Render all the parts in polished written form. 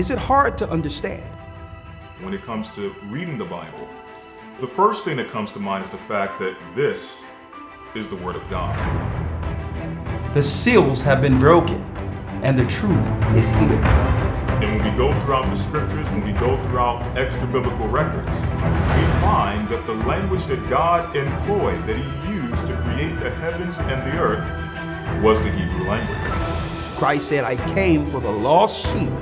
Is it hard to understand? When it comes to reading the Bible, the first thing that comes to mind is the fact that this is the Word of God. The seals have been broken, and the truth is here. And when we go throughout the scriptures, when we go throughout extra biblical records, we find that the language that God employed, that He used to create the heavens and the earth, was the Hebrew language. Christ said, I came for the lost sheep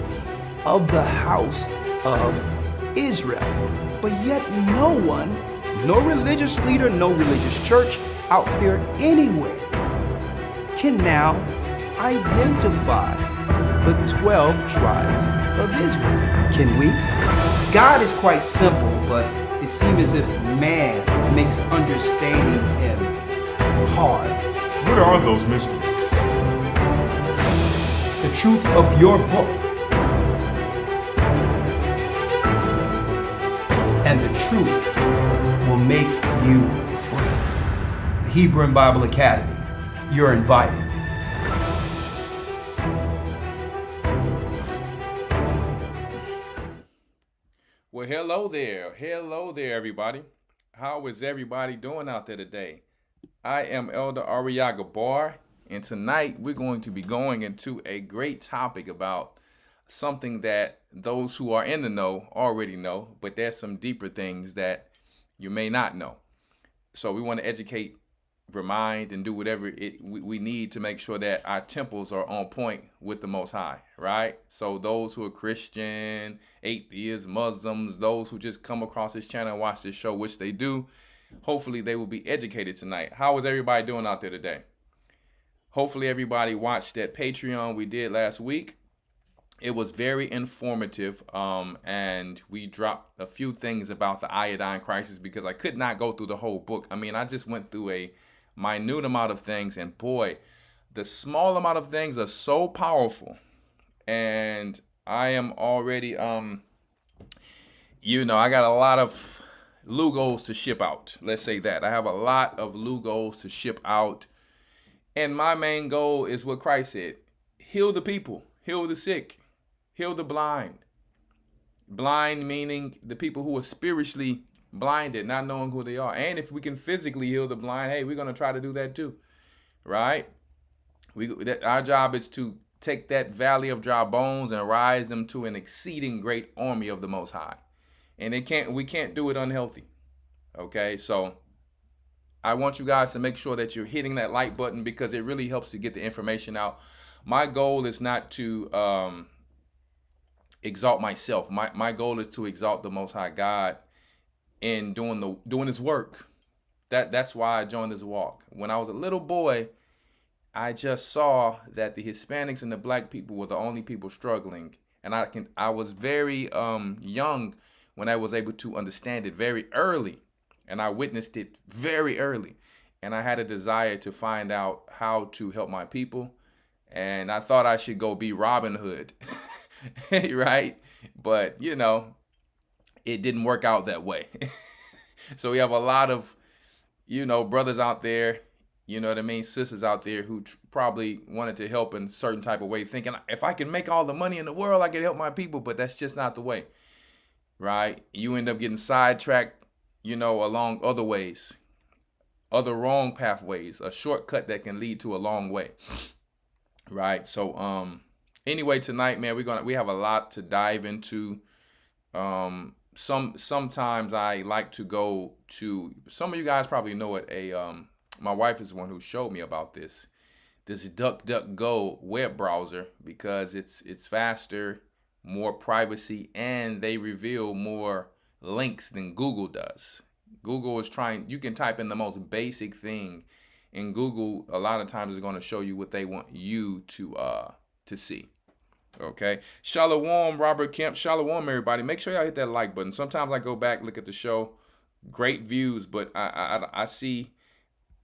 of the house of Israel. But yet no one, no religious leader, no religious church out there anywhere can now identify the 12 tribes of Israel. Can we? God is quite simple, but it seems as if man makes understanding Him hard. What are those mysteries? The truth of your book and the truth will make you free. The Hebrew and Bible Academy, you're invited. Well, hello there, everybody. How is everybody doing out there today? I am Elder Rawchaa, and tonight we're going to be going into a great topic about something that those who are in the know already know, but there's some deeper things that you may not know. So we want to educate, remind, and do whatever we need to make sure that our temples are on point with the Most High, right? So those who are Christian, atheists, Muslims, those who just come across this channel and watch this show, which they do, hopefully they will be educated tonight. How is everybody doing out there today? Hopefully everybody watched that Patreon we did last week. It was very informative, and we dropped a few things about the iodine crisis because I could not go through the whole book. I mean, I just went through a minute amount of things, and boy, the small amount of things are so powerful. And I am already, I got a lot of logos to ship out. Let's say that. I have a lot of logos to ship out. And my main goal is what Christ said: heal the people, heal the sick, heal the blind. Blind meaning the people who are spiritually blinded, not knowing who they are. And if we can physically heal the blind, hey, we're going to try to do that too, right? Our job is to take that valley of dry bones and rise them to an exceeding great army of the Most High. And we can't do it unhealthy, okay? So I want you guys to make sure that you're hitting that like button because it really helps to get the information out. My goal is not to exalt myself. My goal is to exalt the Most High God in doing His work. That's why I joined this walk. When I was a little boy, I just saw that the Hispanics and the black people were the only people struggling, and I was very young when I was able to understand it very early. And I witnessed it very early. And I had a desire to find out how to help my people. And I thought I should go be Robin Hood, right? But, it didn't work out that way. So we have a lot of, brothers out there, sisters out there who probably wanted to help in a certain type of way, thinking if I can make all the money in the world, I can help my people. But that's just not the way, right? You end up getting sidetracked, along other ways, other wrong pathways, a shortcut that can lead to a long way, right? So, anyway, tonight, man, we have a lot to dive into. Sometimes I like to go to, some of you guys probably know it. My wife is the one who showed me about this DuckDuckGo web browser because it's faster, more privacy, and they reveal more links than Google does. Google is you can type in the most basic thing, and Google a lot of times is going to show you what they want you to see. Okay. Shalom, Robert Kemp. Shalom, everybody. Make sure y'all hit that like button. Sometimes I go back, look at the show, great views, but I see,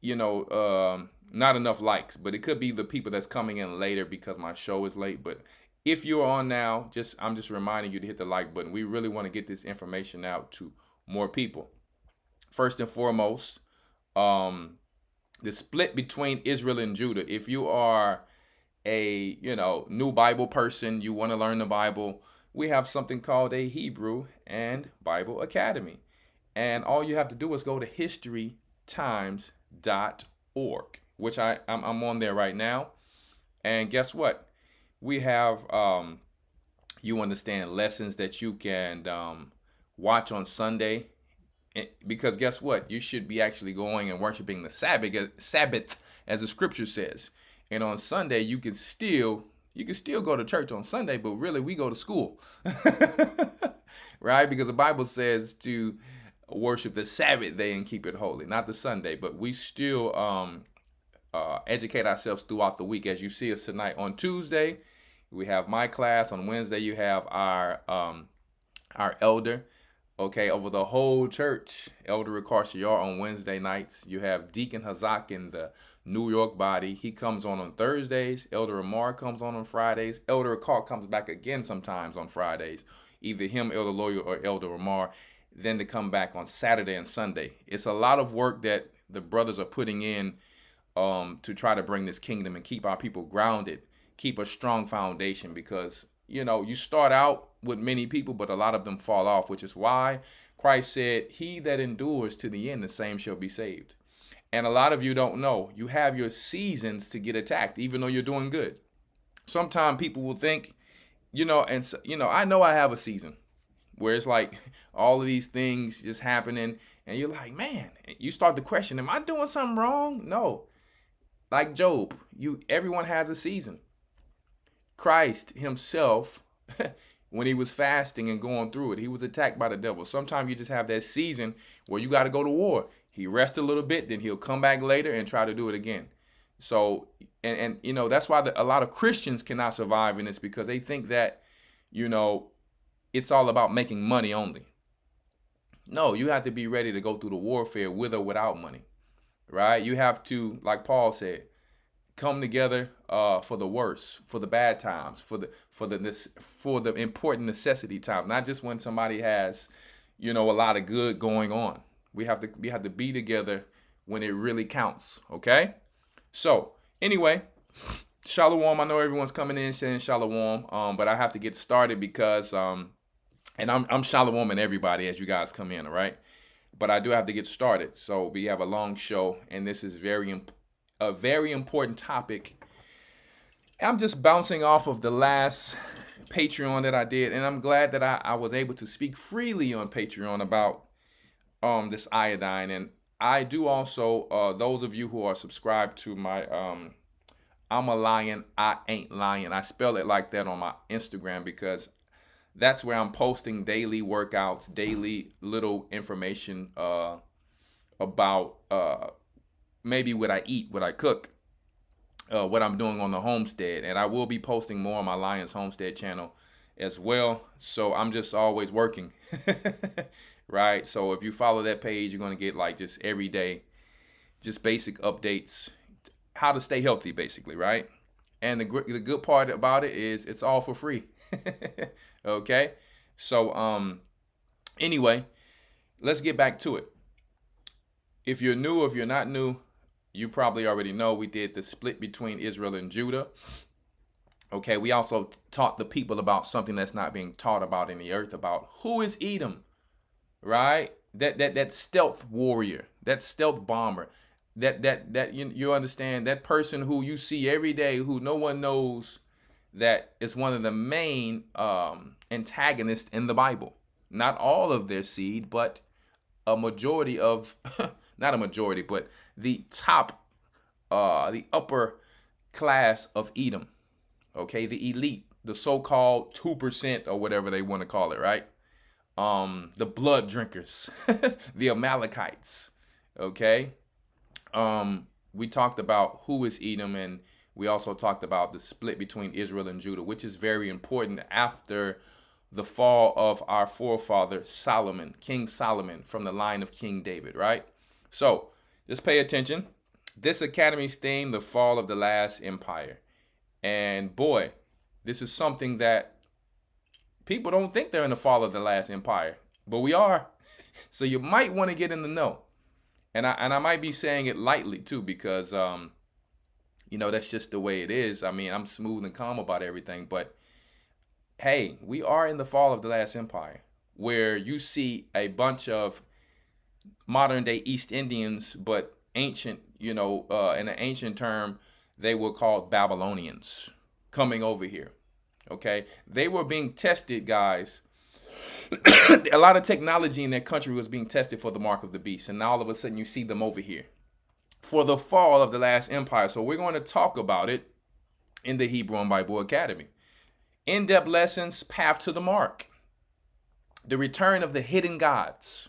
not enough likes, but it could be the people that's coming in later because my show is late. But if you're on now, I'm just reminding you to hit the like button. We really want to get this information out to more people. First and foremost, the split between Israel and Judah. If you are a new Bible person, you want to learn the Bible, we have something called a Hebrew and Bible Academy. And all you have to do is go to historytimes.org, which I'm on there right now. And guess what? We have, you understand, lessons that you can watch on Sunday. Because guess what? You should be actually going and worshiping the Sabbath, as the scripture says. And on Sunday, you can still go to church on Sunday, but really we go to school, right? Because the Bible says to worship the Sabbath day and keep it holy, not the Sunday. But we still educate ourselves throughout the week. As you see us tonight on Tuesday, we have my class. On Wednesday, you have our elder. Okay, over the whole church, Elder Rawchaa on Wednesday nights. You have Deacon Hazak in the New York body. He comes on Thursdays. Elder Amar comes on Fridays. Elder Rawchaa comes back again sometimes on Fridays. Either him, Elder Lawya, or Elder Amar. Then to come back on Saturday and Sunday. It's a lot of work that the brothers are putting in to try to bring this kingdom and keep our people grounded, keep a strong foundation, because you start out with many people, but a lot of them fall off, which is why Christ said, he that endures to the end, the same shall be saved. And a lot of you don't know, you have your seasons to get attacked, even though you're doing good. Sometimes people will think, I know I have a season where it's like all of these things just happening, and you're like, man, you start to question, am I doing something wrong? No. Like Job, everyone has a season. Christ himself, when he was fasting and going through it, he was attacked by the devil. Sometimes you just have that season where you got to go to war. He rests a little bit, then he'll come back later and try to do it again. So, and that's why a lot of Christians cannot survive in this, because they think that, it's all about making money only. No, you have to be ready to go through the warfare with or without money, right? You have to, like Paul said, come together for the worst, for the bad times, for the important necessity time, not just when somebody has, a lot of good going on. We have to be together when it really counts. Okay. So anyway, shalom. I know everyone's coming in saying shalom, but I have to get started because and I'm shaloming everybody as you guys come in. All right, but I do have to get started. So we have a long show, and this is a very important topic. I'm just bouncing off of the last Patreon that I did, and I'm glad that I was able to speak freely on Patreon about this iodine. And I do also, those of you who are subscribed to my I'm a lion, I ain't lying, I spell it like that on my Instagram, because that's where I'm posting daily workouts, daily little information about maybe what I eat, what I cook, what I'm doing on the homestead. And I will be posting more on my Lions Homestead channel as well. So I'm just always working, right? So if you follow that page, you're going to get like just every day, just basic updates, how to stay healthy, basically, right? And the good part about it is it's all for free. Okay? So anyway, let's get back to it. If you're new or if you're not new, you probably already know we did the split between Israel and Judah. Okay, we also taught the people about something that's not being taught about in the earth, about who is Edom, right? That stealth warrior, that stealth bomber, that you understand, that person who you see every day, who no one knows that is one of the main antagonists in the Bible. Not all of their seed, but a majority of, not a majority, but the top, the upper class of Edom. Okay, the elite, the so-called 2% or whatever they want to call it, right? The blood drinkers, the Amalekites. Okay. We talked about who is Edom, and we also talked about the split between Israel and Judah, which is very important after the fall of our forefather Solomon, King Solomon, from the line of King David, right? So just pay attention. This Academy's theme, the fall of the last empire. And boy, this is something that people don't think they're in the fall of the last empire, but we are. So you might want to get in the know. And I might be saying it lightly too, because, that's just the way it is. I mean, I'm smooth and calm about everything, but hey, we are in the fall of the last empire, where you see a bunch of modern day East Indians, but ancient, in an ancient term, they were called Babylonians coming over here. Okay. They were being tested, guys. A lot of technology in their country was being tested for the mark of the beast. And now all of a sudden you see them over here for the fall of the last empire. So we're going to talk about it in the Hebrew and Bible Academy. In-depth lessons, path to the mark, the return of the hidden gods.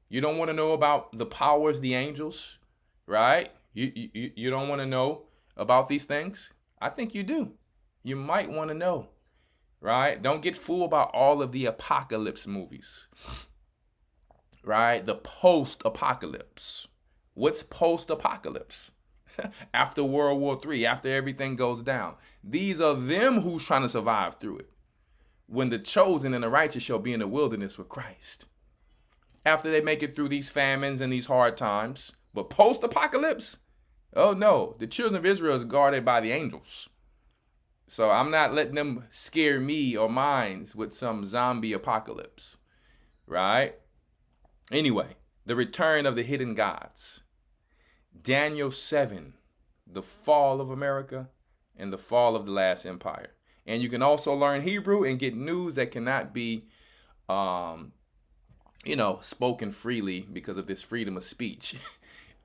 You don't want to know about the powers, the angels, right? You don't want to know about these things? I think you do. You might want to know, right? Don't get fooled by all of the apocalypse movies, right? The post-apocalypse. What's post-apocalypse? After World War III, after everything goes down. These are them who's trying to survive through it. When the chosen and the righteous shall be in the wilderness with Christ. After they make it through these famines and these hard times. But post-apocalypse? Oh no, the children of Israel is guarded by the angels. So I'm not letting them scare me or mine with some zombie apocalypse. Right? Anyway, the return of the hidden gods. Daniel 7, the fall of America and the fall of the last empire. And you can also learn Hebrew and get news that cannot be, spoken freely because of this freedom of speech,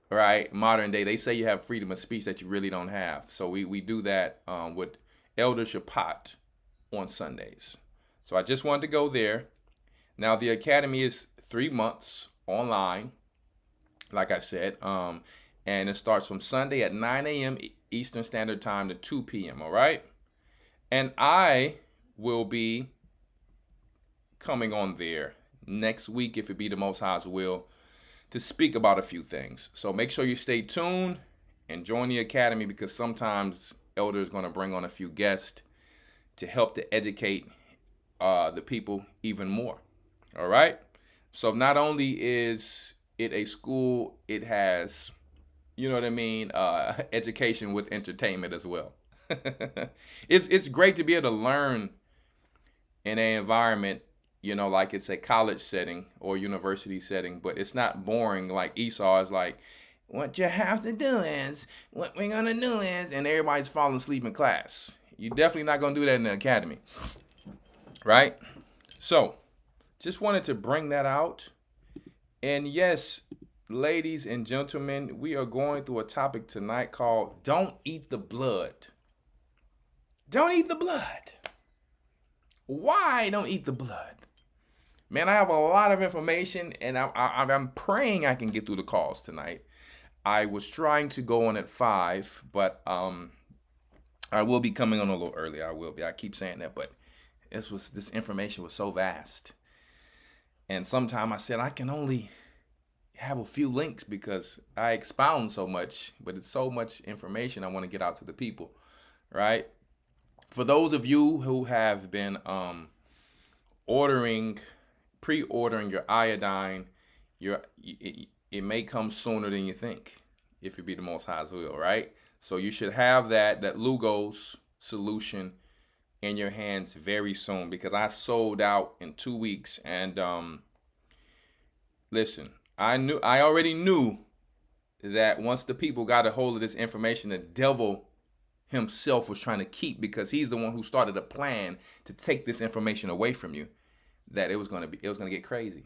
right? Modern day, they say you have freedom of speech that you really don't have. So we do that with Elder Rawchaa on Sundays. So I just wanted to go there. Now, the Academy is 3 months online, like I said, and it starts from Sunday at 9 a.m. Eastern Standard Time to 2 p.m., all right? And I will be coming on there next week, if it be the Most High's will, to speak about a few things. So make sure you stay tuned and join the Academy, because sometimes Elder is going to bring on a few guests to help to educate the people even more, all right? So not only is it a school, it has, education with entertainment as well. It's great to be able to learn in an environment, like it's a college setting or university setting, but it's not boring like Esau is like, what you have to do is, what we're going to do is, and everybody's falling asleep in class. You're definitely not going to do that in the academy, right? So, just wanted to bring that out. And yes, ladies and gentlemen, we are going through a topic tonight called Don't Eat the Blood. Don't eat the blood. Why don't eat the blood? Man, I have a lot of information, and I'm praying I can get through the calls tonight. I was trying to go on at 5, but I will be coming on a little early. I will be. I keep saying that, but this information was so vast. And sometimes I said I can only have a few links because I expound so much, but it's so much information I want to get out to the people, right? For those of you who have been pre-ordering your iodine, it may come sooner than you think, if it be the Most High's will, right? So you should have that Lugos solution in your hands very soon, because I sold out in 2 weeks. And listen, I already knew that once the people got a hold of this information, the devil himself was trying to keep, because he's the one who started a plan to take this information away from you, that it was going to get crazy.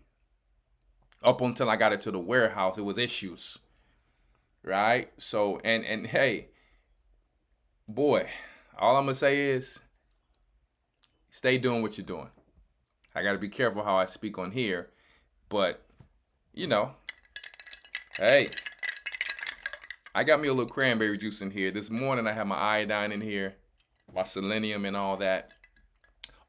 Up until I got it to the warehouse, it was issues, right? So, and hey, boy, all I'm going to say is stay doing what you're doing. I got to be careful how I speak on here, but hey, I got me a little cranberry juice in here. This morning I have my iodine in here, my selenium and all that.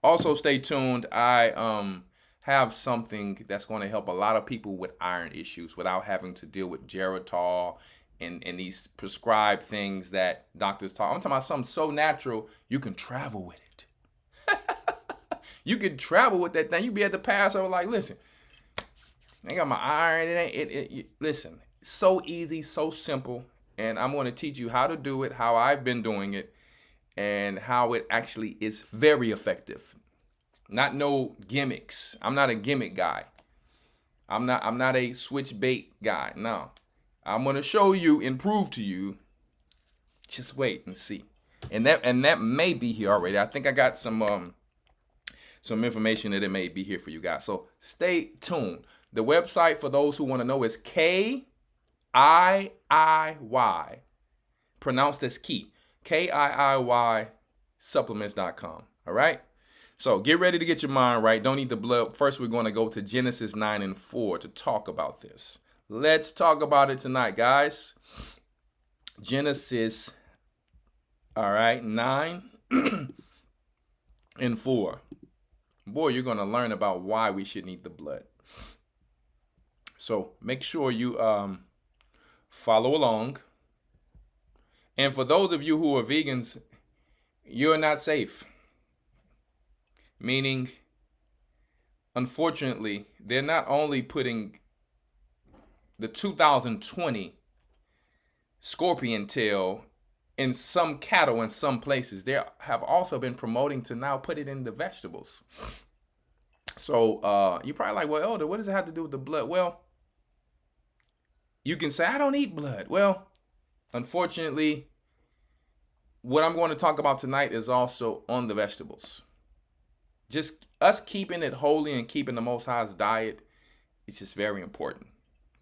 Also, stay tuned. I have something that's going to help a lot of people with iron issues without having to deal with geritol and these prescribed things that doctors talk. I'm talking about something so natural, you can travel with it. You can travel with that thing. You be at the pass over like, listen, I got my iron. Listen, so easy, so simple. And I'm going to teach you how to do it, how I've been doing it, and how it actually is very effective. Not no gimmicks. I'm not a gimmick guy. I'm not a switch bait guy. No. I'm gonna show you and prove to you. Just wait and see. And that may be here already. I think I got some information that it may be here for you guys. So stay tuned. The website for those who want to know is KIIY, pronounced as key, KIIY supplements.com. All right. So get ready to get your mind right. Don't eat the blood. First, we're going to go to Genesis 9:4 to talk about this. Let's talk about it tonight, guys. Genesis, all right, 9:4. Boy, you're going to learn about why we shouldn't eat the blood. So make sure you follow along. And for those of you who are vegans, you're not safe. Meaning, unfortunately, they're not only putting the 2020 scorpion tail in some cattle in some places. They have also been promoting to now put it in the vegetables. So you're probably like, well, Elder, what does it have to do with the blood? Well, you can say, I don't eat blood. Well, unfortunately, what I'm going to talk about tonight is also on the vegetables. Just us keeping it holy and keeping the Most High's diet is just very important.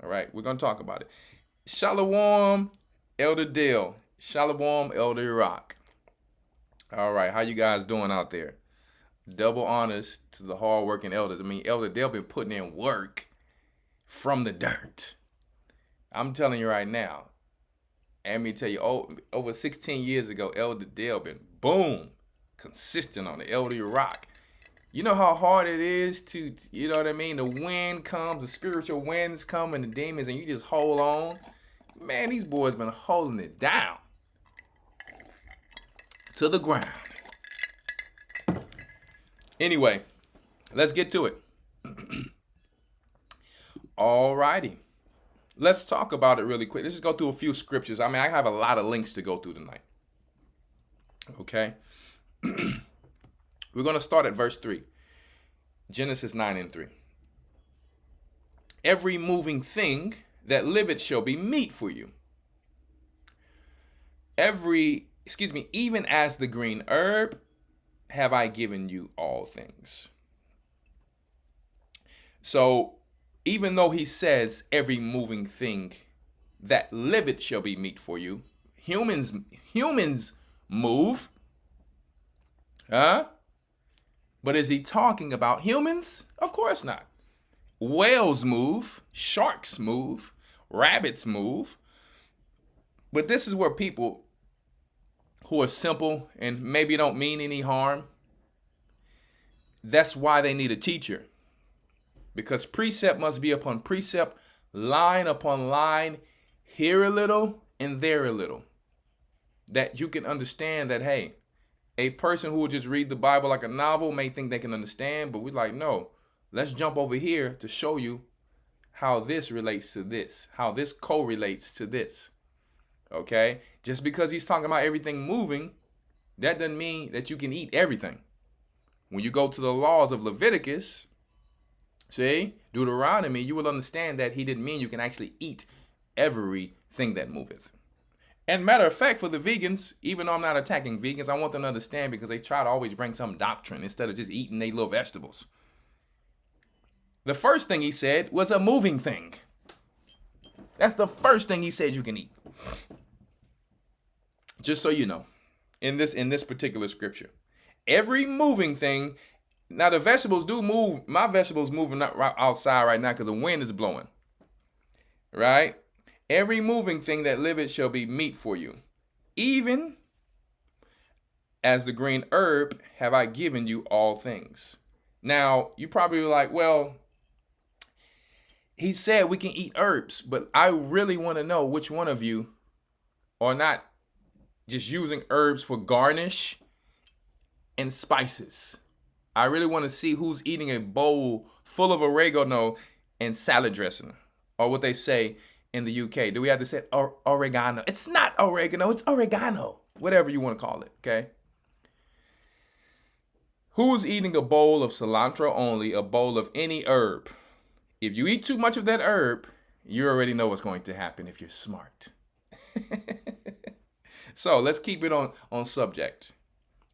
All right, we're going to talk about it. Shalom, Elder Dale. Shalom, Elder Rawchaa. All right, how you guys doing out there? Double honors to the hard-working elders. I mean, Elder Dale been putting in work from the dirt. I'm telling you right now. Let me tell you, over 16 years ago, Elder Dale been, boom, consistent on the Elder Rawchaa. You know how hard it is to, you know what I mean? The wind comes, the spiritual winds come and the demons, and you just hold on. Man, these boys been holding it down to the ground. Anyway, let's get to it. All righty. Let's talk about it really quick. Let's just go through a few scriptures. I mean, I have a lot of links to go through tonight. Okay. We're going to start at verse 3. Genesis 9:3. Every moving thing that liveth shall be meat for you. Even as the green herb have I given you all things. So, even though he says every moving thing that liveth shall be meat for you, humans move. Huh? But is he talking about humans? Of course not. Whales move, sharks move, rabbits move. But this is where people who are simple and maybe don't mean any harm, that's why they need a teacher. Because precept must be upon precept, line upon line, here a little and there a little. That you can understand that, hey, a person who will just read the Bible like a novel may think they can understand, but we're like, no, let's jump over here to show you how this relates to this, how this correlates to this. Okay? Just because he's talking about everything moving, that doesn't mean that you can eat everything. When you go to the laws of Leviticus, see, Deuteronomy, you will understand that he didn't mean you can actually eat everything that moveth. And matter of fact, for the vegans, even though I'm not attacking vegans, I want them to understand because they try to always bring some doctrine instead of just eating their little vegetables. The first thing he said was a moving thing. That's the first thing he said you can eat. Just so you know, in this particular scripture, every moving thing. Now the vegetables do move. My vegetables moving outside right now because the wind is blowing. Right? Every moving thing that liveth shall be meat for you. Even as the green herb have I given you all things. Now, you probably were like, well, he said we can eat herbs, but I really want to know which one of you are not just using herbs for garnish and spices. I really want to see who's eating a bowl full of oregano and salad dressing, or what they say in the UK. Do we have to say oregano? It's not oregano, it's oregano. Whatever you want to call it, okay? Who's eating a bowl of cilantro only, a bowl of any herb? If you eat too much of that herb, you already know what's going to happen if you're smart. So let's keep it on subject.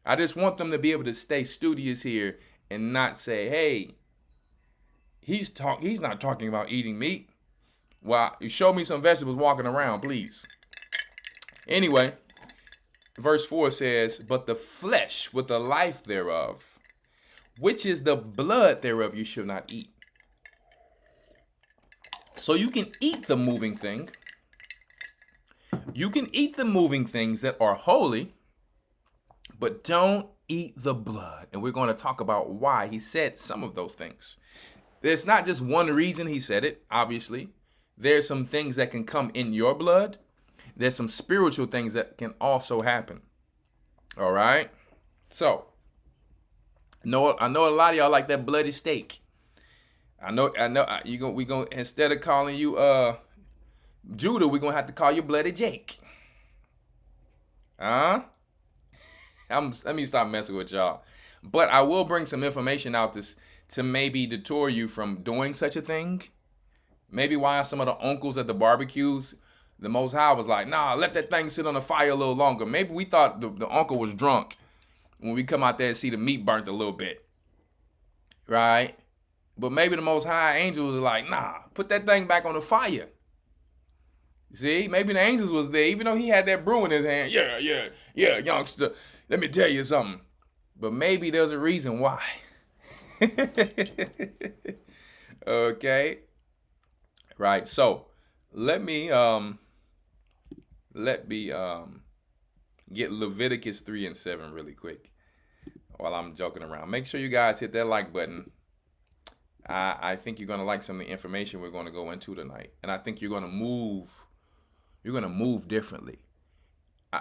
I just want them to be able to stay studious here and not say, hey, he's not talking about eating meat. Well, you show me some vegetables walking around, please. Anyway, verse 4 says, but the flesh with the life thereof, which is the blood thereof, you shall not eat. So you can eat the moving thing. You can eat the moving things that are holy, but don't eat the blood. And we're going to talk about why he said some of those things. There's not just one reason he said it, obviously. There's some things that can come in your blood. There's some spiritual things that can also happen. All right? So, I know a lot of y'all like that bloody steak. I know we going instead of calling you Judah, we're going to have to call you Bloody Jake. Let me stop messing with y'all. But I will bring some information out to maybe deter you from doing such a thing. Maybe why some of the uncles at the barbecues, the Most High was like, nah, let that thing sit on the fire a little longer. Maybe we thought the uncle was drunk when we come out there and see the meat burnt a little bit. Right? But maybe the Most High angel was like, nah, put that thing back on the fire. See, maybe the angels was there, even though he had that brew in his hand. Yeah, youngster, let me tell you something. But maybe there's a reason why. Okay. Right. So let me get Leviticus 3 and 7 really quick while I'm joking around. Make sure you guys hit that like button. I think you're gonna like some of the information we're gonna go into tonight, and I think you're gonna move. You're gonna move differently.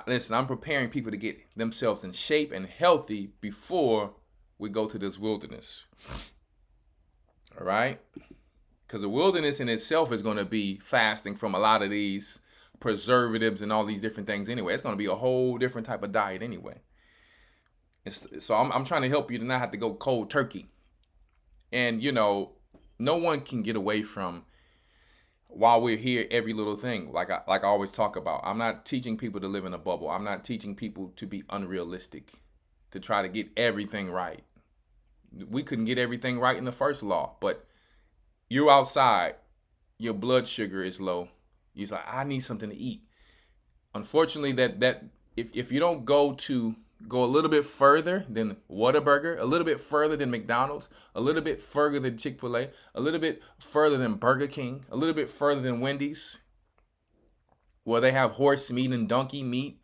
Listen, I'm preparing people to get themselves in shape and healthy before we go to this wilderness. All right? Because the wilderness in itself is going to be fasting from a lot of these preservatives and all these different things anyway. It's going to be a whole different type of diet anyway. So I'm trying to help you to not have to go cold turkey. And, no one can get away from, while we're here, every little thing, like I always talk about. I'm not teaching people to live in a bubble. I'm not teaching people to be unrealistic, to try to get everything right. We couldn't get everything right in the first law, but you're outside, your blood sugar is low. You're like, I need something to eat. Unfortunately, that if you don't go a little bit further than Whataburger, a little bit further than McDonald's, a little bit further than Chick-fil-A, a little bit further than Burger King, a little bit further than Wendy's, where they have horse meat and donkey meat.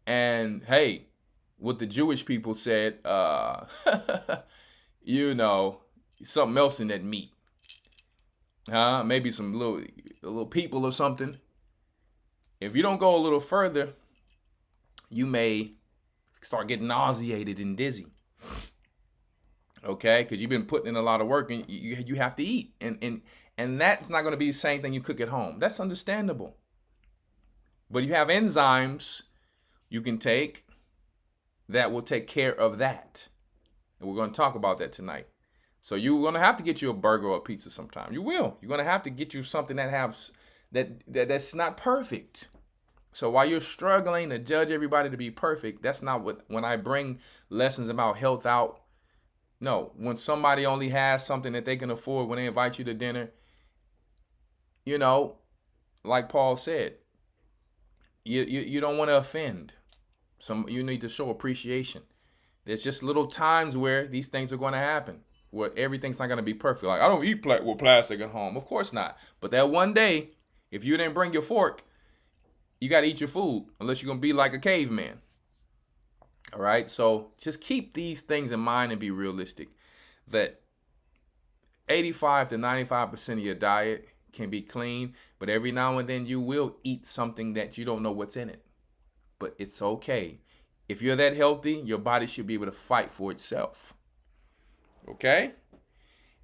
And hey, what the Jewish people said, something else in that meat. Maybe some little people or something. If you don't go a little further, you may start getting nauseated and dizzy. Okay, because you've been putting in a lot of work and you have to eat, and that's not going to be the same thing you cook at home. That's understandable. But you have enzymes you can take that will take care of that, and we're going to talk about that tonight. So you're going to have to get you a burger or a pizza sometime. You will. You're going to have to get you something that's not perfect. So while you're struggling to judge everybody to be perfect, that's not when I bring lessons about health out. No, when somebody only has something that they can afford when they invite you to dinner, like Paul said, you don't want to offend. You need to show appreciation. There's just little times where these things are going to happen, where everything's not going to be perfect. Like, I don't eat with plastic at home. Of course not. But that one day, if you didn't bring your fork, you got to eat your food unless you're going to be like a caveman. All right. So just keep these things in mind and be realistic that 85 to 95% of your diet can be clean, but every now and then you will eat something that you don't know what's in it. But it's okay. If you're that healthy, your body should be able to fight for itself. Okay?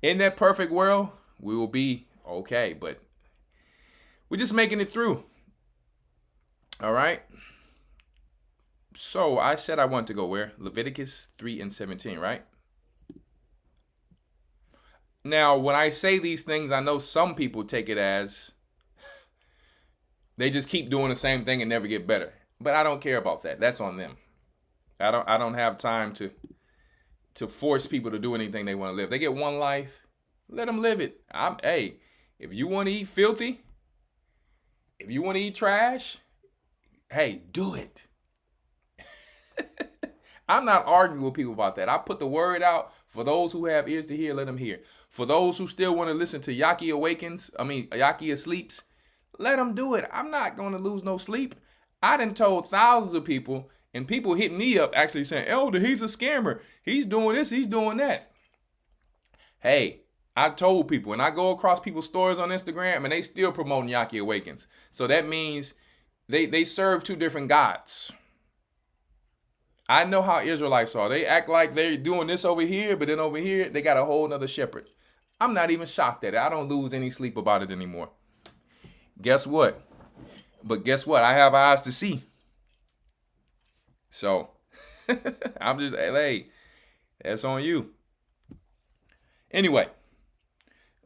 In that perfect world, we will be okay, but we're just making it through. All right? So I said I wanted to go where? Leviticus 3 and 17, right? Now, when I say these things, I know some people take it as they just keep doing the same thing and never get better. But I don't care about that. That's on them. I don't have time to force people to do anything they want to live. They get one life, let them live it. Hey, if you want to eat filthy, if you want to eat trash, hey, do it. I'm not arguing with people about that. I put the word out for those who have ears to hear, let them hear. For those who still want to listen to Yaki Asleeps, let them do it. I'm not going to lose no sleep. I done told thousands of people, and people hit me up actually saying, Elder, he's a scammer. He's doing this, he's doing that. Hey, I told people, and I go across people's stories on Instagram, and they still promoting Yaki Awakens. So that means they serve two different gods. I know how Israelites are. They act like they're doing this over here, but then over here, they got a whole nother shepherd. I'm not even shocked at it. I don't lose any sleep about it anymore. Guess what? But guess what? I have eyes to see. So, I'm just, hey, that's on you. Anyway,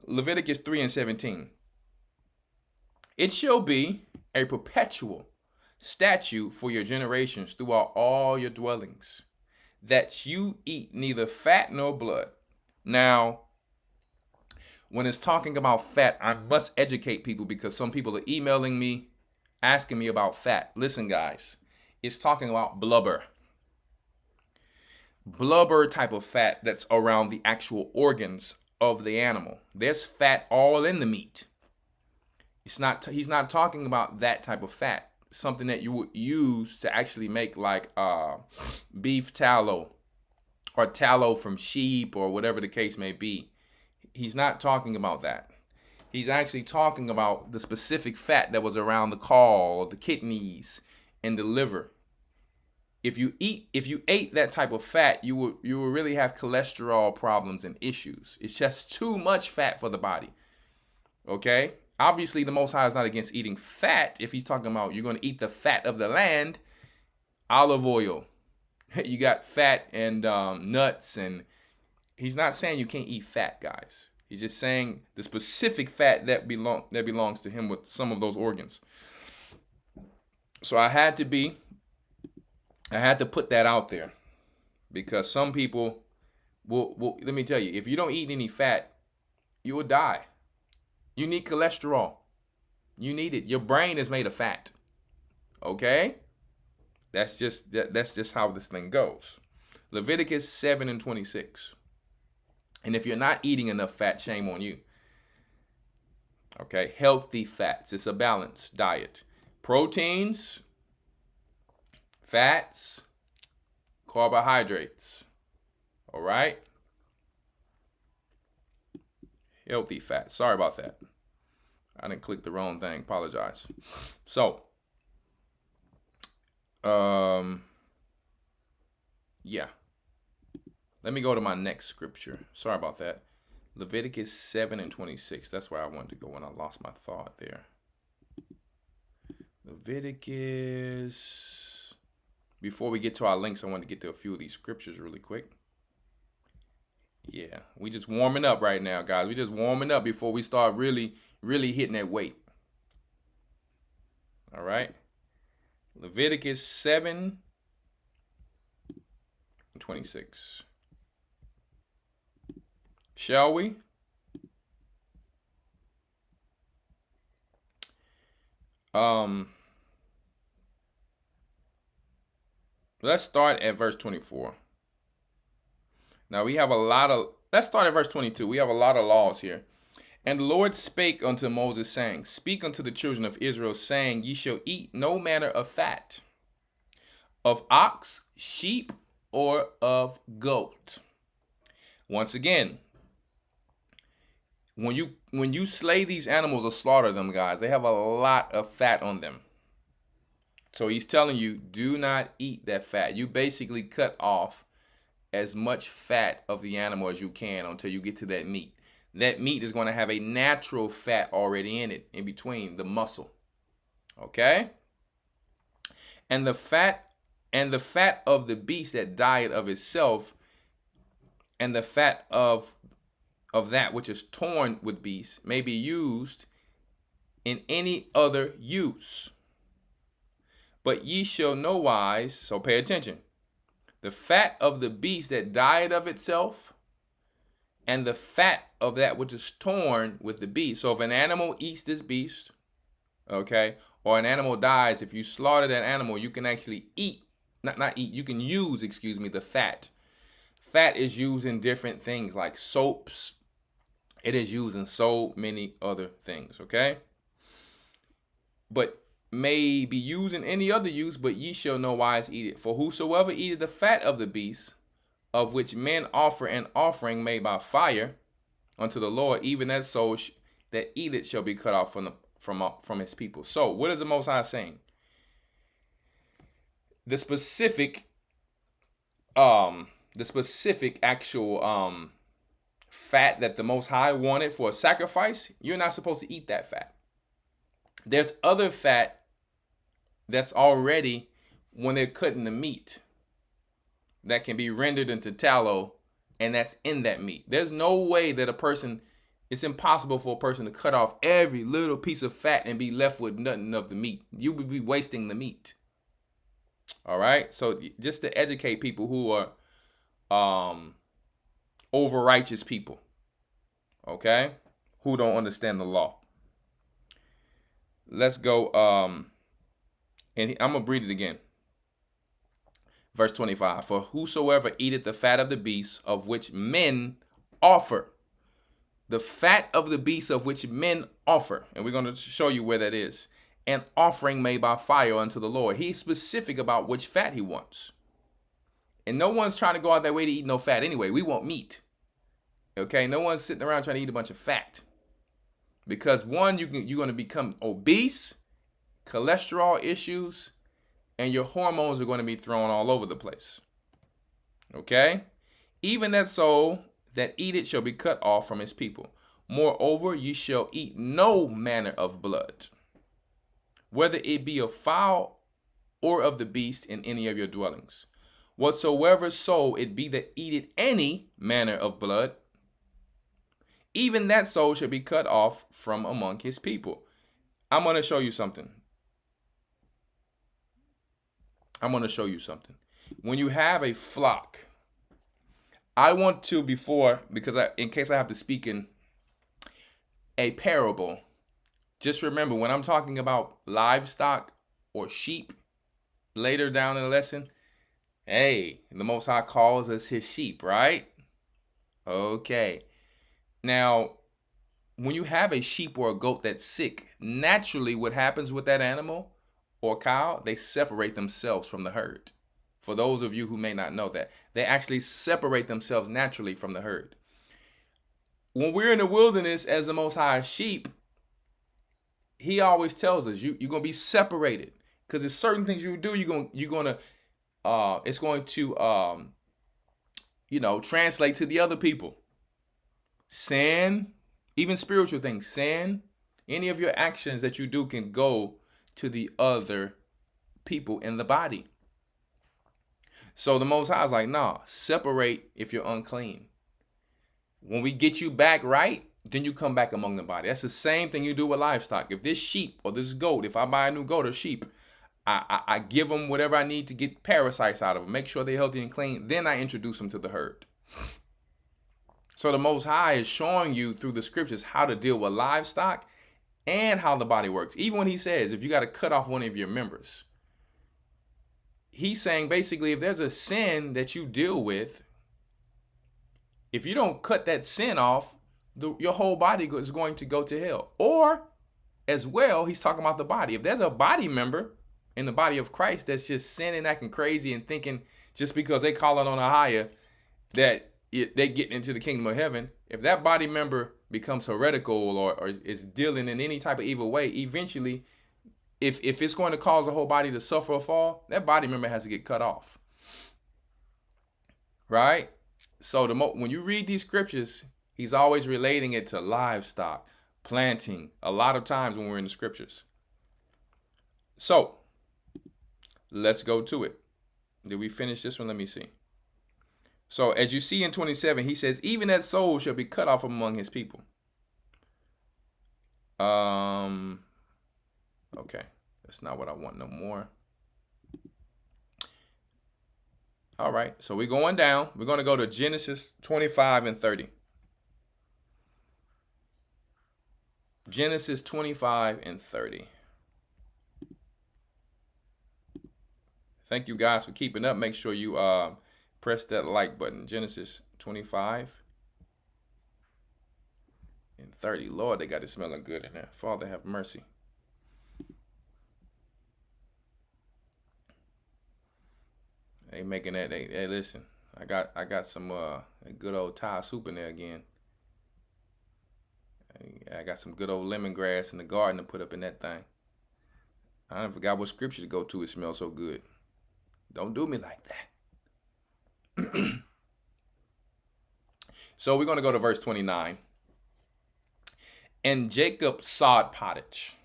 Leviticus 3:17. It shall be a perpetual statute for your generations throughout all your dwellings, that you eat neither fat nor blood. Now, when it's talking about fat, I must educate people because some people are emailing me, asking me about fat. Listen, guys, it's talking about blubber. Blubber type of fat that's around the actual organs of the animal. There's fat all in the meat. He's not talking about that type of fat. Something that you would use to actually make like beef tallow or tallow from sheep or whatever the case may be. He's not talking about that. He's actually talking about the specific fat that was around the caul, the kidneys, and the liver. If you ate that type of fat, you would really have cholesterol problems and issues. It's just too much fat for the body. Okay? Obviously, the Most High is not against eating fat. If he's talking about you're going to eat the fat of the land, olive oil. You got fat and nuts, and he's not saying you can't eat fat, guys. He's just saying the specific fat that belongs to him with some of those organs. So I had to put that out there because some people will let me tell you, if you don't eat any fat, you will die. You need cholesterol. You need it. Your brain is made of fat. Okay? That's just how this thing goes. Leviticus 7:26. And if you're not eating enough fat, shame on you. Okay? Healthy fats. It's a balanced diet. Proteins, fats, carbohydrates. All right? Healthy fat. Sorry about that. I didn't click the wrong thing. Apologize. So, yeah. Let me go to my next scripture. Sorry about that. Leviticus 7:26. That's where I wanted to go when I lost my thought there. Leviticus. Before we get to our links, I want to get to a few of these scriptures really quick. Yeah, we just warming up right now, guys. We just warming up before we start really hitting that weight. All right. Leviticus 7:26. Shall we? Let's start at verse 24. Now we have let's start at verse 22. We have a lot of laws here. And the Lord spake unto Moses, saying, Speak unto the children of Israel, saying, Ye shall eat no manner of fat, of ox, sheep, or of goat. Once again, when you slay these animals or slaughter them, guys, they have a lot of fat on them. So he's telling you, do not eat that fat. You basically cut off as much fat of the animal as you can until you get to that meat. That meat is going to have a natural fat already in it, in between the muscle. Okay? And the fat of the beast that died of itself, and the fat of of that which is torn with beasts may be used in any other use. But ye shall no wise, so pay attention, the fat of the beast that died of itself, and the fat of that which is torn with the beast. So if an animal eats this beast, okay, or an animal dies, if you slaughter that animal, you can actually eat, not eat, you can use, the fat. Fat is used in different things like soaps. It is used in so many other things, okay? But may be used in any other use, but ye shall no wise eat it. For whosoever eateth the fat of the beast, of which men offer an offering made by fire unto the Lord, even that soul that eat it shall be cut off from his people. So what is the Most High saying? The specific actual fat that the Most High wanted for a sacrifice, you're not supposed to eat that fat. There's other fat that's already, when they're cutting the meat, that can be rendered into tallow, and that's in that meat. There's no way that it's impossible for a person to cut off every little piece of fat and be left with nothing of the meat. You would be wasting the meat. All right? So just to educate people who are over-righteous people, okay, who don't understand the law. Let's go, and I'm going to read it again. Verse 25, for whosoever eateth the fat of the beast of which men offer, the fat of the beast of which men offer, and we're going to show you where that is, an offering made by fire unto the Lord. He's specific about which fat he wants. And no one's trying to go out their way to eat no fat anyway. We want meat. Okay, no one's sitting around trying to eat a bunch of fat. Because one, you're going to become obese, cholesterol issues, and your hormones are going to be thrown all over the place. Okay? Even that soul that eat it shall be cut off from his people. Moreover, ye shall eat no manner of blood, whether it be of fowl or of the beast in any of your dwellings. Whatsoever soul it be that eateth any manner of blood, even that soul shall be cut off from among his people. I'm going to show you something. When you have a flock, I want to, in case I have to speak in a parable, just remember when I'm talking about livestock or sheep later down in the lesson, hey, the Most High calls us his sheep, right? Okay. Now, when you have a sheep or a goat that's sick, naturally what happens with that animal or cow, they separate themselves from the herd. For those of you who may not know that, they actually separate themselves naturally from the herd. When we're in the wilderness as the Most High sheep, he always tells us you're going to be separated, because there's certain things you do, it's going to translate to the other people. Sin, even spiritual things, sin, any of your actions that you do can go to the other people in the body. So the Most High is like, nah, separate if you're unclean. When we get you back right, then you come back among the body. That's the same thing you do with livestock. If this sheep or this goat, if I buy a new goat or sheep, I give them whatever I need to get parasites out of them, make sure they're healthy and clean, then I introduce them to the herd. So the Most High is showing you through the scriptures how to deal with livestock and how the body works. Even when he says, if you got to cut off one of your members, he's saying basically if there's a sin that you deal with, if you don't cut that sin off, your whole body is going to go to hell. Or as well, he's talking about the body. If there's a body member in the body of Christ that's just sinning, acting crazy, and thinking just because they call it on a higher that they get into the kingdom of heaven, if that body member becomes heretical or is dealing in any type of evil way, eventually, if it's going to cause the whole body to suffer or fall, that body member has to get cut off. Right? So when you read these scriptures, he's always relating it to livestock, planting, a lot of times when we're in the scriptures. So let's go to it. Did we finish this one? Let me see. So as you see in 27, he says, even that soul shall be cut off among his people. Okay, that's not what I want no more. All right, so we're going down. We're going to go to Genesis 25 and 30. Genesis 25 and 30. Thank you guys for keeping up. Make sure you press that like button. Genesis 25 and 30. Lord, they got it smelling good in there. Father, have mercy. They making that. Hey, listen. I got some good old Thai soup in there again. I got some good old lemongrass in the garden to put up in that thing. I forgot what scripture to go to. It smells so good. Don't do me like that. So we're going to go to verse 29. And Jacob sowed pottage.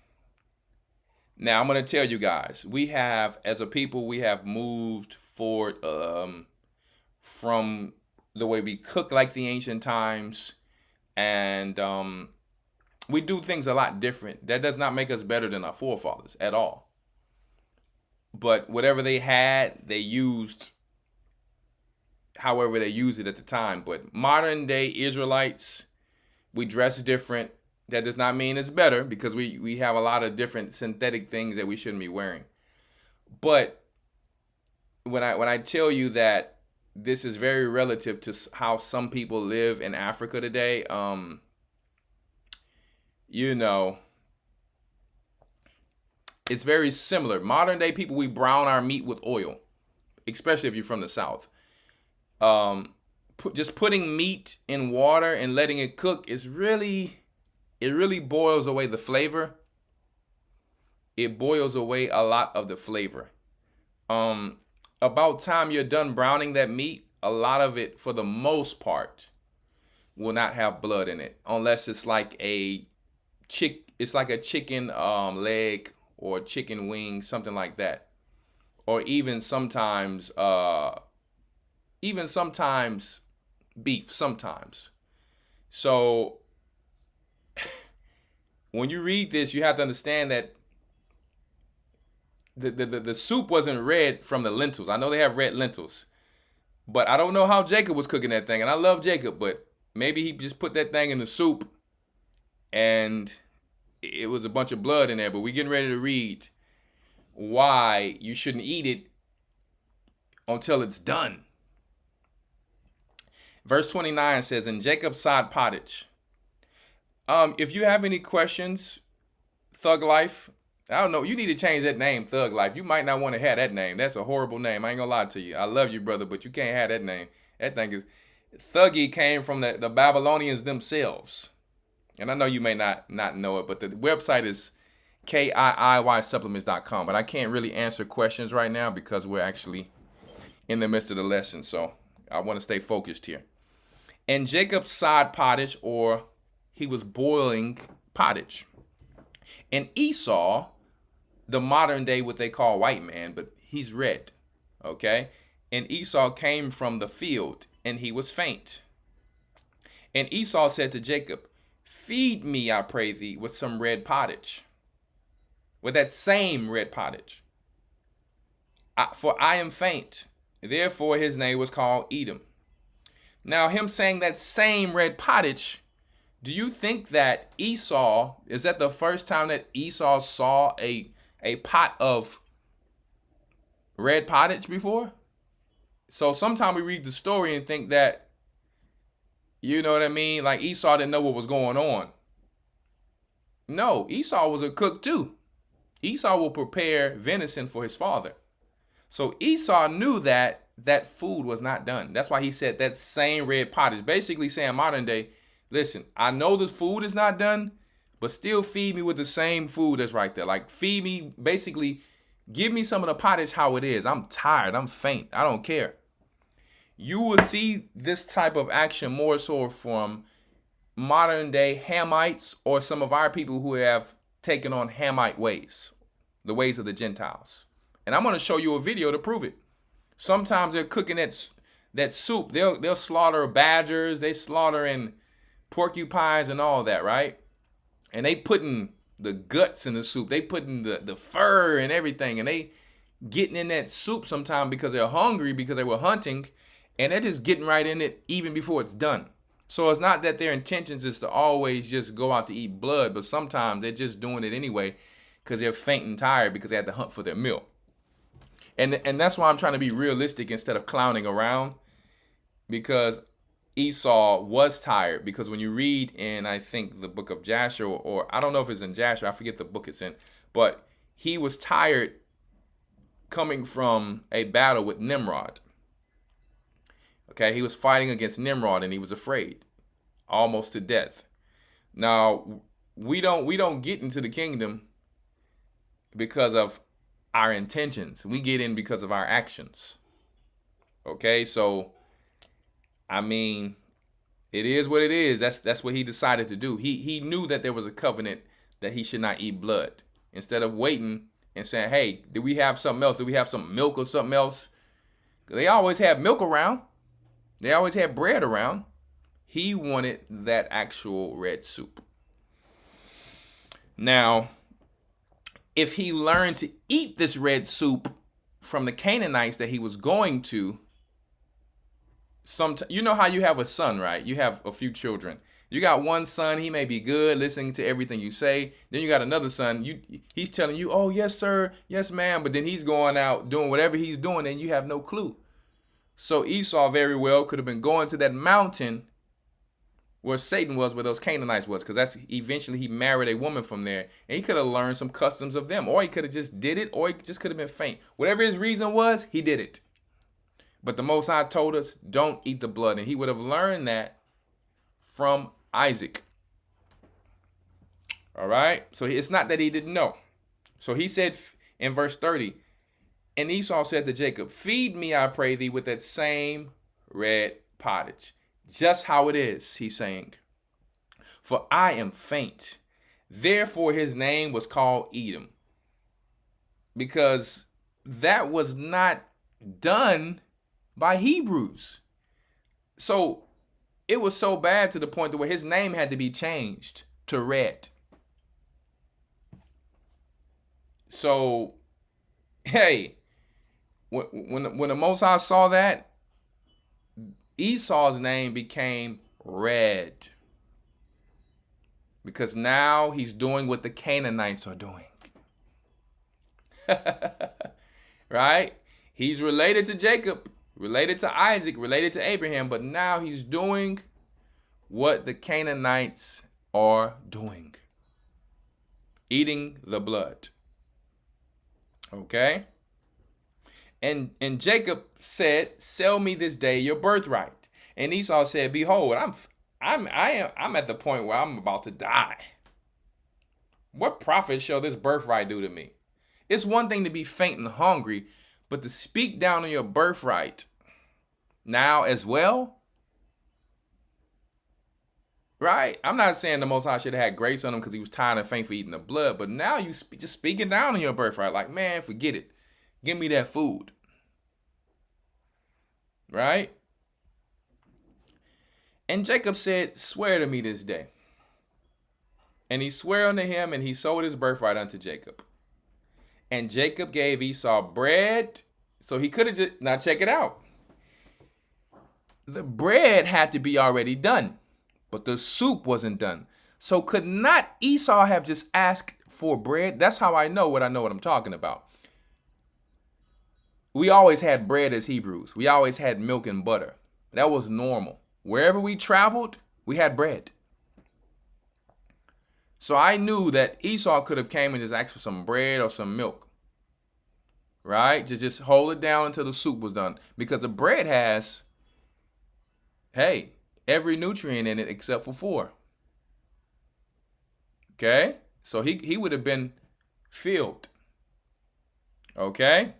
Now I'm going to tell you guys, we have, as a people, we have moved forward from the way we cook like the ancient times. And we do things a lot different. That does not make us better than our forefathers at all. But whatever they had, they used however they used it at the time. But modern day Israelites, we dress different. That does not mean it's better, because we have a lot of different synthetic things that we shouldn't be wearing. But when I tell you that this is very relative to how some people live in Africa today, it's very similar. Modern day people, we brown our meat with oil, especially if you're from the South. Just putting meat in water and letting it cook it really boils away the flavor. It boils away a lot of the flavor. About time you're done browning that meat, a lot of it, for the most part, will not have blood in it, unless it's like a chicken leg or chicken wing, something like that, or even sometimes beef sometimes. So when you read this, you have to understand that the soup wasn't red from the lentils. I know they have red lentils, but I don't know how Jacob was cooking that thing. And I love Jacob, but maybe he just put that thing in the soup and it was a bunch of blood in there. But we're getting ready to read why you shouldn't eat it until it's done. Verse 29 says, and Jacob sowed pottage. If you have any questions, Thug Life, I don't know, you need to change that name, Thug Life. You might not want to have that name. That's a horrible name. I ain't gonna lie to you. I love you, brother, but you can't have that name. That thing is, Thuggy came from the Babylonians themselves. And I know you may not know it, but the website is KIIYsupplements.com. But I can't really answer questions right now because we're actually in the midst of the lesson. So I want to stay focused here. And Jacob sowed pottage, or he was boiling pottage. And Esau, the modern day what they call white man, but he's red, okay? And Esau came from the field, and he was faint. And Esau said to Jacob, feed me, I pray thee, with some red pottage, with that same red pottage. For I am faint. Therefore his name was called Edom. Now him saying that same red pottage, do you think that Esau, is that the first time that Esau saw a pot of red pottage before? So sometimes we read the story and think that, you know what I mean? Like Esau didn't know what was going on. No, Esau was a cook too. Esau will prepare venison for his father. So Esau knew that food was not done. That's why he said that same red pottage, basically saying modern day, listen, I know the food is not done, but still feed me with the same food that's right there. Like feed me, basically give me some of the pottage how it is. I'm tired, I'm faint, I don't care. You will see this type of action more so from modern day Hamites or some of our people who have taken on Hamite ways, the ways of the Gentiles. And I'm going to show you a video to prove it. Sometimes they're cooking that soup, they'll slaughter badgers, they slaughtering porcupines and all that, right? And they putting the guts in the soup, they putting the fur and everything, and they getting in that soup sometime because they're hungry, because they were hunting, and they're just getting right in it even before it's done. So it's not that their intentions is to always just go out to eat blood, but sometimes they're just doing it anyway because they're faint and tired because they had to hunt for their meal. And that's why I'm trying to be realistic instead of clowning around, because Esau was tired. Because when you read in, I think, the book of Joshua, or I don't know if it's in Joshua, I forget the book it's in, but he was tired coming from a battle with Nimrod. Okay, he was fighting against Nimrod and he was afraid, almost to death. Now, we don't get into the kingdom because of our intentions. We get in because of our actions. Okay, so I mean, it is what it is. That's what he decided to do. He knew that there was a covenant that he should not eat blood. Instead of waiting and saying, hey, do we have something else? Do we have some milk or something else? They always had milk around. They always had bread around. He wanted that actual red soup. Now, if he learned to eat this red soup from the Canaanites that he was going to, you know how you have a son, right? You have a few children. You got one son, he may be good, listening to everything you say. Then you got another son, he's telling you, oh, yes, sir, yes, ma'am. But then he's going out doing whatever he's doing and you have no clue. So Esau very well could have been going to that mountain where Satan was, where those Canaanites was, because that's eventually he married a woman from there, and he could have learned some customs of them, or he could have just did it, or he just could have been faint. Whatever his reason was, he did it. But the Most High told us, don't eat the blood, and he would have learned that from Isaac. All right, so it's not that he didn't know. So he said in verse 30, and Esau said to Jacob, feed me, I pray thee, with that same red pottage. Just how it is, he's saying. For I am faint. Therefore his name was called Edom. Because that was not done by Hebrews. So it was so bad to the point where his name had to be changed to red. So, hey, when the Most High saw that, Esau's name became red. Because now he's doing what the Canaanites are doing. Right? He's related to Jacob, related to Isaac, related to Abraham, but now he's doing what the Canaanites are doing. Eating the blood. Okay? And Jacob said, sell me this day your birthright. And Esau said, behold, I'm at the point where I'm about to die. What profit shall this birthright do to me? It's one thing to be faint and hungry, but to speak down on your birthright now as well, right? I'm not saying the Most High should have had grace on him because he was tired and faint for eating the blood, but now you just speaking down on your birthright, like, man, forget it. Give me that food. Right? And Jacob said, swear to me this day. And he swore unto him, and he sold his birthright unto Jacob. And Jacob gave Esau bread. So he could have just, now check it out. The bread had to be already done, but the soup wasn't done. So could not Esau have just asked for bread? That's how I know what I'm talking about. We always had bread as Hebrews. We always had milk and butter. That was normal. Wherever we traveled, we had bread. So I knew that Esau could have came and just asked for some bread or some milk. Right? To just hold it down until the soup was done. Because the bread has, hey, every nutrient in it except for 4. Okay? So he would have been filled. Okay?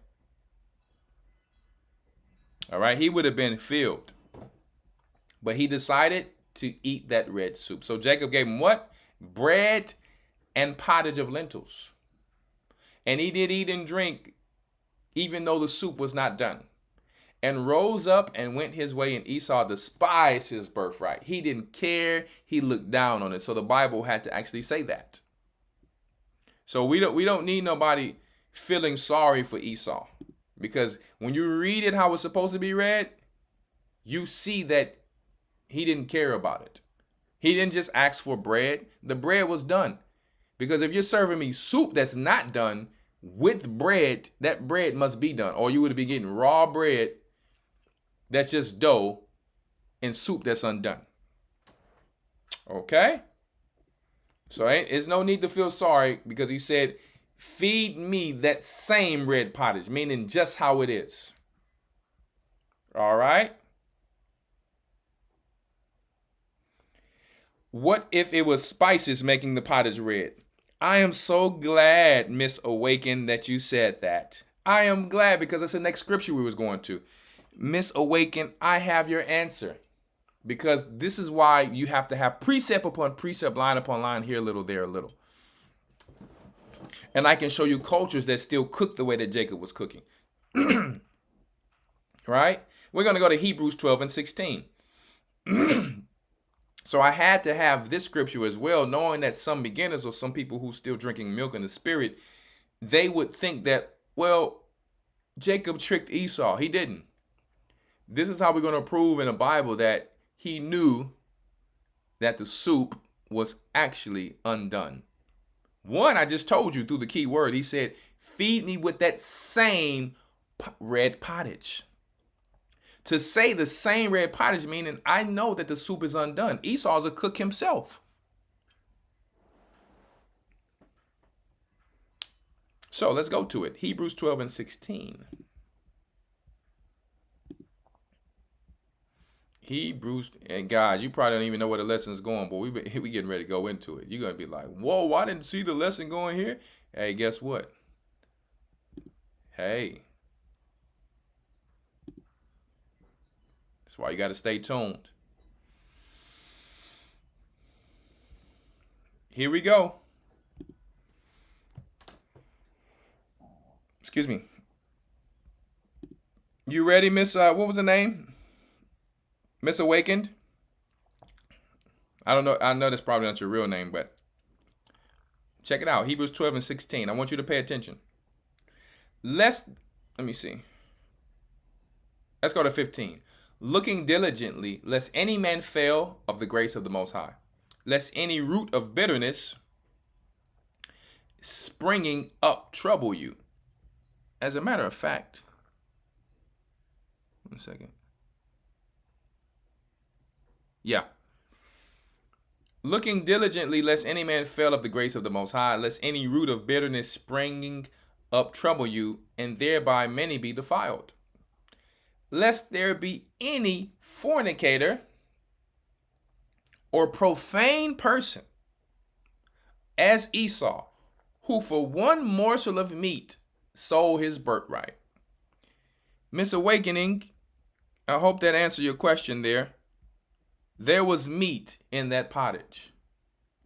All right, he would have been filled. But he decided to eat that red soup. So Jacob gave him what? Bread and pottage of lentils. And he did eat and drink even though the soup was not done. and rose up and went his way, and Esau despised his birthright. He didn't care. He looked down on it. So the Bible had to actually say that. So we don't need nobody feeling sorry for Esau, because when you read it how it's supposed to be read, you see that he didn't care about it. He didn't just ask for bread. The bread was done. Because if you're serving me soup that's not done with bread, that bread must be done. Or you would be getting raw bread that's just dough and soup that's undone. Okay? So there's no need to feel sorry, because he said, feed me that same red pottage, meaning just how it is. All right? What if it was spices making the pottage red? I am so glad, Miss Awaken, that you said that. I am glad, because that's the next scripture we was going to. Miss Awaken, I have your answer. Because this is why you have to have precept upon precept, line upon line, here a little, there a little. And I can show you cultures that still cook the way that Jacob was cooking. Right? We're going to go to Hebrews 12 and 16. So I had to have this scripture as well, knowing that some beginners or some people who still drinking milk in the spirit, they would think that, well, Jacob tricked Esau. He didn't. This is how we're going to prove in the Bible that he knew that the soup was actually undone. One, I just told you through the key word. He said, feed me with that same red pottage. To say the same red pottage, meaning I know that the soup is undone. Esau's a cook himself. So let's go to it. Hebrews 12 and 16. Hebrews, and guys, you probably don't even know where the lesson's going, but we getting ready to go into it. You're going to be like, whoa, I didn't see the lesson going here. Hey, guess what? Hey. That's why you got to stay tuned. Here we go. Excuse me. You ready, Miss, what was the name? Miss Awakened? I don't know. I know that's probably not your real name, but check it out. Hebrews 12 and 16. I want you to pay attention. Let me see. Let's go to 15. Looking diligently, lest any man fail of the grace of the Most High, lest any root of bitterness springing up trouble you. As a matter of fact, 1 second. Yeah. Looking diligently, lest any man fail of the grace of the Most High, lest any root of bitterness springing up trouble you, and thereby many be defiled. Lest there be any fornicator or profane person, as Esau, who for one morsel of meat sold his birthright. Miss Awakening, I hope that answered your question there. There was meat in that pottage.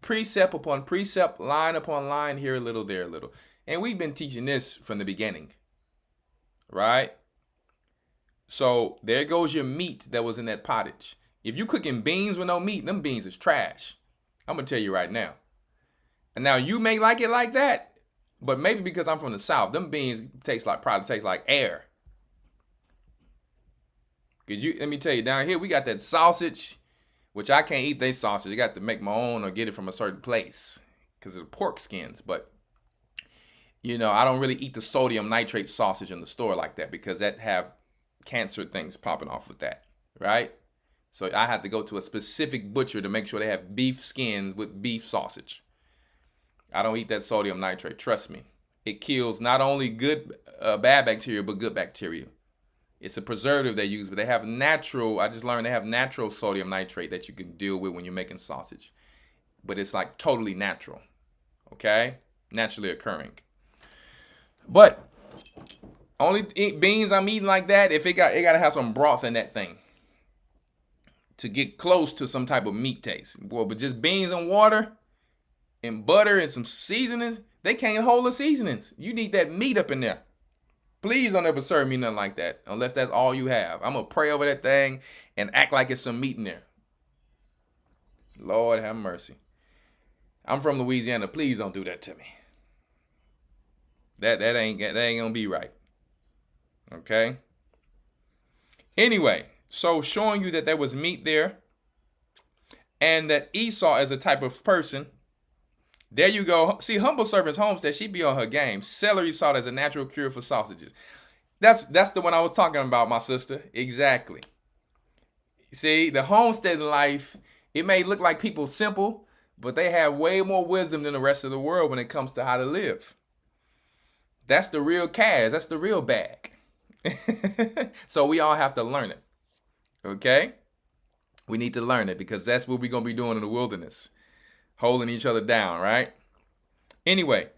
Precept upon precept, line upon line, here a little, there a little. And we've been teaching this from the beginning, right? So there goes your meat that was in that pottage. If you cooking beans with no meat, them beans is trash. I'm going to tell you right now. And now you may like it like that, but maybe because I'm from the South, them beans probably taste like air. Let me tell you, down here we got that sausage, which I can't eat they sausage. I got to make my own or get it from a certain place because of the pork skins. But, you know, I don't really eat the sodium nitrate sausage in the store like that because that have cancer things popping off with that, right? So I have to go to a specific butcher to make sure they have beef skins with beef sausage. I don't eat that sodium nitrate. Trust me. It kills not only bad bacteria, but good bacteria. It's a preservative they use, but they have I just learned they have natural sodium nitrate that you can deal with when you're making sausage. But it's like totally natural, okay? Naturally occurring. But only beans I'm eating like that if it got to have some broth in that thing to get close to some type of meat taste. Boy, but just beans and water and butter and some seasonings, they can't hold the seasonings. You need that meat up in there. Please don't ever serve me nothing like that unless that's all you have. I'm going to pray over that thing and act like it's some meat in there. Lord have mercy. I'm from Louisiana. Please don't do that to me. That ain't going to be right. Okay? Anyway, so showing you that there was meat there and that Esau is a type of person. There you go. See, Humble Servants Homestead, she be on her game. Celery salt as a natural cure for sausages. That's the one I was talking about, my sister. Exactly. See, the homesteading life, it may look like people simple, but they have way more wisdom than the rest of the world when it comes to how to live. That's the real cash. That's the real bag. So we all have to learn it. Okay? We need to learn it because that's what we're going to be doing in the wilderness. Holding each other down, right? Anyway,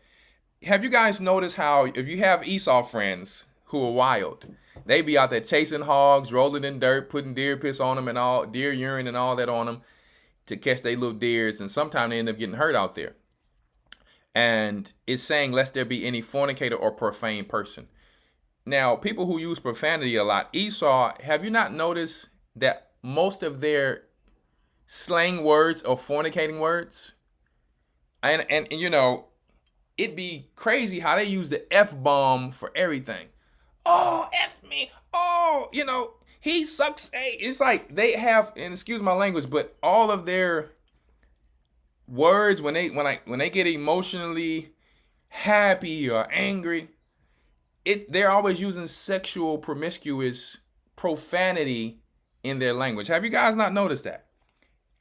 have you guys noticed how if you have Esau friends who are wild, they be out there chasing hogs, rolling in dirt, putting deer piss on them and all, deer urine and all that on them to catch their little deers, and sometimes they end up getting hurt out there. And it's saying, lest there be any fornicator or profane person. Now, people who use profanity a lot, Esau, have you not noticed that most of their slang words are fornicating words? And you know, it'd be crazy how they use the F-bomb for everything. Oh, F me. Oh, you know, he sucks. Hey, it's like they have, and excuse my language, but all of their words when they get emotionally happy or angry, they're always using sexual, promiscuous profanity in their language. Have you guys not noticed that?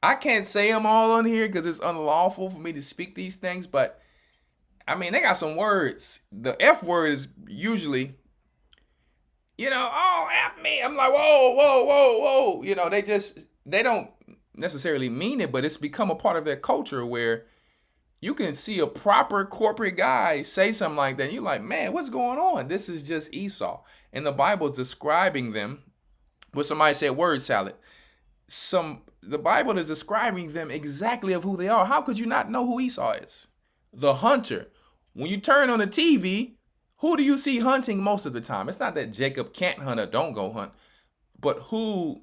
I can't say them all on here because it's unlawful for me to speak these things, but I mean, they got some words. The F word is usually, you know, oh, F me. I'm like, whoa, whoa, whoa, whoa. You know, they don't necessarily mean it, but it's become a part of their culture where you can see a proper corporate guy say something like that. And you're like, man, what's going on? This is just Esau. And the Bible is describing them. What somebody said, word salad. The Bible is describing them exactly of who they are. How could you not know who Esau is? The hunter. When you turn on the TV, who do you see hunting most of the time? It's not that Jacob can't hunt or don't go hunt, but who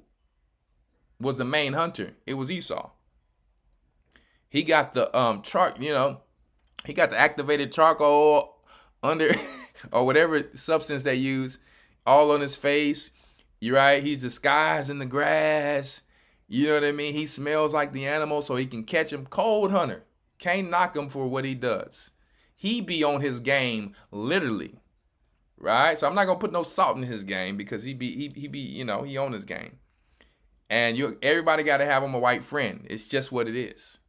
was the main hunter? It was Esau. He got the he got the activated charcoal under or whatever substance they use all on his face. You're right. He's disguised in the grass. You know what I mean? He smells like the animal so he can catch him. Cold hunter. Can't knock him for what he does. He be on his game literally. Right? So I'm not going to put no salt in his game because he on his game. And everybody got to have him a white friend. It's just what it is.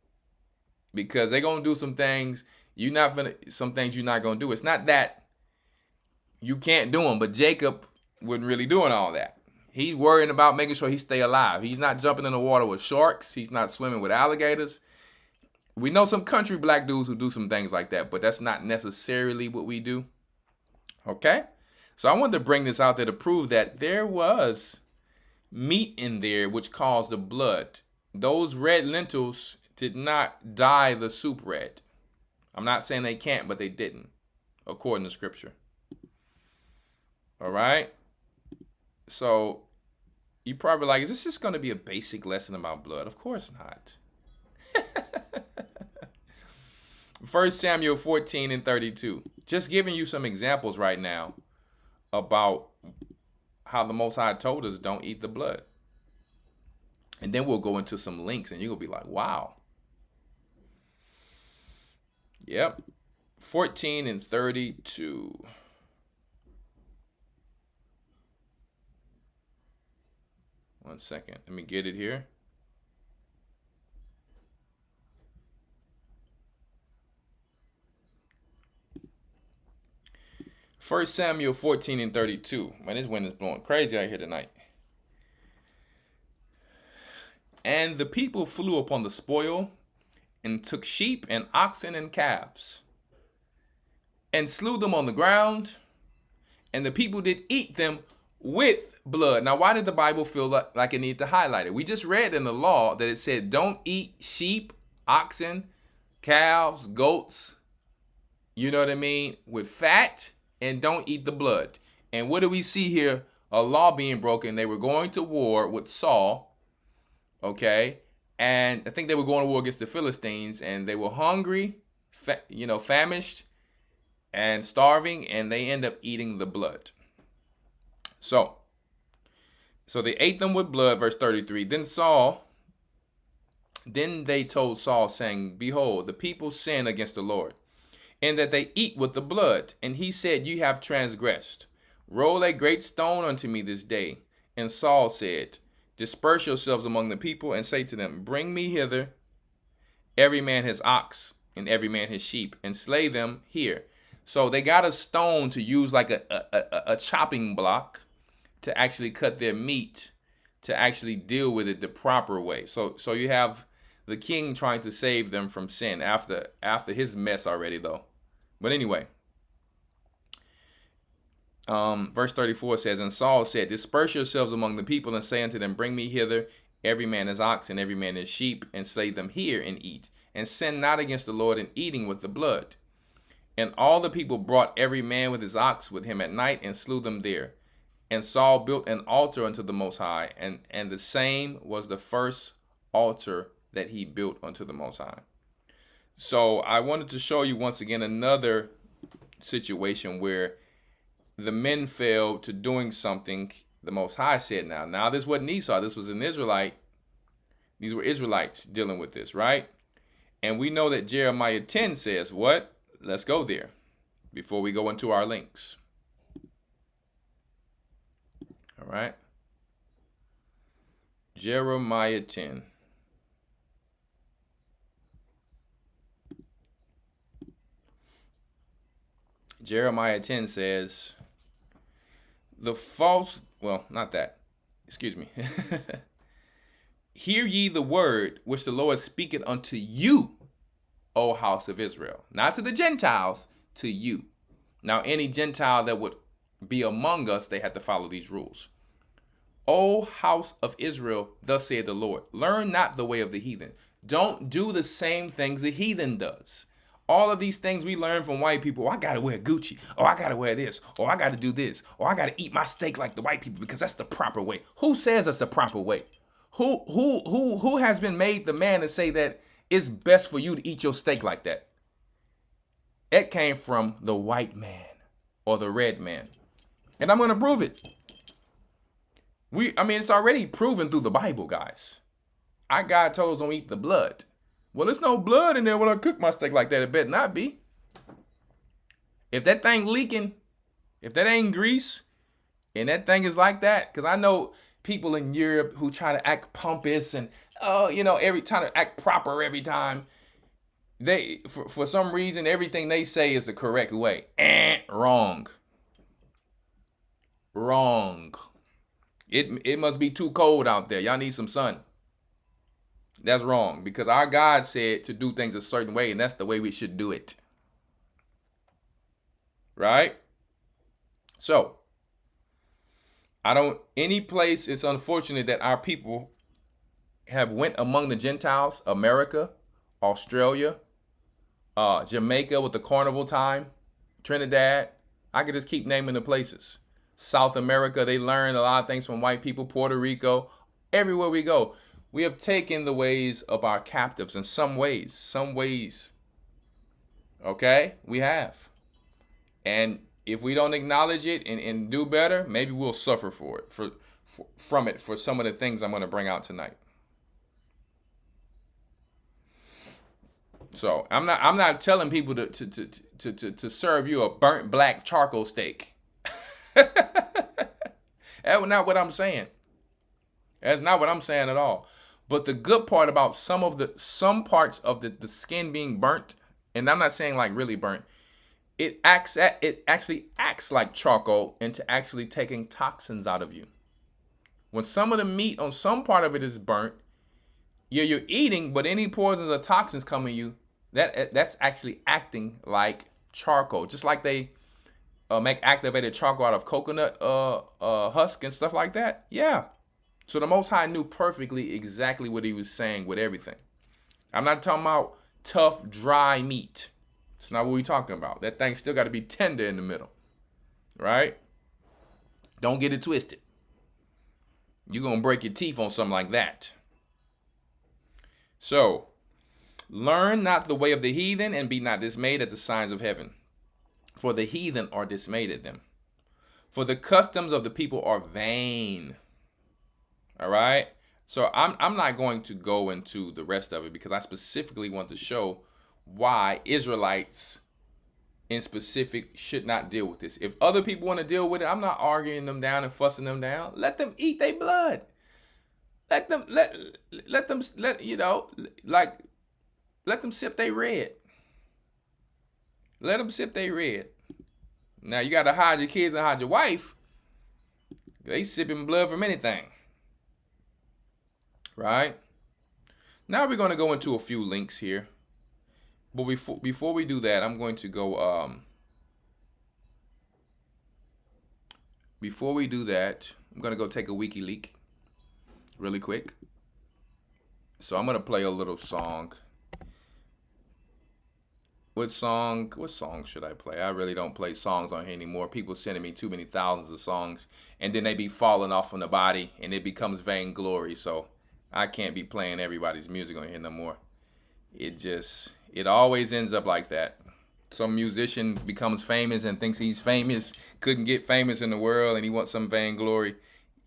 Because they're going to do some things some things you're not going to do. It's not that you can't do them, but Jacob wasn't really doing all that. He's worrying about making sure he stay alive. He's not jumping in the water with sharks. He's not swimming with alligators. We know some country black dudes who do some things like that, but that's not necessarily what we do. Okay? So I wanted to bring this out there to prove that there was meat in there which caused the blood. Those red lentils did not dye the soup red. I'm not saying they can't, but they didn't, according to scripture. All right? So you probably like, is this just going to be a basic lesson about blood? Of course not. 1 Samuel 14:32. Just giving you some examples right now about how the Most High told us don't eat the blood. And then we'll go into some links and you're going to be like, wow. Yep. 14:32. One second. Let me get it here. First Samuel 14:32. Man, this wind is blowing crazy out here tonight. And the people flew upon the spoil and took sheep and oxen and calves and slew them on the ground. And the people did eat them with blood. Now, why did the Bible feel like it needed to highlight it? We just read in the law that it said don't eat sheep, oxen, calves, goats, you know what I mean, with fat, and don't eat the blood. And what do we see here? A law being broken. They were going to war with Saul, okay? And I think they were going to war against the Philistines, and they were hungry, famished, and starving, and they end up eating the blood. So they ate them with blood, verse 33. Then they told Saul, saying, behold, the people sin against the Lord, and that they eat with the blood. And he said, you have transgressed. Roll a great stone unto me this day. And Saul said, disperse yourselves among the people, and say to them, bring me hither every man his ox, and every man his sheep, and slay them here. So they got a stone to use like a chopping block to actually cut their meat, to actually deal with it the proper way. So you have the king trying to save them from sin after his mess already, though. But anyway, verse 34 says, and Saul said, disperse yourselves among the people, and say unto them, bring me hither every man his ox, and every man his sheep, and slay them here and eat, and sin not against the Lord in eating with the blood. And all the people brought every man with his ox with him at night, and slew them there. And Saul built an altar unto the Most High, and the same was the first altar that he built unto the Most High. So I wanted to show you once again another situation where the men failed to doing something the Most High said. Now this wasn't Esau. This was an Israelite. These were Israelites dealing with this, right? And we know that Jeremiah 10 says what? Let's go there before we go into our links. All right. Jeremiah 10. Jeremiah 10 says, hear ye the word which the Lord speaketh unto you, O house of Israel. Not to the Gentiles, to you. Now, any Gentile that would be among us, they had to follow these rules. O house of Israel, thus saith the Lord, learn not the way of the heathen. Don't do the same things the heathen does. All of these things we learn from white people. Oh, I got to wear Gucci. Oh, I got to wear this. Oh, I got to do this. Oh, I got to eat my steak like the white people because that's the proper way. Who says that's the proper way? Who has been made the man to say that it's best for you to eat your steak like that? It came from the white man or the red man. And I'm going to prove it. It's already proven through the Bible, guys. Our God told us don't eat the blood. Well, there's no blood in there when I cook my steak like that. It better not be. If that thing leaking, if that ain't grease, and that thing is like that, because I know people in Europe who try to act pompous and, every time to act proper every time. They, for some reason, everything they say is the correct way. Wrong. Wrong. It must be too cold out there. Y'all need some sun. That's wrong, because our God said to do things a certain way, and that's the way we should do it. Right? So, any place, it's unfortunate that our people have went among the Gentiles, America, Australia, Jamaica with the carnival time, Trinidad. I could just keep naming the places. South America, they learned a lot of things from white people, Puerto Rico, everywhere we go. We have taken the ways of our captives in some ways. Okay, we have. And if we don't acknowledge it and do better, maybe we'll suffer for it, from it for some of the things I'm going to bring out tonight. So I'm not telling people to serve you a burnt black charcoal steak. That's not what I'm saying. That's not what I'm saying at all. But the good part about some parts of the skin being burnt, and I'm not saying like really burnt, it actually acts like charcoal into actually taking toxins out of you. When some of the meat on some part of it is burnt, you're eating, but any poisons or toxins coming you, that's actually acting like charcoal. Just like they make activated charcoal out of coconut husk and stuff like that. Yeah. So the Most High knew perfectly exactly what he was saying with everything. I'm not talking about tough, dry meat. It's not what we're talking about. That thing still got to be tender in the middle. Right? Don't get it twisted. You're going to break your teeth on something like that. So, learn not the way of the heathen, and be not dismayed at the signs of heaven. For the heathen are dismayed at them. For the customs of the people are vain. All right? So I'm not going to go into the rest of it because I specifically want to show why Israelites in specific should not deal with this. If other people want to deal with it, I'm not arguing them down and fussing them down. Let them eat their blood. Let them sip their red. Let them sip their red. Now you got to hide your kids and hide your wife. They sipping blood from anything. Right? Now we're going to go into a few links here. But before we do that, I'm going to go, before we do that, I'm going to go take a wiki leak really quick. So I'm going to play a little song. What song should I play? I really don't play songs on here anymore. People sending me too many thousands of songs, and then they be falling off from the body, and it becomes vainglory. So I can't be playing everybody's music on here no more. It always ends up like that. Some musician becomes famous and thinks he's famous, couldn't get famous in the world, and he wants some vainglory.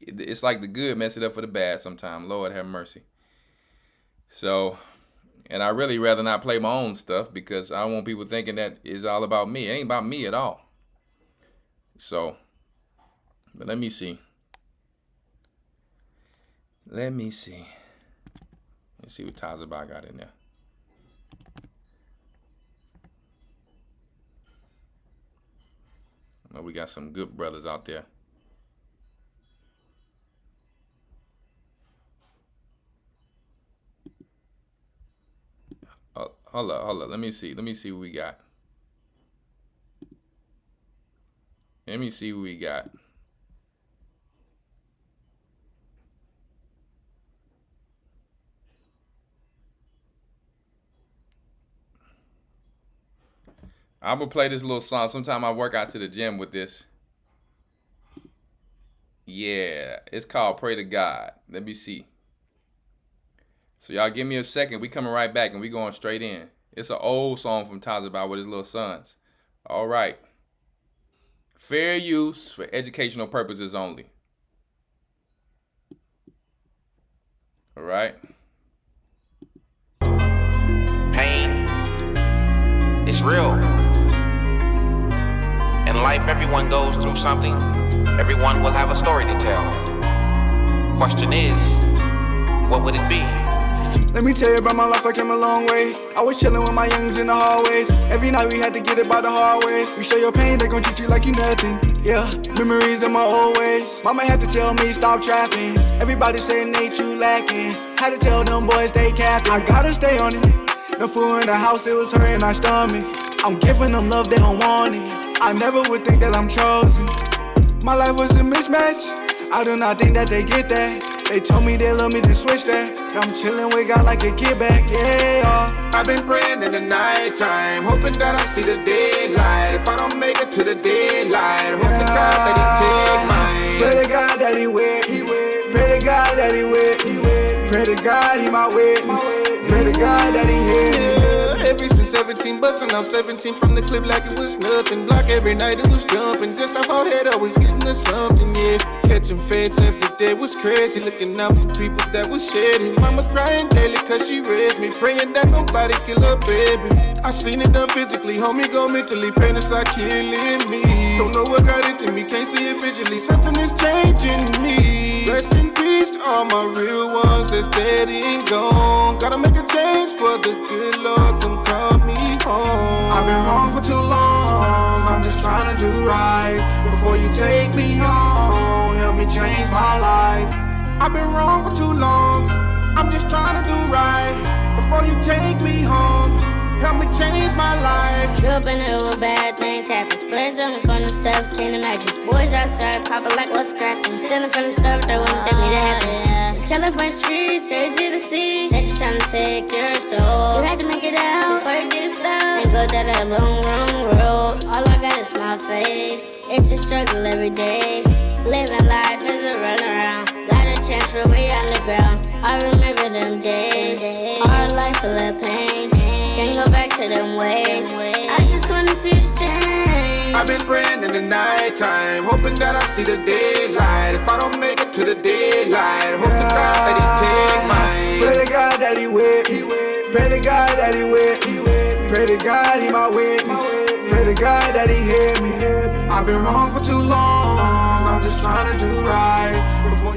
It's like the good mess it up for the bad sometimes. Lord have mercy. So, and I really rather not play my own stuff because I don't want people thinking that it's all about me. It ain't about me at all. So, but let me see. Let's see what Tazabah got in there. Well, we got some good brothers out there. Hold up. Let me see what we got. I'm going to play this little song. Sometime I work out to the gym with this. Yeah, it's called Pray to God. Let me see. So y'all give me a second. We coming right back and we going straight in. It's an old song from Tazabah with his little sons. All right. Fair use for educational purposes only. All right. Pain is real. In life, everyone goes through something. Everyone will have a story to tell. Question is, what would it be? Let me tell you about my life, I came a long way. I was chilling with my youngins in the hallways. Every night we had to get it by the hard way. You show your pain, they gon' treat you like you nothing. Yeah, memories of my old ways. Mama had to tell me stop trapping. Everybody saying they too lacking. Had to tell them boys they capping. I gotta stay on it. No fool in the house, it was hurting our stomach. I'm giving them love, they don't want it. I never would think that I'm chosen. My life was a mismatch. I do not think that they get that. They told me they love me, then switch that. Now I'm chilling with God like a kid back, yeah. I've been praying in the night time, hoping that I see the daylight. If I don't make it to the daylight, hope to God that He take mine. Pray to God that He with, pray to God that He with, pray to God He my witness, pray to God that He hear. Ever since 17, busting off 17 from the clip like it was nothing. Block every night it was jumping, just a hard head always getting to something, yeah. Catching fades every day was crazy, looking out for people that was shedding. Mama crying daily cause she raised me, praying that nobody kill her baby. I seen it done physically, homie go mentally, pain inside killing me. Don't know what got into me, can't see it visually, something is changing me. Rest in peace to all my real ones that's dead and gone. Gotta make a change for the good Lord, come call me home. I've been wrong for too long, I'm just trying to do right. Before you take me home, help me change my life. I've been wrong for too long, I'm just trying to do right. Before you take me home, help me change my life. Grew up in the hood where bad things happen. Birds on the corner stuff, can't imagine. Boys outside, poppin' like what's cracking. Stealing from the stuff, they wouldn't think me to happen. It's California streets, crazy to see. They just tryna take your soul. You had to make it out before you get stuck. And go down that long, wrong road. All I got is my faith. It's a struggle every day. Living life is a runaround. Got a chance for way underground. I remember them days. Hard life full of pain. Can't go back to them ways. I just wanna see us change. I've been praying in the night time, hoping that I see the daylight. If I don't make it to the daylight, hope to God that He take mine. Pray to God that He with me. Pray to God that He with me. Pray to God He my witness. Pray to God that He hear me. I've been wrong for too long. I'm just trying to do right before.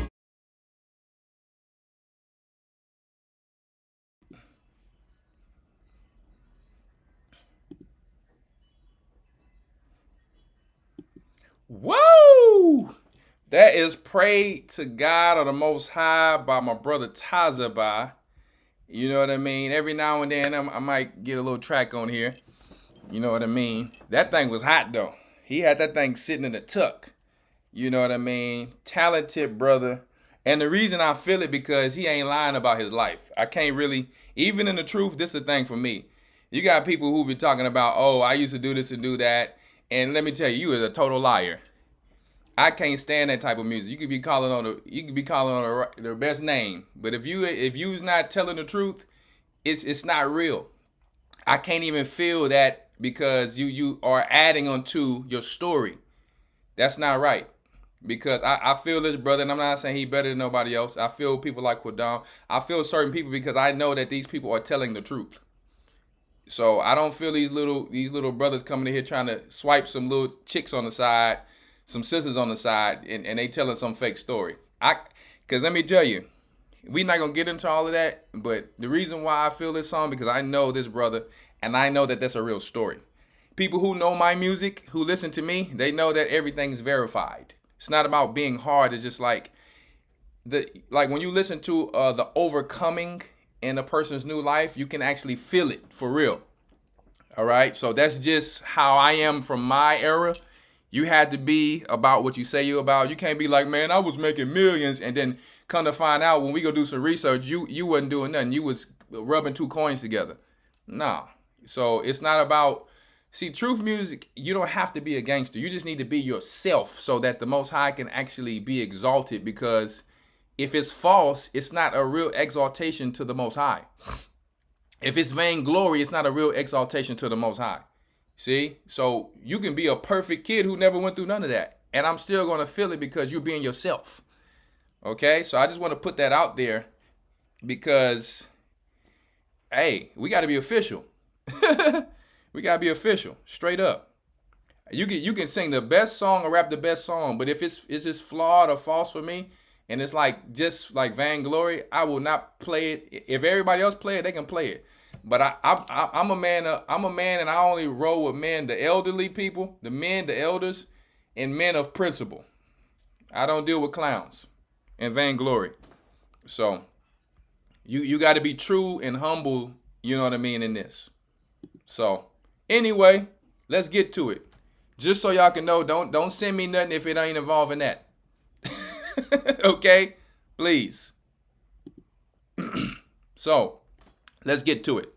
Woo! That is Pray to God or the Most High by my brother Tazabai. You know what I mean? Every now and then I might get a little track on here. You know what I mean? That thing was hot though. He had that thing sitting in the tuck. You know what I mean? Talented brother. And the reason I feel it because he ain't lying about his life. I can't really, even in the truth, this is the thing for me. You got people who be talking about, oh, I used to do this and do that. And let me tell you, you is a total liar. I can't stand that type of music. You could be calling on the best name, but if you's not telling the truth, it's not real. I can't even feel that because you are adding onto your story. That's not right. Because I feel this brother, and I'm not saying he better than nobody else. I feel people like Quadam. I feel certain people because I know that these people are telling the truth. So I don't feel these little brothers coming in here trying to swipe some little chicks on the side, some sisters on the side, and they telling some fake story. Because let me tell you, we're not going to get into all of that, but the reason why I feel this song, because I know this brother, and I know that that's a real story. People who know my music, who listen to me, they know that everything's verified. It's not about being hard. It's just like when you listen to the overcoming in a person's new life, you can actually feel it for real. All right. So that's just how I am from my era. You had to be about what you say you about. You can't be like, man, I was making millions. And then come to find out when we go do some research, you wasn't doing nothing. You was rubbing two coins together. Nah. So it's not about, see, truth music, you don't have to be a gangster. You just need to be yourself so that the Most High can actually be exalted, because if it's false, it's not a real exaltation to the Most High. If it's vainglory, it's not a real exaltation to the Most High. See? So you can be a perfect kid who never went through none of that, and I'm still going to feel it because you're being yourself. Okay? So I just want to put that out there because, hey, we got to be official. We got to be official, straight up. You can sing the best song or rap the best song, but if it's just flawed or false for me, and it's like just like vainglory, I will not play it. If everybody else play it, they can play it. But I'm a man. I'm a man, and I only roll with men, the elderly people, the men, the elders, and men of principle. I don't deal with clowns and vainglory. So you got to be true and humble. You know what I mean in this. So anyway, let's get to it. Just so y'all can know, don't send me nothing if it ain't involving that. Okay, please. So let's get to it.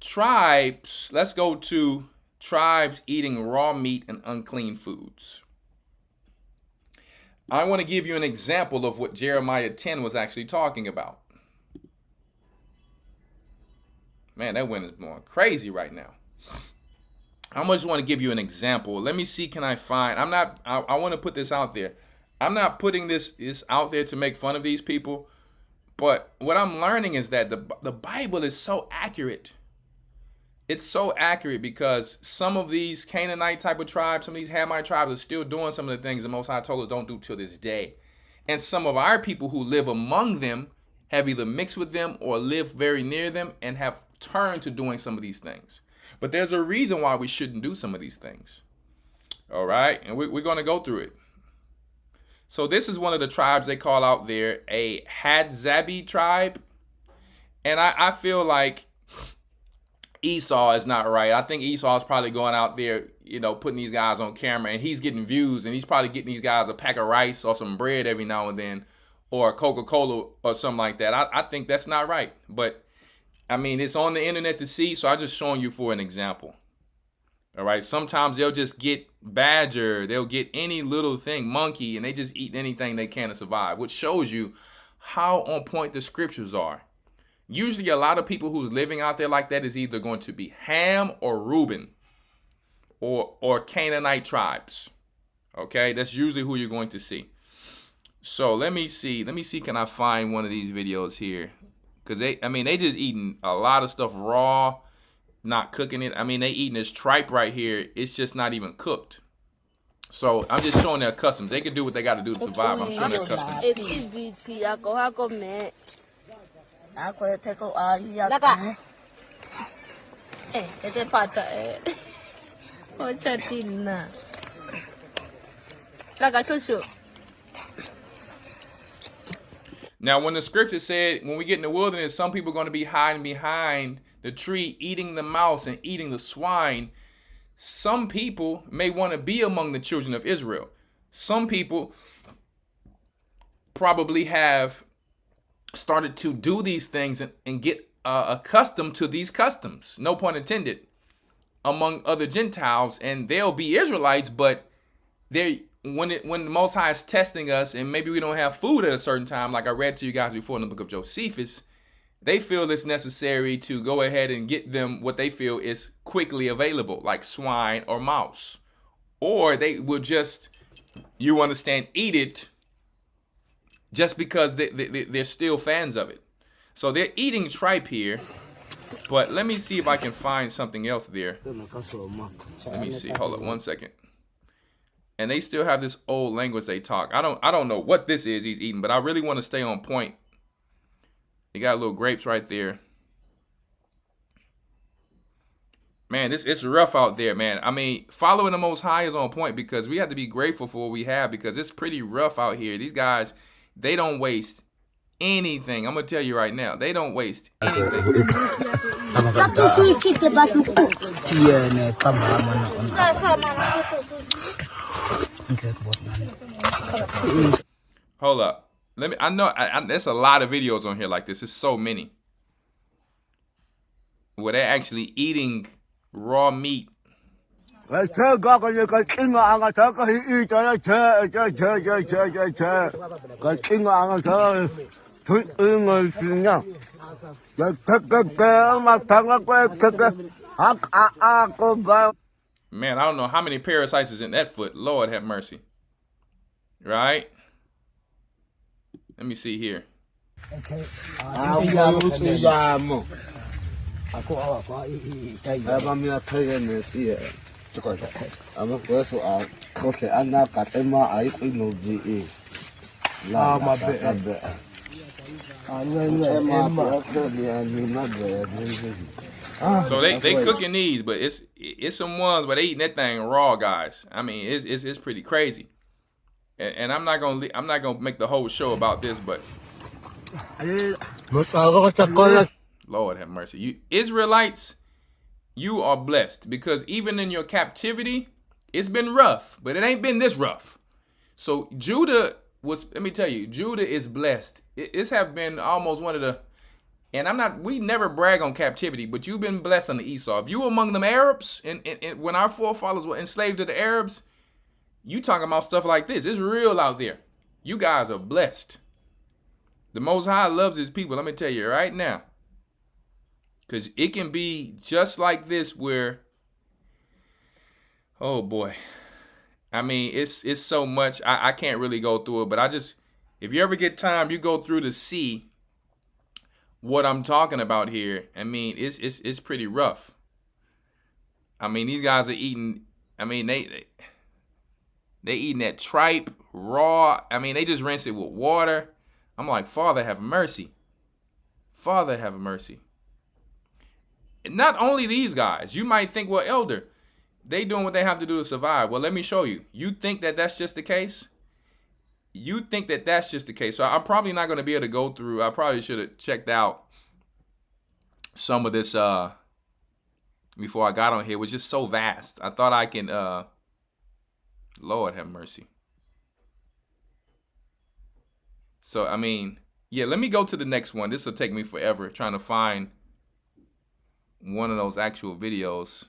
Tribes, let's go to tribes eating raw meat and unclean foods. I want to give you an example of what Jeremiah 10 was actually talking about. Man, that wind is blowing crazy right now. I just want to give you an example. Let me see, can I find, I want to put this out there. I'm not putting this out there to make fun of these people, but what I'm learning is that the Bible is so accurate. It's so accurate because some of these Canaanite type of tribes, some of these Hamite tribes are still doing some of the things the Most High told us don't do till this day. And some of our people who live among them have either mixed with them or live very near them and have turned to doing some of these things. But there's a reason why we shouldn't do some of these things. All right. And we're going to go through it. So this is one of the tribes they call out there a Hadzabi tribe. And I feel like Esau is not right. I think Esau is probably going out there, putting these guys on camera, and he's getting views, and he's probably getting these guys a pack of rice or some bread every now and then, or Coca-Cola or something like that. I think that's not right. But I mean, it's on the internet to see, so I'm just showing you for an example. All right. Sometimes they'll just get badger, they'll get any little thing, monkey, and they just eat anything they can to survive, which shows you how on point the scriptures are. Usually a lot of people who's living out there like that is either going to be Ham or Reuben or Canaanite tribes. Okay, that's usually who you're going to see. So let me see, can I find one of these videos here? Because they just eating a lot of stuff raw, not cooking it. I mean, they eating this tripe right here. It's just not even cooked. So I'm just showing their customs. They can do what they got to do to survive. I'm showing their customs. Now, when the scripture said, when we get in the wilderness, some people are going to be hiding behind the tree, eating the mouse and eating the swine. Some people may want to be among the children of Israel. Some people probably have started to do these things and get accustomed to these customs, no pun intended, among other Gentiles, and they'll be Israelites, but when the Most High is testing us, and maybe we don't have food at a certain time, like I read to you guys before in the book of Josephus, they feel it's necessary to go ahead and get them what they feel is quickly available, like swine or mouse. Or they will just, you understand, eat it just because they're still fans of it. So they're eating tripe here, but let me see if I can find something else there. Let me see, hold up 1 second. And they still have this old language they talk. I don't know what this is he's eating, but I really want to stay on point. You got little grapes right there. Man, it's rough out there, man. I mean, following the Most High is on point because we have to be grateful for what we have because it's pretty rough out here. These guys, they don't waste anything. I'm going to tell you right now. They don't waste anything. Hold up. I know there's a lot of videos on here like this. There's so many where they're actually eating raw meat. Man, I don't know how many parasites is in that foot. Lord have mercy. Right? Let me see here. So they cooking these, but it's some ones where they eating that thing raw, guys. I mean, it's pretty crazy. And I'm not gonna make the whole show about this, but Lord have mercy. You Israelites, you are blessed because even in your captivity, it's been rough, but it ain't been this rough. So Judah let me tell you, Judah is blessed. It's have been almost one of the, and we never brag on captivity, but you've been blessed on the Esau. If you were among them Arabs, and when our forefathers were enslaved to the Arabs, you talking about stuff like this. It's real out there. You guys are blessed. The Most High loves his people. Let me tell you right now. Because it can be just like this where, oh boy. I mean, it's so much. I can't really go through it. But if you ever get time, you go through to see what I'm talking about here. I mean, it's pretty rough. I mean, these guys are eating, I mean, they eating that tripe raw. I mean, they just rinse it with water. I'm like, Father, have mercy. Father, have mercy. And not only these guys. You might think, well, Elder, they doing what they have to do to survive. Well, let me show you. You think that that's just the case? You think that that's just the case. So I'm probably not going to be able to go through. I probably should have checked out some of this before I got on here. It was just so vast. I thought I can... Lord have mercy. So, I mean, yeah, let me go to the next one. This will take me forever trying to find one of those actual videos.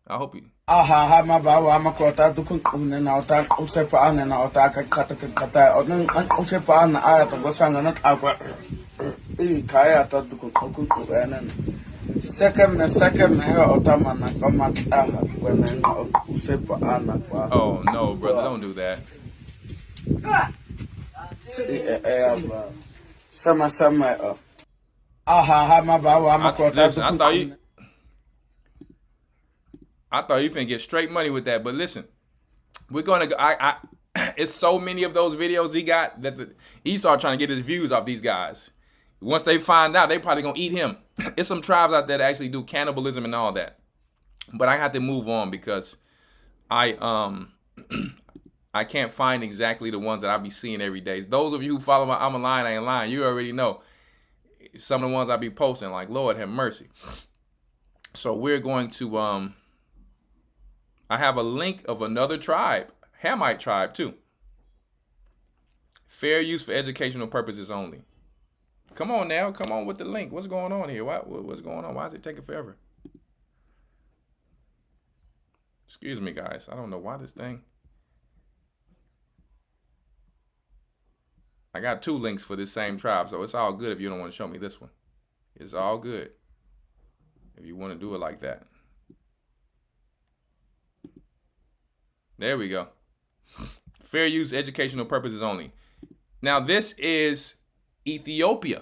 I hope you. aha ma ba wa ma ko ta tu kun na ota usepa na ota ka kata on usepa na aya to gosanga na ta kwa kaya ta tu kun na second na ota mana kama ta when usepa na kwa. Oh no, brother, don't do that. Sama aha ma ba wa ma ko ta tu kun. I thought you finna get straight money with that, but listen, we're gonna go. It's so many of those videos he got that the Esau trying to get his views off these guys. Once they find out, they probably gonna eat him. It's some tribes out there that actually do cannibalism and all that. But I have to move on because I can't find exactly the ones that I be seeing every day. Those of you who follow my I'm a Lion, I Ain't Lying, you already know some of the ones I be posting. Like, Lord have mercy. So we're going to I have a link of another tribe, Hamite tribe too. Fair use for educational purposes only. Come on now, come on with the link. What's going on here? What's going on? Why is it taking forever? Excuse me, guys. I don't know why this thing. I got 2 links for this same tribe, so it's all good if you don't want to show me this one. It's all good if you want to do it like that. There we go. Fair use, educational purposes only. Now this is Ethiopia.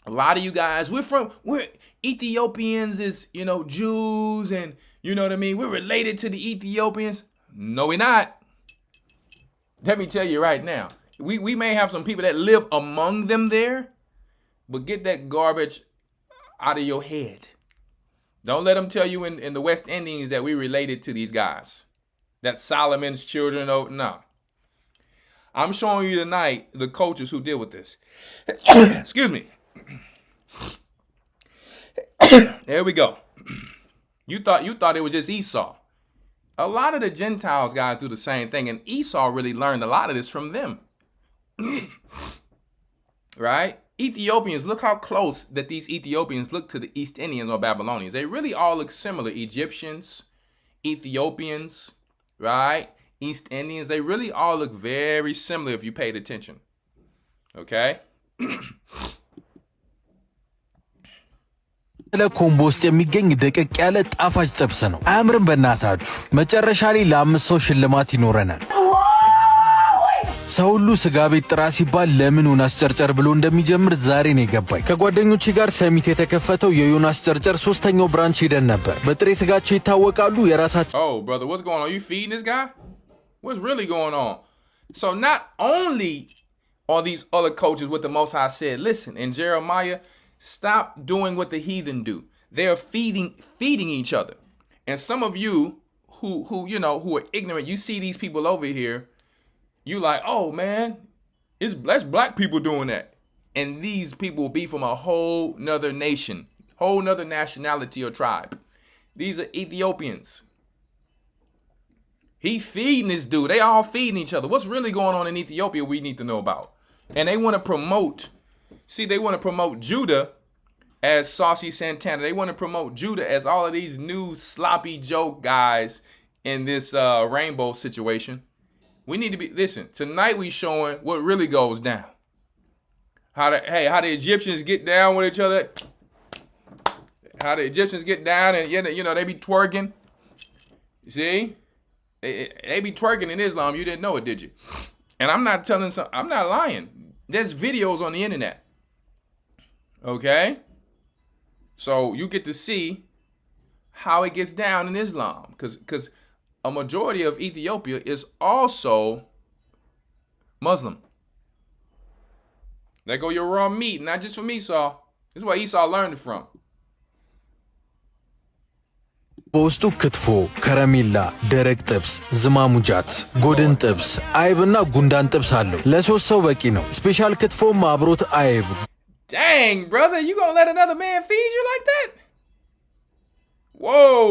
A lot of you guys, we're Ethiopians is, Jews and you know what I mean? We're related to the Ethiopians. No, we're not. Let me tell you right now. We may have some people that live among them there, but get that garbage out of your head. Don't let them tell you in the West Indies that we related to these guys. That's Solomon's children. Oh, no. I'm showing you tonight the cultures who deal with this. Excuse me. There we go. You thought it was just Esau. A lot of the Gentiles guys do the same thing, and Esau really learned a lot of this from them. Right? Ethiopians, look how close that these Ethiopians look to the East Indians or Babylonians. They really all look similar. Egyptians, Ethiopians, right? East Indians, they really all look very similar if you paid attention. Okay? ለኮምቦስት የሚገኝ ደቀቅ ያለ ጣፋጭ ጥብስ ነው። አያምርም? በእናታችሁ መጨረሻ ላይ ለ5 ሰው ሽልማት ይኖረናል። ሰው ሁሉ ስጋ ቤት ጥራ ሲባል ለምን ዮናስ ጨርጨር ብሎ እንደሚጀምር ዛሬ ነው የገባኝ። ከጓደኞቼ ጋር ሰሚት የተከፈተው የዮናስ ጨርጨር 3ኛው ብራንች ሄደን ነበር። በጥሬ ስጋቸው ይታወቃሉ። የራሳቸው Oh brother, what's going on? You feeding this guy? What's really going on? So not only are these other coaches with the Most High said, listen, in Jeremiah, stop doing what the heathen do. They're feeding each other. And some of you who are ignorant, you see these people over here, you like, oh man, that's black people doing that. And these people will be from a whole nother nation, whole nother nationality or tribe. These are Ethiopians. He feeding this dude. They all feeding each other. What's really going on in Ethiopia we need to know about. And they want to promote Judah as Saucy Santana. They want to promote Judah as all of these new sloppy joke guys in this rainbow situation. We need to be, listen, tonight we showing what really goes down. How the Egyptians get down with each other. How the Egyptians get down and, they be twerking. You see? They be twerking in Islam. You didn't know it, did you? And I'm not lying. There's videos on the internet. Okay? So you get to see how it gets down in Islam. Because a majority of Ethiopia is also Muslim. There go your raw meat, not just from Esau. This is where Esau learned it from. በውስጡ ክትፎ፣ ከረሜላ፣ ደረቅ ጥብስ፣ ዝማሙጃት፣ ጎድን ጥብስ፣ አይብና ጉንዳን ጥብስ አለው። ለ3 ሰው በቂ ነው። ስፔሻል ክትፎም አብሮት አይብ። Dang, brother, you gonna let another man feed you like that? Whoa.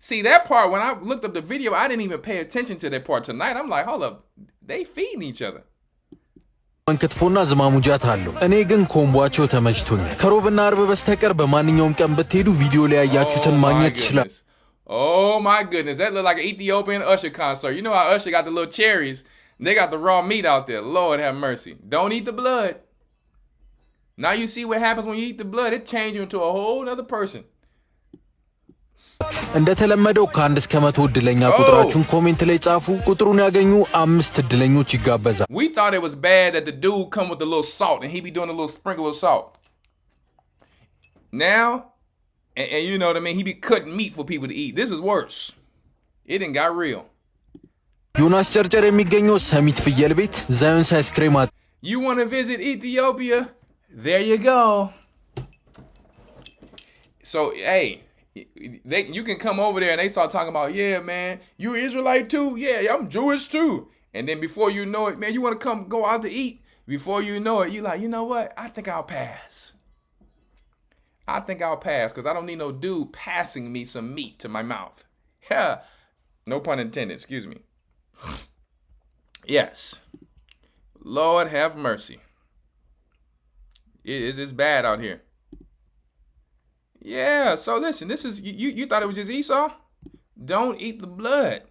See, that part, when I looked up the video, I didn't even pay attention to that part tonight. I'm like, hold up, they feeding each other. ክትፎና ዝማሙጃት አለው። እኔ ግን ኮምቦአቸው ተመችቶኛል። ከሮብና አርብ በስተቀር በማንኛውም ቀን ብትሄዱ ቪዲዮ ላይ ያያችሁትን ማግኘት ይችላል። Oh my goodness, that looked like an Ethiopian Usher concert. You know how Usher got the little cherries? They got the raw meat out there. Lord have mercy. Don't eat the blood. Now you see what happens when you eat the blood. It changes you into a whole other person. እንደተለመደው ከአንድ እስከ 100 እድለኛ ቁጥራችሁን ኮሜንት ላይ ጻፉ። ቁጥሩን ያገኙ 5 እድለኞች ይጋበዛል። We thought it was bad that the dude come with a little salt and he be doing a little sprinkle of salt. Now, and you know what I mean, he be cutting meat for people to eat. This is worse. It done got real. ዮናስ ጨርጨር የሚገኘው ሰሚት ፍየል ቤት ዛዮንስ አይስክሬም። You want to visit Ethiopia? There you go. So, hey, you can come over there and they start talking about, yeah, man, you Israelite too? Yeah, I'm Jewish too. And then before you know it, man, you want to come go out to eat? Before you know it, you're like, you know what? I think I'll pass. I think I'll pass because I don't need no dude passing me some meat to my mouth. Yeah, no pun intended, excuse me. Yes. Lord have mercy. It's bad out here. Yeah, so listen, this is, you thought it was just Esau? Don't eat the blood.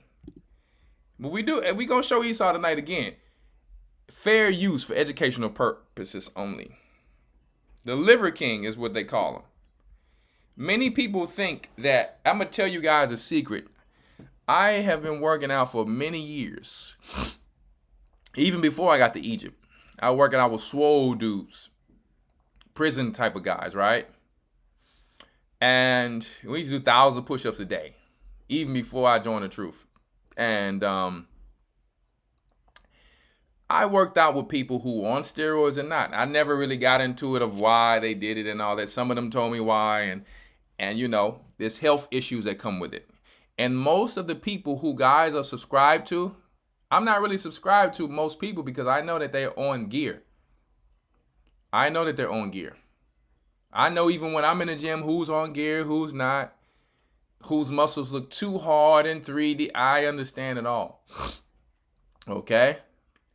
But we going to show Esau tonight again. Fair use for educational purposes only. The liver king is what they call him. Many people think that, I'm going to tell you guys a secret. I have been working out for many years. Even before I got to Egypt. I was working out with swole dudes. Prison type of guys, right? And we used to do 1,000 push-ups a day, even before I joined the truth. And I worked out with people who were on steroids and not. I never really got into it of why they did it and all that. Some of them told me why, and you know, there's health issues that come with it. And most of the people who guys are subscribed to, I'm not really subscribed to most people because I know that they're on gear. I know that they're on gear. I know even when I'm in the gym who's on gear, who's not, whose muscles look too hard in 3D. I understand it all. Okay?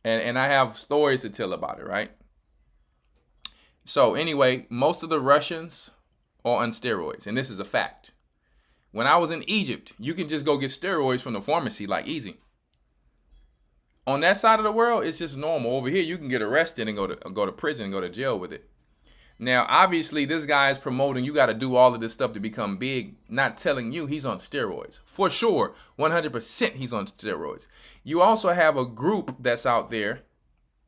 And I have stories to tell about it, right? So anyway, most of the Russians are on steroids, and this is a fact. When I was in Egypt, you can just go get steroids from the pharmacy like easy. On that side of the world, it's just normal. Over here, you can get arrested and go to prison and go to jail with it. Now, obviously, this guy is promoting you got to do all of this stuff to become big, not telling you he's on steroids. For sure, 100% he's on steroids. You also have a group that's out there,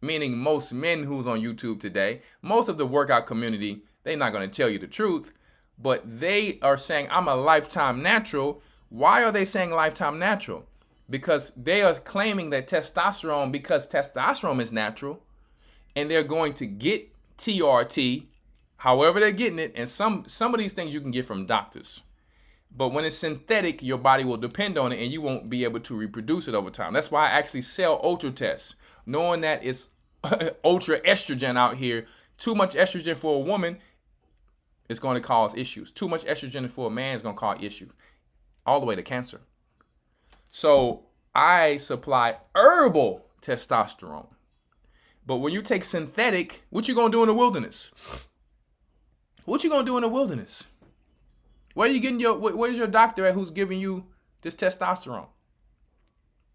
meaning most men who's on YouTube today, most of the workout community, they're not going to tell you the truth, but they are saying, I'm a lifetime natural. Why are they saying lifetime natural? Because they are claiming that testosterone, because testosterone is natural, and they're going to get TRT, however they're getting it, and some of these things you can get from doctors. But when it's synthetic, your body will depend on it, and you won't be able to reproduce it over time. That's why I actually sell ultra tests, knowing that it's ultra estrogen out here. Too much estrogen for a woman is going to cause issues. Too much estrogen for a man is going to cause issues, all the way to cancer. So I supply herbal testosterone. But when you take synthetic, what you going to do in the wilderness? What you going to do in the wilderness? Where's your doctor at who's giving you this testosterone?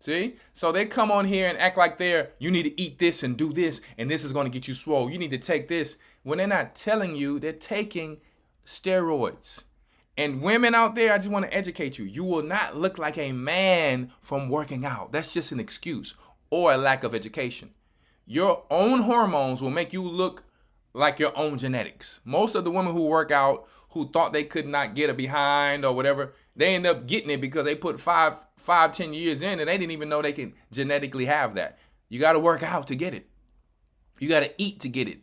See? So they come on here and act like you need to eat this and do this, and this is going to get you swole. You need to take this. When they're not telling you, they're taking steroids. And women out there, I just want to educate you. You will not look like a man from working out. That's just an excuse or a lack of education. Your own hormones will make you look like your own genetics. Most of the women who work out, who thought they could not get a behind or whatever, they end up getting it because they put 10 years in and they didn't even know they can genetically have that. You got to work out to get it. You got to eat to get it.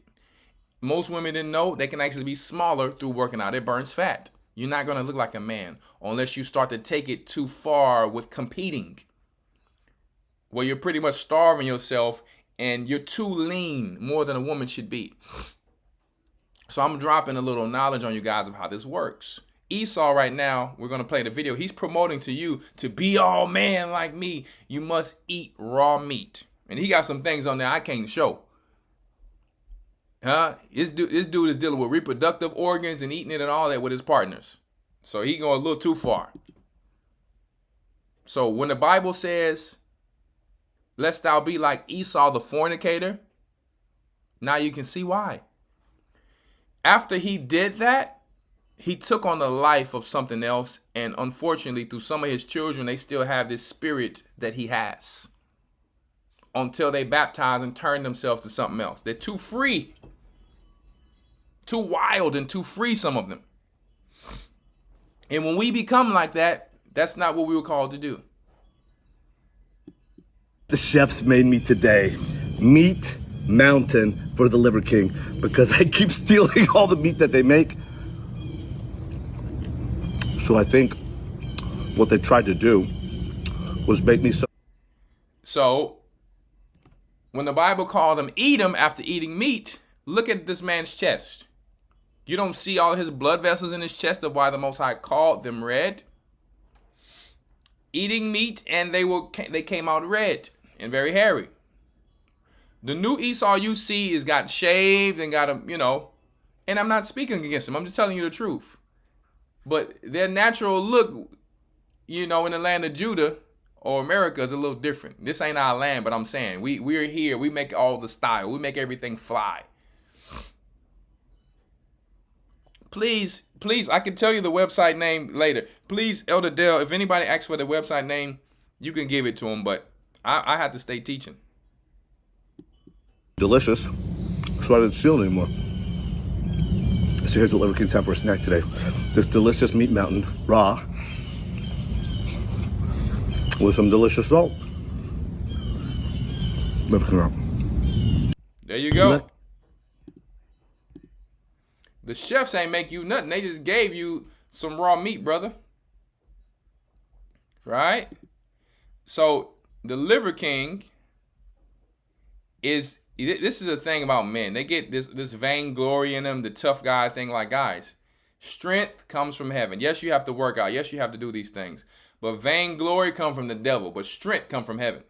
Most women didn't know they can actually be smaller through working out. It burns fat. You're not going to look like a man unless you start to take it too far with competing, where you're pretty much starving yourself and you're too lean, more than a woman should be. So I'm dropping a little knowledge on you guys of how this works. Esau right now, we're going to play the video. He's promoting to you to be all man like me. You must eat raw meat. And he got some things on there I can't show. This dude is dealing with reproductive organs and eating it and all that with his partners. So he going a little too far. So when the Bible says, lest thou be like Esau the fornicator, now you can see why. After he did that, he took on the life of something else. And unfortunately, through some of his children, they still have this spirit that he has until they baptize and turn themselves to something else. They're too free, too wild and too free, some of them. And when we become like that, that's not what we were called to do. The chefs made me today meat mountain for the Liver King because I keep stealing all the meat that they make. So I think what they tried to do was make me so. So when the Bible called him Edom after eating meat, look at this man's chest. You don't see all his blood vessels in his chest of why the Most High called them red. Eating meat, and they came out red and very hairy. The new Esau you see is got shaved and got a, and I'm not speaking against him. I'm just telling you the truth. But their natural look, in the land of Judah or America is a little different. This ain't our land, but I'm saying we're here. We make all the style. We make everything fly. Please, I can tell you the website name later. Please, Elder Dale, if anybody asks for the website name, you can give it to them. But I have to stay teaching. Delicious, so I didn't steal anymore. So here's what Liver King's have for a snack today. This delicious meat mountain, raw, with some delicious salt. Liver King. There you go. The chefs ain't make you nothing. They just gave you some raw meat, brother. Right? So the Liver King this is the thing about men. They get this vainglory in them, the tough guy thing. Like, guys, strength comes from heaven. Yes, you have to work out. Yes, you have to do these things. But vainglory comes from the devil. But strength comes from heaven.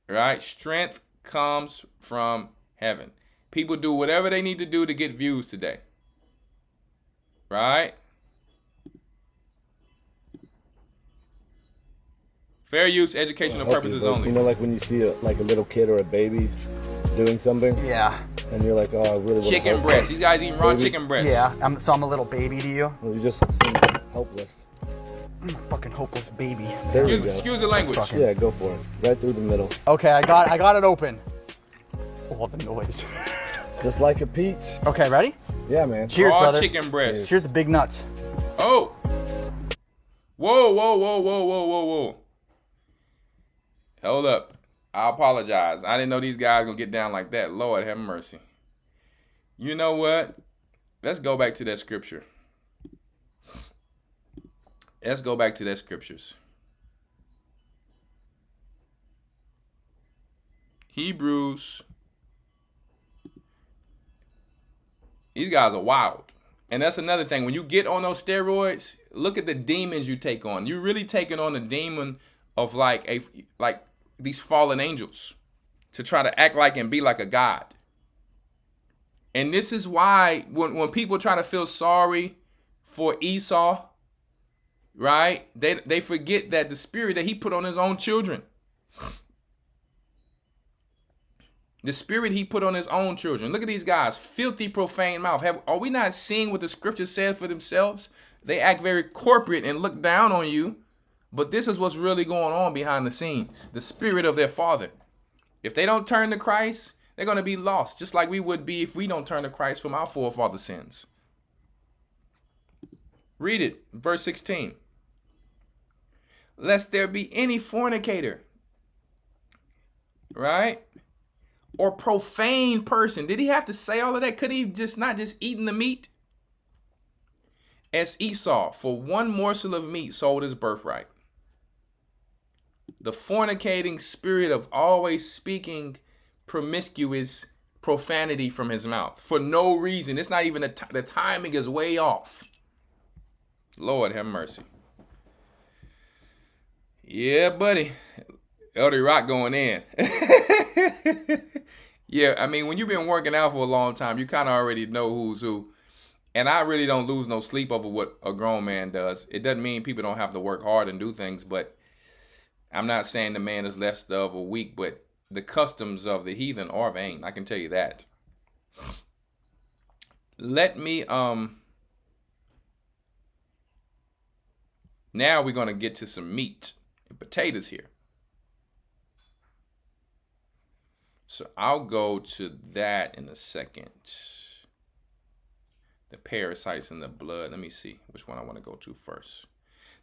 Right? Strength comes from heaven. People do whatever they need to do to get views today. Right? Fair use, educational purposes only. Like when you see a little kid or a baby doing something? Yeah. And you're like, oh, I really want to chicken breast. These guys eating raw chicken breast. Yeah, so I'm a little baby to you. Well, you just seem helpless. I'm a fucking hopeless baby. Excuse the language. Yeah, go for it. Right through the middle. Okay, I got it open. Oh, the noise. Just like a peach. Okay, ready? Yeah, man. Cheers, raw brother. Chicken breast. Cheers the big nuts. Oh. Whoa. Hold up. I apologize. I didn't know these guys gonna get down like that. Lord have mercy. You know what? Let's go back to that scripture. Let's go back to that scriptures. Hebrews. These guys are wild. And that's another thing. When you get on those steroids, look at the demons you take on. You're really taking on a demon of like these fallen angels to try to act like and be like a god. And this is why when people try to feel sorry for Esau, right? They forget that the spirit that he put on his own children. The spirit he put on his own children. Look at these guys, filthy, profane mouth. Are we not seeing what the scripture says for themselves? They act very corporate and look down on you. But this is what's really going on behind the scenes. The spirit of their father. If they don't turn to Christ, they're going to be lost. Just like we would be if we don't turn to Christ from our forefathers' sins. Read it, verse 16. Lest there be any fornicator. Right? Or profane person. Did he have to say all of that? Could he just not just eaten the meat? As Esau, for one morsel of meat, sold his birthright. The fornicating spirit of always speaking promiscuous profanity from his mouth for no reason. It's not even the timing is way off. Lord have mercy. Yeah, buddy. Elder Rawchaa going in. Yeah, I mean, when you've been working out for a long time, you kind of already know who's who. And I really don't lose no sleep over what a grown man does. It doesn't mean people don't have to work hard and do things, but I'm not saying the man is less of or weak, but the customs of the heathen are vain. I can tell you that. Let me, now we're going to get to some meat and potatoes here. So I'll go to that in a second. The parasites in the blood. Let me see which one I want to go to first.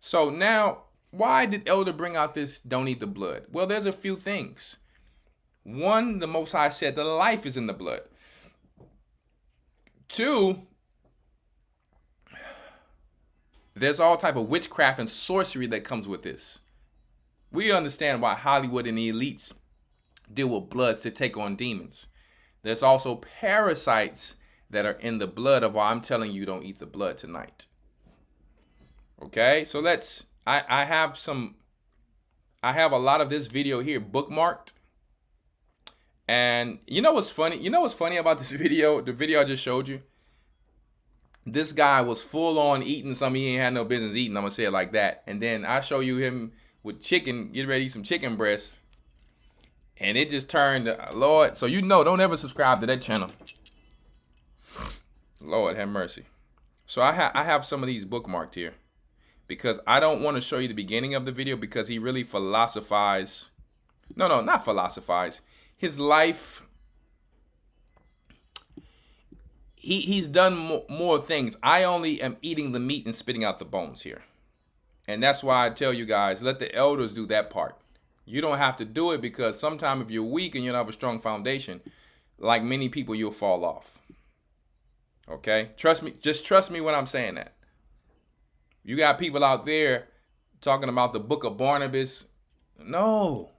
So now, why did Elder bring out this don't eat the blood? Well, there's a few things. One, the Most High said the life is in the blood. Two, there's all type of witchcraft and sorcery that comes with this. We understand why Hollywood and the elites deal with bloods to take on demons. There's also parasites that are in the blood of why I'm telling you don't eat the blood tonight. Okay, so I have a lot of this video here bookmarked. And you know what's funny? You know what's funny about this video? The video I just showed you? This guy was full on eating something he ain't had no business eating. I'm gonna say it like that. And then I show you him with chicken, get ready to eat some chicken breasts. And it just turned, Lord. So you know, don't ever subscribe to that channel. Lord have mercy. So I have some of these bookmarked here because I don't want to show you the beginning of the video because he really philosophized. No, not philosophize. His life, he's done more things. I only am eating the meat and spitting out the bones here. And that's why I tell you guys, let the elders do that part. You don't have to do it because sometimes if you're weak and you don't have a strong foundation, like many people, you'll fall off. Okay? Trust me. Just trust me when I'm saying that. You got people out there talking about the book of Barnabas. No.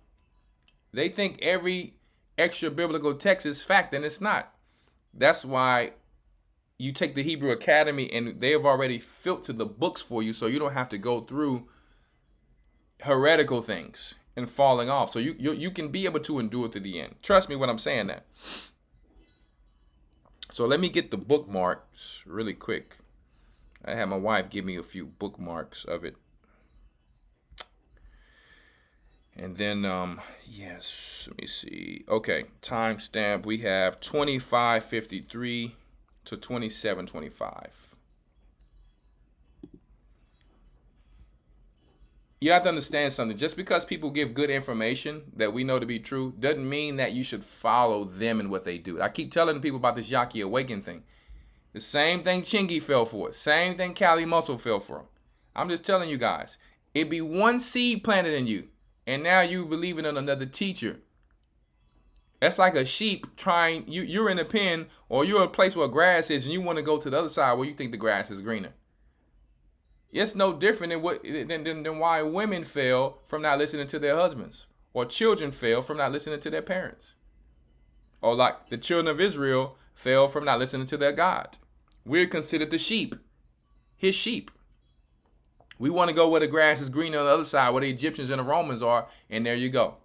They think every extra biblical text is fact, and it's not. That's why you take the Hebrew Academy and they have already filtered the books for you so you don't have to go through heretical things and falling off. So you can be able to endure to the end. Trust me when I'm saying that. So let me get the bookmarks really quick. I had my wife give me a few bookmarks of it. And then, yes, let me see. Okay, timestamp. We have 25:53 to 27:25. You have to understand something. Just because people give good information that we know to be true doesn't mean that you should follow them in what they do. I keep telling people about this Yaki Awaken thing. The same thing Chingy fell for. Same thing Cali Muscle fell for. I'm just telling you guys. It be one seed planted in you. And now you believing in another teacher. That's like a sheep trying, you're in a pen or you're in a place where grass is and you want to go to the other side where you think the grass is greener. It's no different than why women fail from not listening to their husbands or children fail from not listening to their parents. Or like the children of Israel fail from not listening to their God. We're considered the sheep, his sheep. We want to go where the grass is green on the other side, where the Egyptians and the Romans are, and there you go.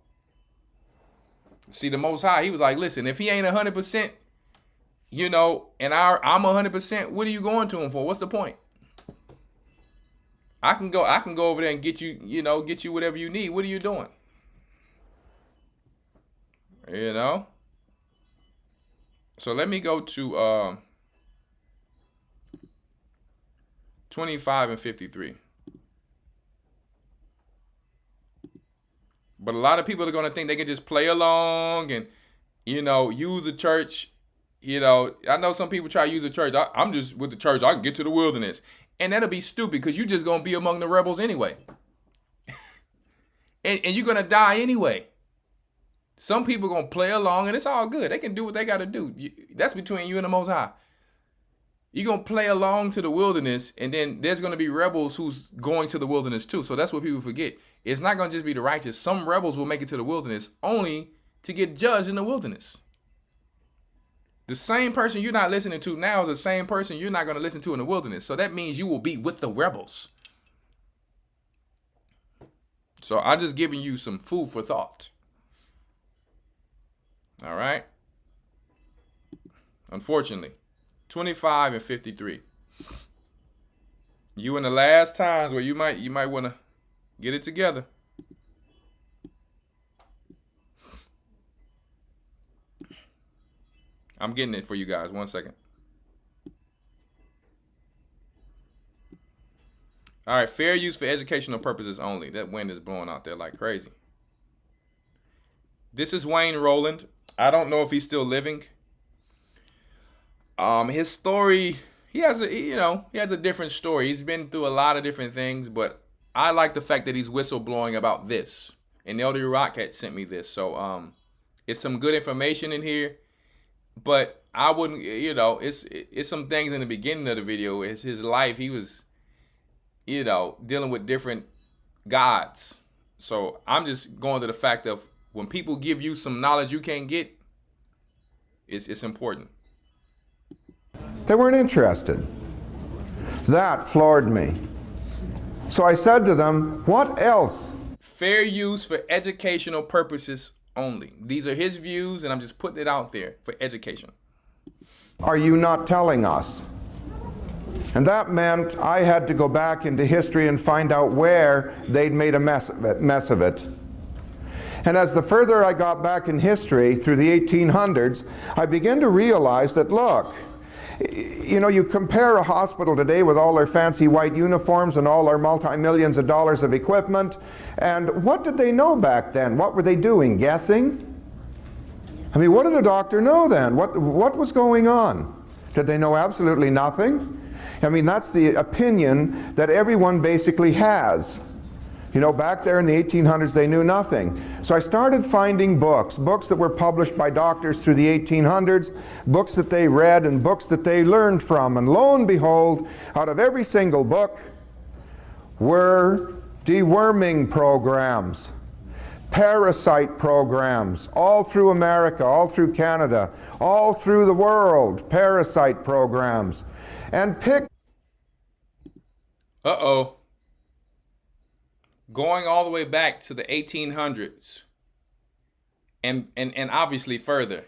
See, the Most High, he was like, listen, if he ain't 100%, you know, and I'm 100%, what are you going to him for? What's the point? I can go over there and get you, get you whatever you need. What are you doing? You know? So let me go to 25 and 53. But a lot of people are going to think they can just play along and, use a church. I know some people try to use a church. I'm just with the church. I can get to the wilderness. And that'll be stupid because you're just going to be among the rebels anyway. and you're going to die anyway. Some people are going to play along and it's all good. They can do what they got to do. That's between you and the Most High. You're going to play along to the wilderness, and then there's going to be rebels who's going to the wilderness too. So that's what people forget. It's not going to just be the righteous. Some rebels will make it to the wilderness only to get judged in the wilderness. The same person you're not listening to now is the same person you're not going to listen to in the wilderness. So that means you will be with the rebels. So I'm just giving you some food for thought. All right. Unfortunately. 25 and 53. You in the last times where you might want to get it together. I'm getting it for you guys. 1 second. All right, fair use for educational purposes only. That wind is blowing out there like crazy. This is Wayne Rowland. I don't know if he's still living. His story, he has a different story. He's been through a lot of different things, but I like the fact that he's whistleblowing about this. And Elder Rawchaa sent me this, so it's some good information in here. But I wouldn't, it's some things in the beginning of the video. It's his life. He was, dealing with different gods. So I'm just going to the fact of when people give you some knowledge you can't get, it's important. They weren't interested. That floored me. So I said to them, what else? Fair use for educational purposes only. These are his views, and I'm just putting it out there for education. Are you not telling us? And that meant I had to go back into history and find out where they'd made a mess of it. And as the further I got back in history through the 1800s, I began to realize that, look, you compare a hospital today with all their fancy white uniforms and all their multi-millions of dollars of equipment, and what did they know back then? What were they doing? Guessing? I mean, what did a doctor know then? What was going on? Did they know absolutely nothing? I mean, that's the opinion that everyone basically has. Back there in the 1800s, they knew nothing. So I started finding books that were published by doctors through the 1800s, books that they read and books that they learned from. And lo and behold, out of every single book were deworming programs, parasite programs, all through America, all through Canada, all through the world, parasite programs. And going all the way back to the 1800s and obviously further.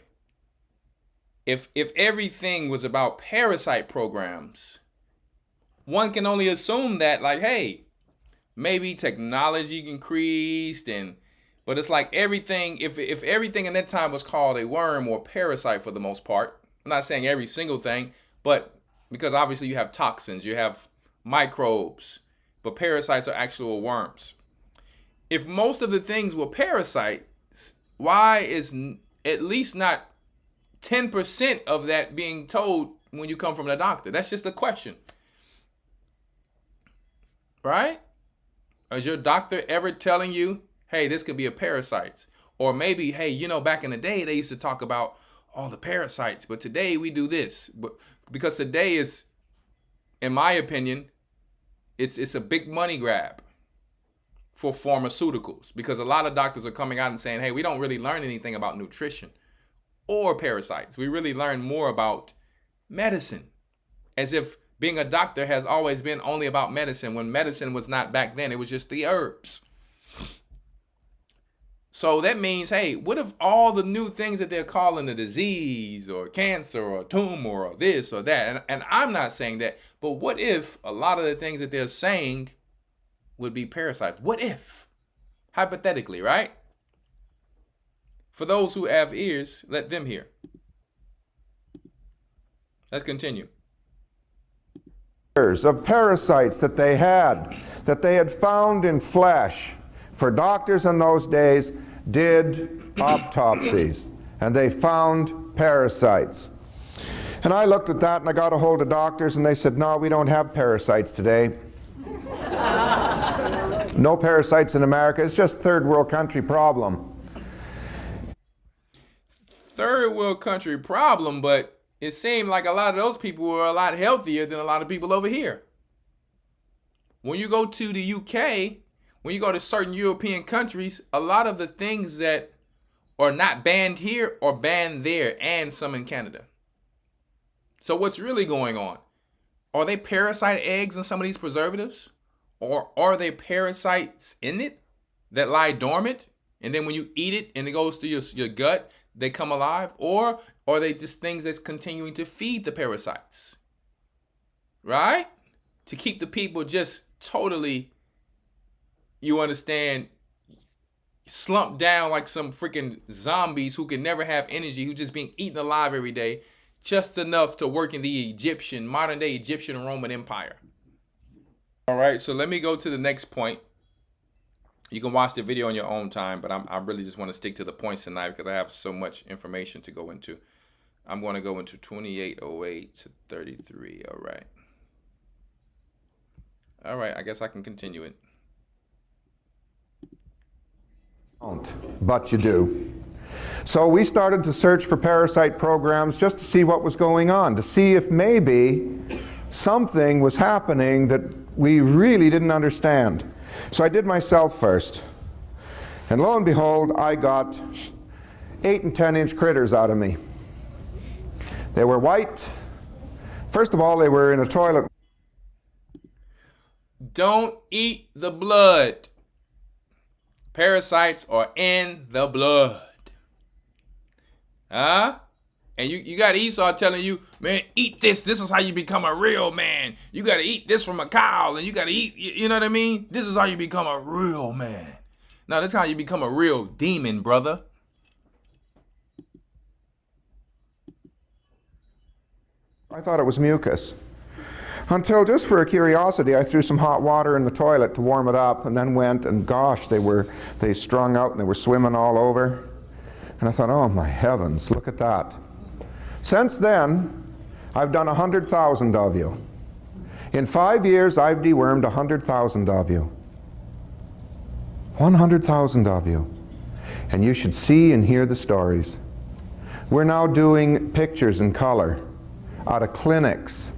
If everything was about parasite programs, one can only assume that, like, hey, maybe technology increased, but it's like everything, if everything in that time was called a worm or parasite for the most part, I'm not saying every single thing, but because obviously you have toxins, you have microbes, but parasites are actual worms. If most of the things were parasites, why is at least not 10% of that being told when you come from the doctor? That's just a question. Right? Is your doctor ever telling you, hey, this could be a parasite? Or maybe, hey, back in the day, they used to talk about all the parasites, but today we do this. But because today is, in my opinion, it's a big money grab for pharmaceuticals, because a lot of doctors are coming out and saying, hey, we don't really learn anything about nutrition or parasites. We really learn more about medicine, as if being a doctor has always been only about medicine, when medicine was not back then. It was just the herbs. So that means, hey, what if all the new things that they're calling a disease or cancer or tumor or this or that, and I'm not saying that, but what if a lot of the things that they're saying would be parasites? What if? Hypothetically, right? For those who have ears, let them hear. Let's continue. Of parasites that they had found in flesh. For doctors in those days did autopsies, and they found parasites. And I looked at that and I got a hold of doctors, and they said, no, we don't have parasites today. No parasites in America. It's just third world country problem. Third world country problem, but it seemed like a lot of those people were a lot healthier than a lot of people over here. When you go to the UK, when you go to certain European countries, a lot of the things that are not banned here are banned there, and some in Canada. So what's really going on? Are they parasite eggs in some of these preservatives? Or are they parasites in it that lie dormant, and then when you eat it and it goes through your gut, they come alive? Or are they just things that's continuing to feed the parasites? right? To keep the people just totally, you understand, slumped down like some freaking zombies who can never have energy, who just being eaten alive every day, just enough to work in the modern day Egyptian and Roman Empire. All right, so let me go to the next point. You can watch the video on your own time, but I really just want to stick to the points tonight because I have so much information to go into. I'm going to go into 2808 to 33. All right, I guess I can continue it. But you do. So we started to search for parasite programs just to see what was going on, to see if maybe something was happening that we really didn't understand. So I did myself first. And lo and behold, I got 8 and 10 inch critters out of me. They were white. First of all, they were in a toilet. Don't eat the blood. Parasites are in the blood. Huh? And you got Esau telling you, man, eat this. This is how you become a real man. You got to eat this from a cow, and you got to eat, you know what I mean? This is how you become a real man. No, this is how you become a real demon, brother. I thought it was mucus. Until just for a curiosity, I threw some hot water in the toilet to warm it up, and then went, and gosh, they strung out and they were swimming all over. And I thought, oh my heavens, look at that. Since then, I've done 100,000 of you. In 5 years, I've dewormed 100,000 of you. 100,000 of you. And you should see and hear the stories. We're now doing pictures in color out of clinics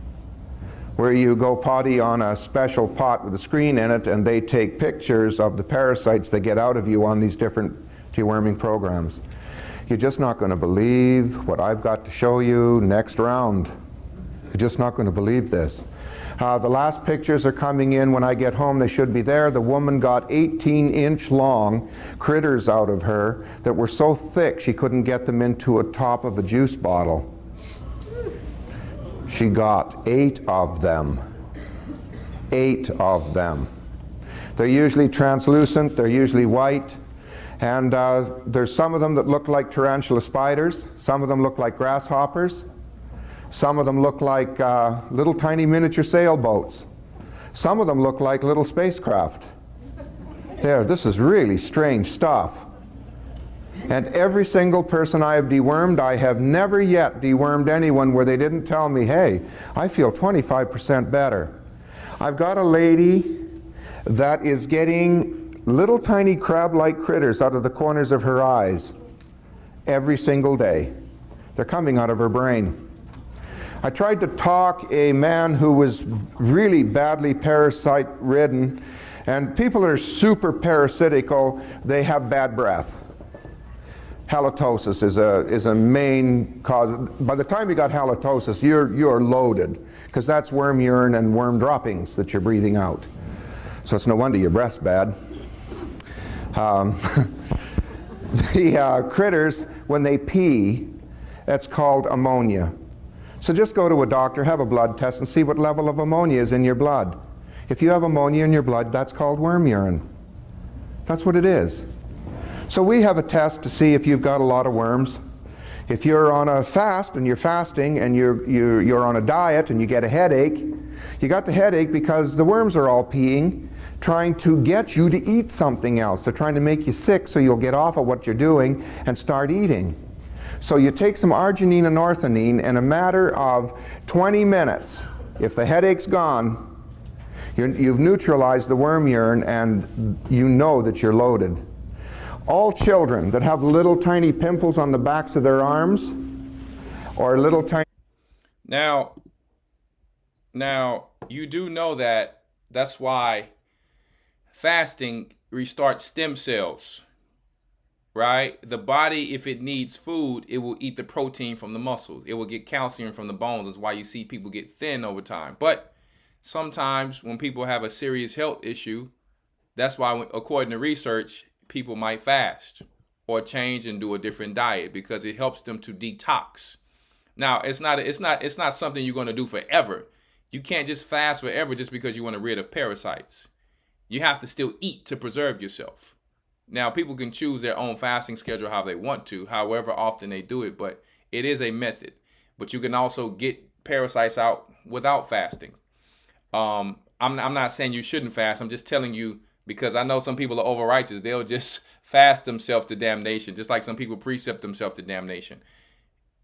where you go potty on a special pot with a screen in it, and they take pictures of the parasites they get out of you on these different deworming programs. You're just not going to believe what I've got to show you next round. You're just not going to believe this. The last pictures are coming in when I get home. They should be there. The woman got 18-inch long critters out of her that were so thick she couldn't get them into a top of a juice bottle. She got 8 of them. 8 of them. They're usually translucent. They're usually white. And there's some of them that look like tarantula spiders. Some of them look like grasshoppers. Some of them look like little tiny miniature sailboats. Some of them look like little spacecraft. There, this is really strange stuff. And every single person I have dewormed, I have never yet dewormed anyone where they didn't tell me, hey, I feel 25% better. I've got a lady that is getting little tiny crab-like critters out of the corners of her eyes every single day. They're coming out of her brain. I tried to talk a man who was really badly parasite-ridden, and people that are super parasitical, they have bad breath. Halitosis is a main cause. By the time you got halitosis, you're loaded, because that's worm urine and worm droppings that you're breathing out. So it's no wonder your breath's bad. The critters, when they pee, that's called ammonia. So just go to a doctor, have a blood test, and see what level of ammonia is in your blood. If you have ammonia in your blood, that's called worm urine. That's what it is. So we have a test to see if you've got a lot of worms. If you're on a fast and you're fasting and you're on a diet and you get a headache, you got the headache because the worms are all peeing, trying to get you to eat something else. They're trying to make you sick so you'll get off of what you're doing and start eating. So you take some arginine and orthodine, in a matter of 20 minutes, if the headache's gone, you've neutralized the worm urine and you know that you're loaded. All children that have little tiny pimples on the backs of their arms or little tiny... Now, you do know that's why fasting restarts stem cells, right? The body, if it needs food, it will eat the protein from the muscles. It will get calcium from the bones. That's why you see people get thin over time. But sometimes when people have a serious health issue, that's why, according to research, people might fast or change and do a different diet because it helps them to detox. Now, it's not something you're going to do forever. You can't just fast forever just because you want to rid of parasites. You have to still eat to preserve yourself. Now, people can choose their own fasting schedule how they want to, however often they do it, but it is a method. But you can also get parasites out without fasting. I'm not saying you shouldn't fast. I'm just telling you, because I know some people are over righteous. They'll just fast themselves to damnation, just like some people precept themselves to damnation.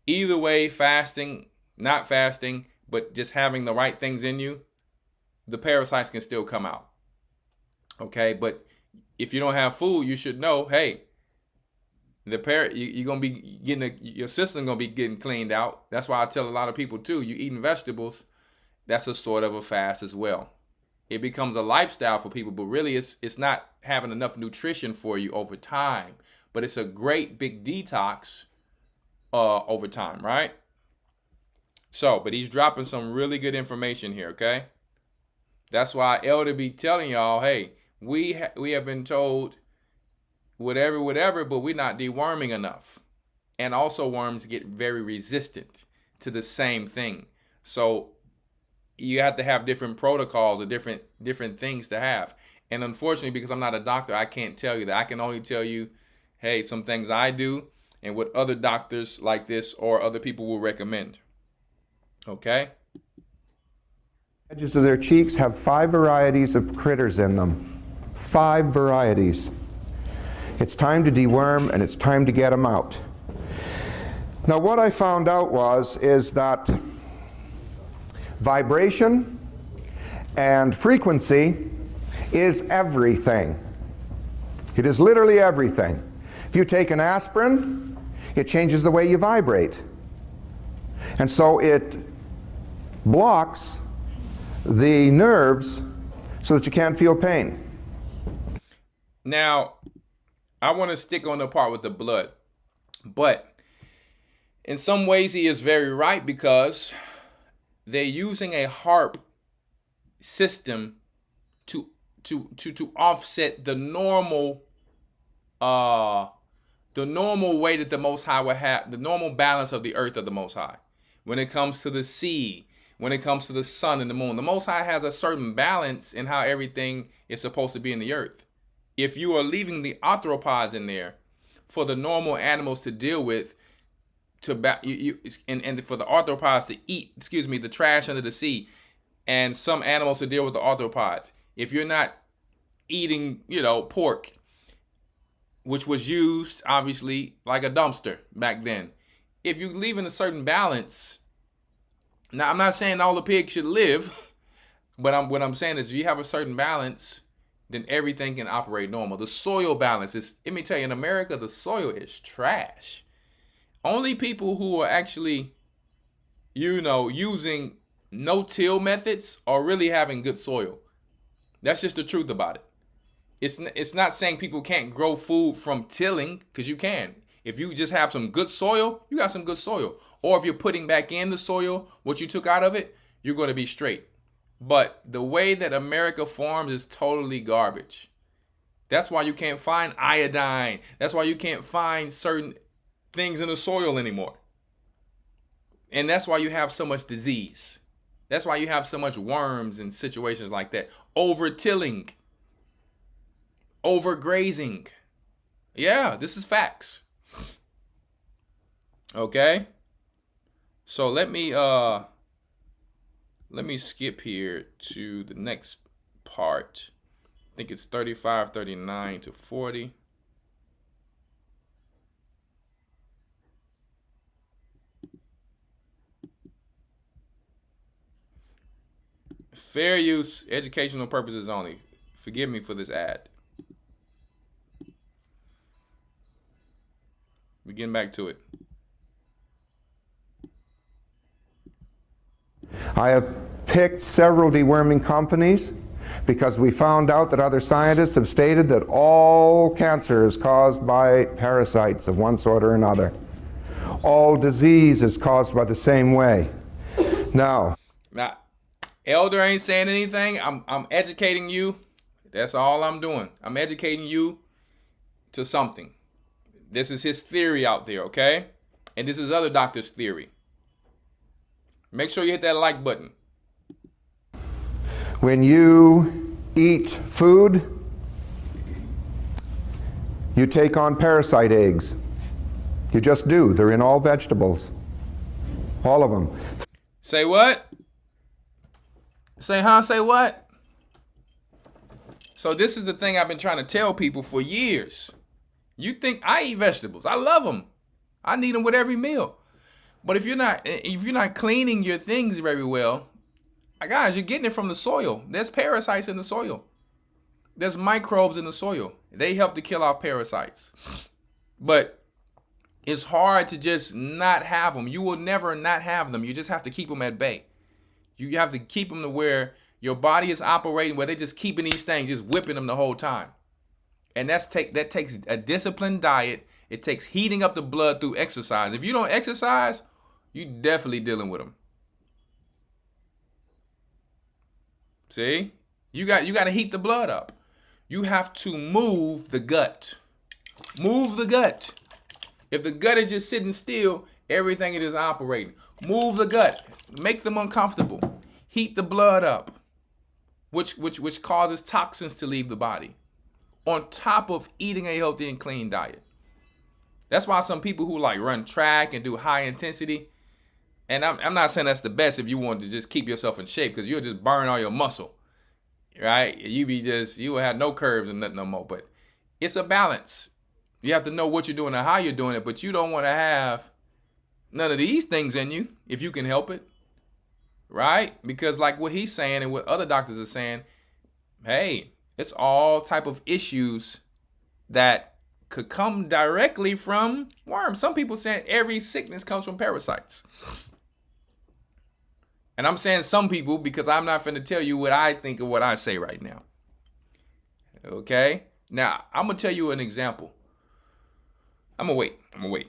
Either way, fasting, not fasting, but just having the right things in you, the parasites can still come out. Okay, but if you don't have food, you should know, hey, you're gonna be getting your system gonna be getting cleaned out. That's why I tell a lot of people too, you eating vegetables, that's a sort of a fast as well. It becomes a lifestyle for people, but really it's not having enough nutrition for you over time. But it's a great big detox over time, right? So, but he's dropping some really good information here, okay? That's why Elder be telling y'all, hey, we have been told whatever, but we're not deworming enough. And also worms get very resistant to the same thing. So you have to have different protocols or different things to have. And unfortunately, because I'm not a doctor, I can't tell you that. I can only tell you, hey, some things I do and what other doctors like this or other people will recommend. Okay? Edges of their cheeks have 5 varieties of critters in them. 5 varieties. It's time to deworm and it's time to get them out. Now what I found out is that vibration and frequency is everything. It is literally everything. If you take an aspirin, it changes the way you vibrate. And so it blocks the nerves so that you can't feel pain. Now, I want to stick on the part with the blood, but in some ways he is very right, because they're using a HARP system to offset the normal way that the Most High would have, the normal balance of the earth of the Most High. When it comes to the sea, when it comes to the sun and the moon, the Most High has a certain balance in how everything is supposed to be in the earth. If you are leaving the arthropods in there for the normal animals to deal with, and for the arthropods to eat, the trash under the sea, and some animals to deal with the arthropods. If you're not eating, pork, which was used obviously like a dumpster back then, if you leave in a certain balance, now I'm not saying all the pigs should live, but what I'm saying is if you have a certain balance, then everything can operate normal. The soil balance is, let me tell you, in America, the soil is trash. Only people who are actually, using no-till methods are really having good soil. That's just the truth about it. It's not saying people can't grow food from tilling, because you can. If you just have some good soil, you got some good soil. Or if you're putting back in the soil what you took out of it, you're going to be straight. But the way that America farms is totally garbage. That's why you can't find iodine. That's why you can't find certain things in the soil anymore. And that's why you have so much disease. That's why you have so much worms and situations like that. Over-tilling. Overgrazing. Yeah, this is facts. Okay? So let me skip here to the next part. I think it's 35, 39 to 40. Fair use, educational purposes only. Forgive me for this ad. We're getting back to it. I have picked several deworming companies because we found out that other scientists have stated that all cancer is caused by parasites of one sort or another. All disease is caused by the same way. Now, Elder ain't saying anything. I'm educating you. That's all I'm doing. I'm educating you to something. This is his theory out there, okay? And this is other doctors' theory. Make sure you hit that like button. When you eat food, you take on parasite eggs. You just do. They're in all vegetables. All of them. Say what? Say what? So this is the thing I've been trying to tell people for years. You think I eat vegetables. I love them. I need them with every meal. But if you're not cleaning your things very well, guys, you're getting it from the soil. There's parasites in the soil. There's microbes in the soil. They help to kill off parasites. But it's hard to just not have them. You will never not have them. You just have to keep them at bay. You have to keep them to where your body is operating, where they're just keeping these things, just whipping them the whole time. And that takes a disciplined diet. It takes heating up the blood through exercise. If you don't exercise, you're definitely dealing with them. See? You got to heat the blood up. You have to move the gut. Move the gut. If the gut is just sitting still, everything it is operating. Move the gut. Make them uncomfortable. Heat the blood up, which causes toxins to leave the body, on top of eating a healthy and clean diet. That's why some people who like run track and do high intensity, and I'm not saying that's the best if you want to just keep yourself in shape, because you'll just burn all your muscle, right? You will have no curves and nothing no more. But it's a balance. You have to know what you're doing and how you're doing it, but you don't want to have none of these things in you if you can help it, right? Because like what he's saying and what other doctors are saying, hey, it's all type of issues that could come directly from worms. Some people saying every sickness comes from parasites. And I'm saying some people because I'm not finna tell you what I think of what I say right now. Okay? Now, I'm gonna tell you an example. I'm gonna wait.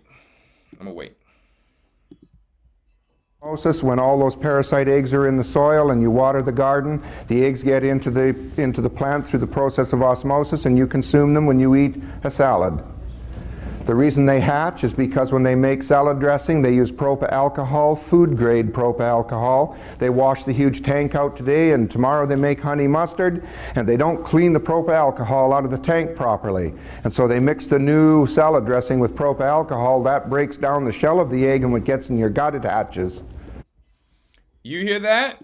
Osmosis, when all those parasite eggs are in the soil and you water the garden, the eggs get into the plant through the process of osmosis, and you consume them when you eat a salad. The reason they hatch is because when they make salad dressing, they use alcohol, food grade alcohol. They wash the huge tank out today, and tomorrow they make honey mustard, and they don't clean the alcohol out of the tank properly. And so they mix the new salad dressing with alcohol. That breaks down the shell of the egg, and when it gets in your gut, it hatches. You hear that?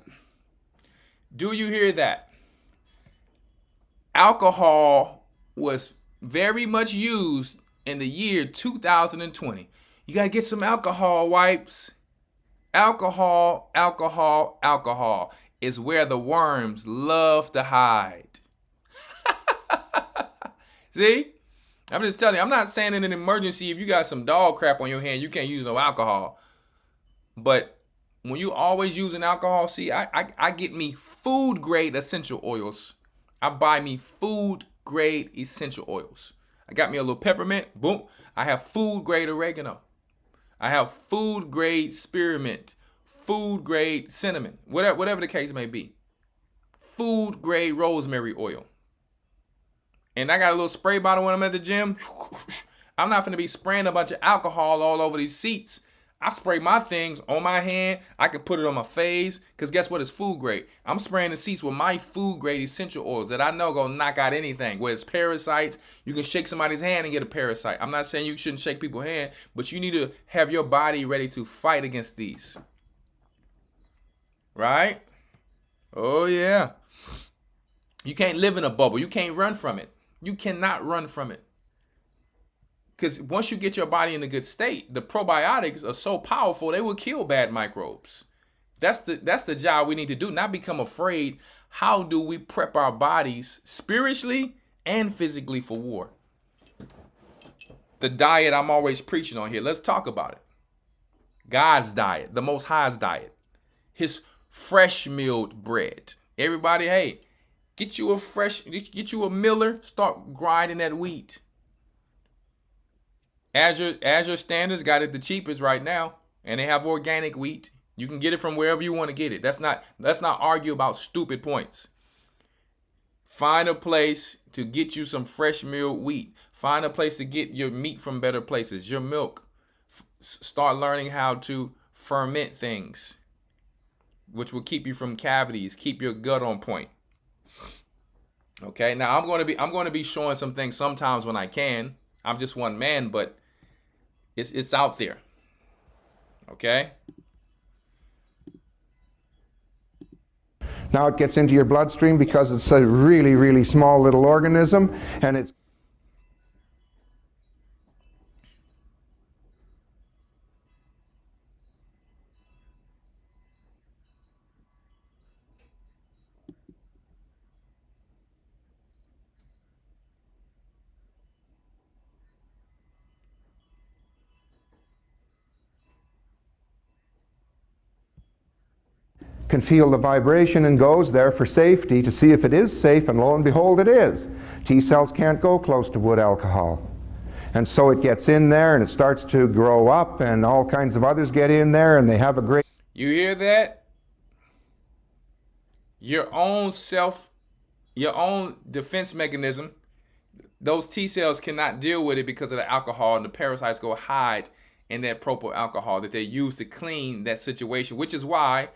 Do you hear that? Alcohol was very much used in the year 2020. You gotta get some alcohol wipes. Alcohol is where the worms love to hide. See? I'm just telling you, I'm not saying in an emergency, if you got some dog crap on your hand, you can't use no alcohol. But when you always using alcohol, see, I get me food grade essential oils. I buy me food grade essential oils. I got me a little peppermint, boom. I have food grade oregano. I have food grade spearmint, food grade cinnamon, whatever the case may be. Food grade rosemary oil. And I got a little spray bottle when I'm at the gym. I'm not gonna be spraying a bunch of alcohol all over these seats. I spray my things on my hand. I can put it on my face, because guess what? It's food grade. I'm spraying the seats with my food grade essential oils that I know gonna knock out anything. Whether it's parasites, you can shake somebody's hand and get a parasite. I'm not saying you shouldn't shake people's hand, but you need to have your body ready to fight against these. Right? Oh yeah. You can't live in a bubble. You can't run from it. You cannot run from it. Because once you get your body in a good state, the probiotics are so powerful, they will kill bad microbes. That's the job we need to do, not become afraid. How do we prep our bodies spiritually and physically for war? The diet I'm always preaching on here. Let's talk about it. God's diet, the Most High's diet. His fresh milled bread. Everybody, hey, get you a miller, start grinding that wheat. Azure Standards got it the cheapest right now, and they have organic wheat. You can get it from wherever you want to get it. Let's not argue about stupid points. Find a place to get you some fresh milled wheat. Find a place to get your meat from better places. Your milk. Start learning how to ferment things, which will keep you from cavities, keep your gut on point. Okay, now I'm going to be showing some things sometimes when I can. I'm just one man, but it's out there. Okay. Now it gets into your bloodstream because it's a really, really small little organism, and it's can feel the vibration and goes there for safety to see if it is safe, and lo and behold it is. T cells can't go close to wood alcohol. And so it gets in there and it starts to grow up, and all kinds of others get in there and they have a great... You hear that? Your own defense mechanism, those T cells cannot deal with it because of the alcohol, and the parasites go hide in that propyl alcohol that they use to clean that situation, which is why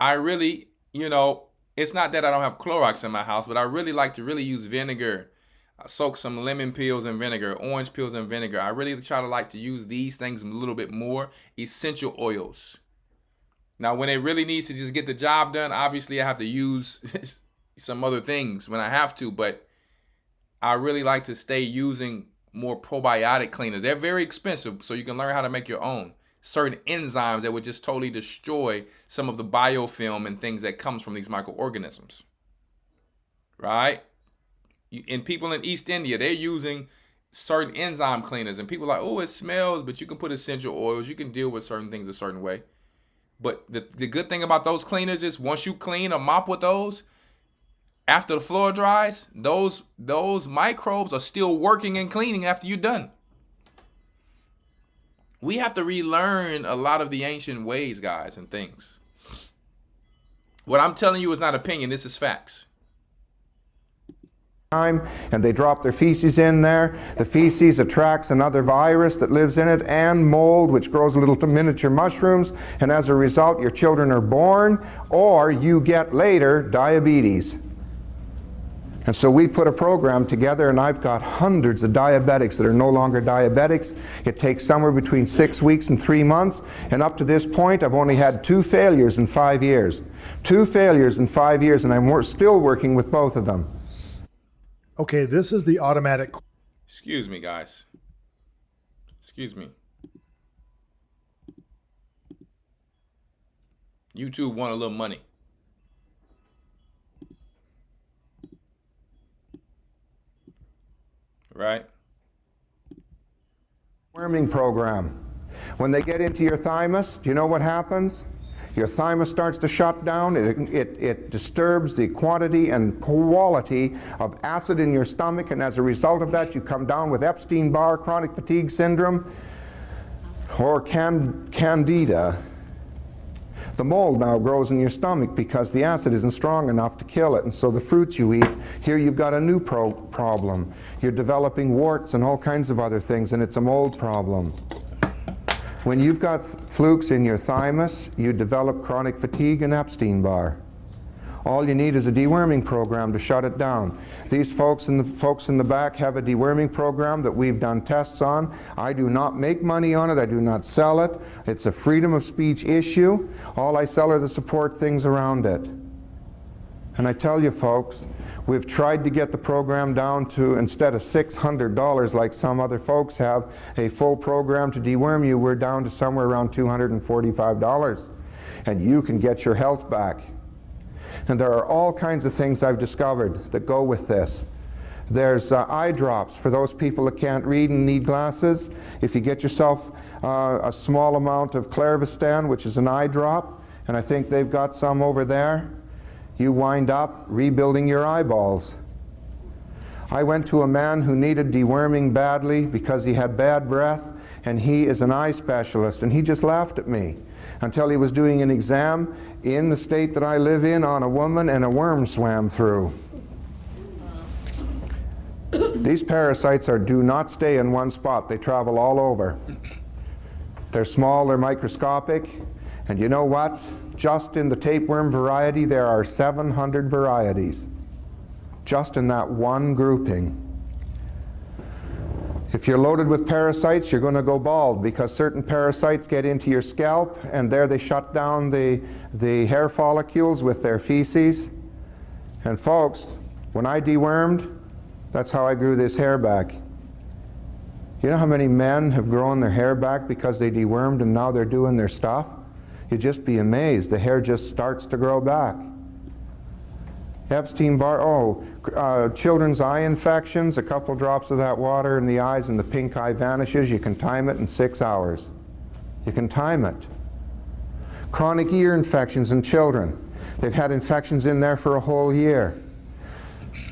I really, it's not that I don't have Clorox in my house, but I really like to use vinegar. I soak some lemon peels in vinegar, orange peels in vinegar. I really like to use these things a little bit more. Essential oils. Now, when it really needs to just get the job done, obviously I have to use some other things when I have to, but I really like to stay using more probiotic cleaners. They're very expensive, so you can learn how to make your own. Certain enzymes that would just totally destroy some of the biofilm and things that comes from these microorganisms, right? And people in East India, they're using certain enzyme cleaners, and people are like, oh, it smells, but you can put essential oils. You can deal with certain things a certain way. But the good thing about those cleaners is once you clean or mop with those, after the floor dries, those microbes are still working and cleaning after you're done. We have to relearn a lot of the ancient ways, guys, and things. What I'm telling you is not opinion. This is facts. And they drop their feces in there. The feces attracts another virus that lives in it, and mold, which grows little miniature mushrooms, and as a result your children are born, or you get later diabetes. And so we put a program together, and I've got hundreds of diabetics that are no longer diabetics. It takes somewhere between 6 weeks and 3 months, and up to this point I've only had 2 failures in 5 years. 2 failures in 5 years, and I'm still working with both of them. Okay, this is the automatic... Excuse me, guys. Excuse me. YouTube want a little money. Right? Worming program. When they get into your thymus, do you know what happens? Your thymus starts to shut down. It disturbs the quantity and quality of acid in your stomach, and as a result of that you come down with Epstein-Barr, chronic fatigue syndrome, or candida. The mold now grows in your stomach because the acid isn't strong enough to kill it, and so the fruits you eat, here you've got a new problem. You're developing warts and all kinds of other things, and it's a mold problem. When you've got flukes in your thymus, you develop chronic fatigue and Epstein-Barr. All you need is a deworming program to shut it down. These folks in the back have a deworming program that we've done tests on. I do not make money on it. I do not sell it. It's a freedom of speech issue. All I sell are the support things around it. And I tell you folks, we've tried to get the program down to, instead of $600 like some other folks have, a full program to deworm you, we're down to somewhere around $245. And you can get your health back. And there are all kinds of things I've discovered that go with this. There's eye drops for those people that can't read and need glasses. If you get yourself a small amount of Clairvestan, which is an eye drop, and I think they've got some over there, you wind up rebuilding your eyeballs. I went to a man who needed deworming badly because he had bad breath, and he is an eye specialist, and he just laughed at me until he was doing an exam in the state that I live in on a woman, and a worm swam through. These parasites do not stay in one spot. They travel all over. They're small, they're microscopic, and you know what? Just in the tapeworm variety there are 700 varieties. just in that one grouping. If you're loaded with parasites, you're going to go bald because certain parasites get into your scalp and there they shut down the hair follicles with their feces. And folks, when I dewormed, that's how I grew this hair back. You know how many men have grown their hair back because they dewormed and now they're doing their stuff? You'd just be amazed. The hair just starts to grow back. Epstein-Barr, children's eye infections, a couple drops of that water in the eyes and the pink eye vanishes. You can time it in 6 hours. You can time it. Chronic ear infections in children. They've had infections in there for a whole year.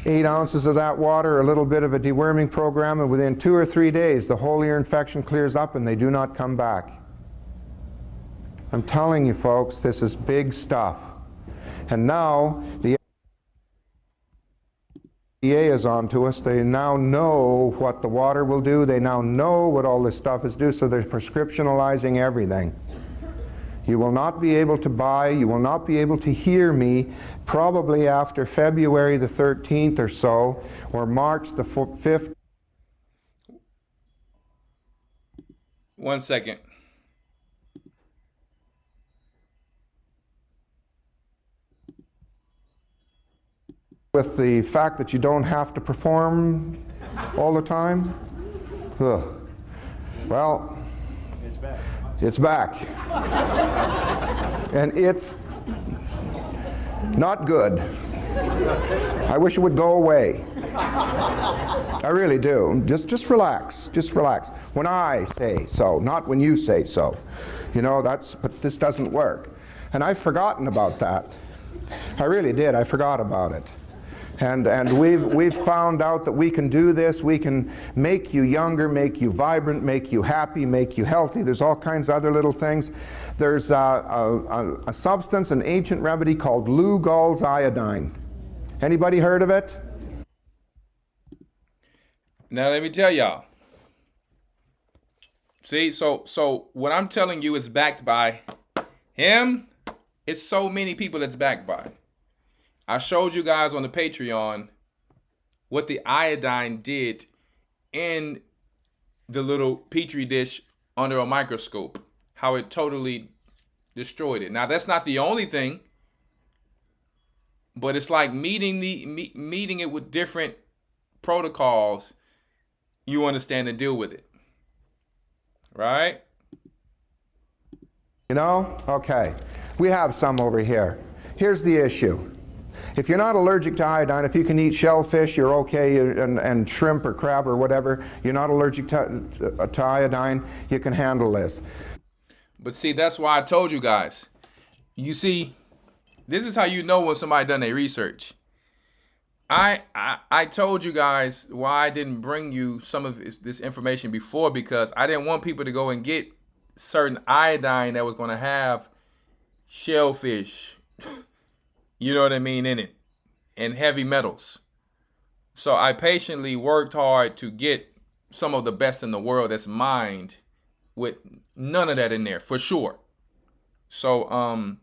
8 ounces of that water, a little bit of a deworming program, and within 2 or 3 days, the whole ear infection clears up and they do not come back. I'm telling you folks, this is big stuff. And now, the FDA is on to us. They now know what the water will do. They now know what all this stuff is due, so they're prescriptionalizing everything. You will not be able to buy, you will not be able to hear me probably after February the 13th or so, or March the 5th. 1 second. With the fact that you don't have to perform all the time. Ugh. Well, it's back. And it's not good. I wish it would go away. I really do. Just relax. Just relax. When I say so, not when you say so. You know, but this doesn't work. And I've forgotten about that. I really did. I forgot about it. And we've found out that we can do this. We can make you younger, make you vibrant, make you happy, make you healthy. There's all kinds of other little things. There's a substance, an ancient remedy called Lugol's iodine. Anybody heard of it? Now let me tell y'all. See, so what I'm telling you is backed by him. It's so many people it's backed by. I showed you guys on the Patreon what the iodine did in the little petri dish under a microscope, how it totally destroyed it. Now, that's not the only thing, but it's like meeting it with different protocols, you understand, to deal with it. Right? You know? Okay. We have some over here. Here's the issue. If you're not allergic to iodine, if you can eat shellfish, you're okay, and shrimp or crab or whatever, you're not allergic to iodine, you can handle this. But see, that's why I told you guys. You see, this is how you know when somebody done their research. I told you guys why I didn't bring you some of this information before, because I didn't want people to go and get certain iodine that was going to have shellfish, you know what I mean, in it, and heavy metals. So I patiently worked hard to get some of the best in the world that's mined with none of that in there, for sure. So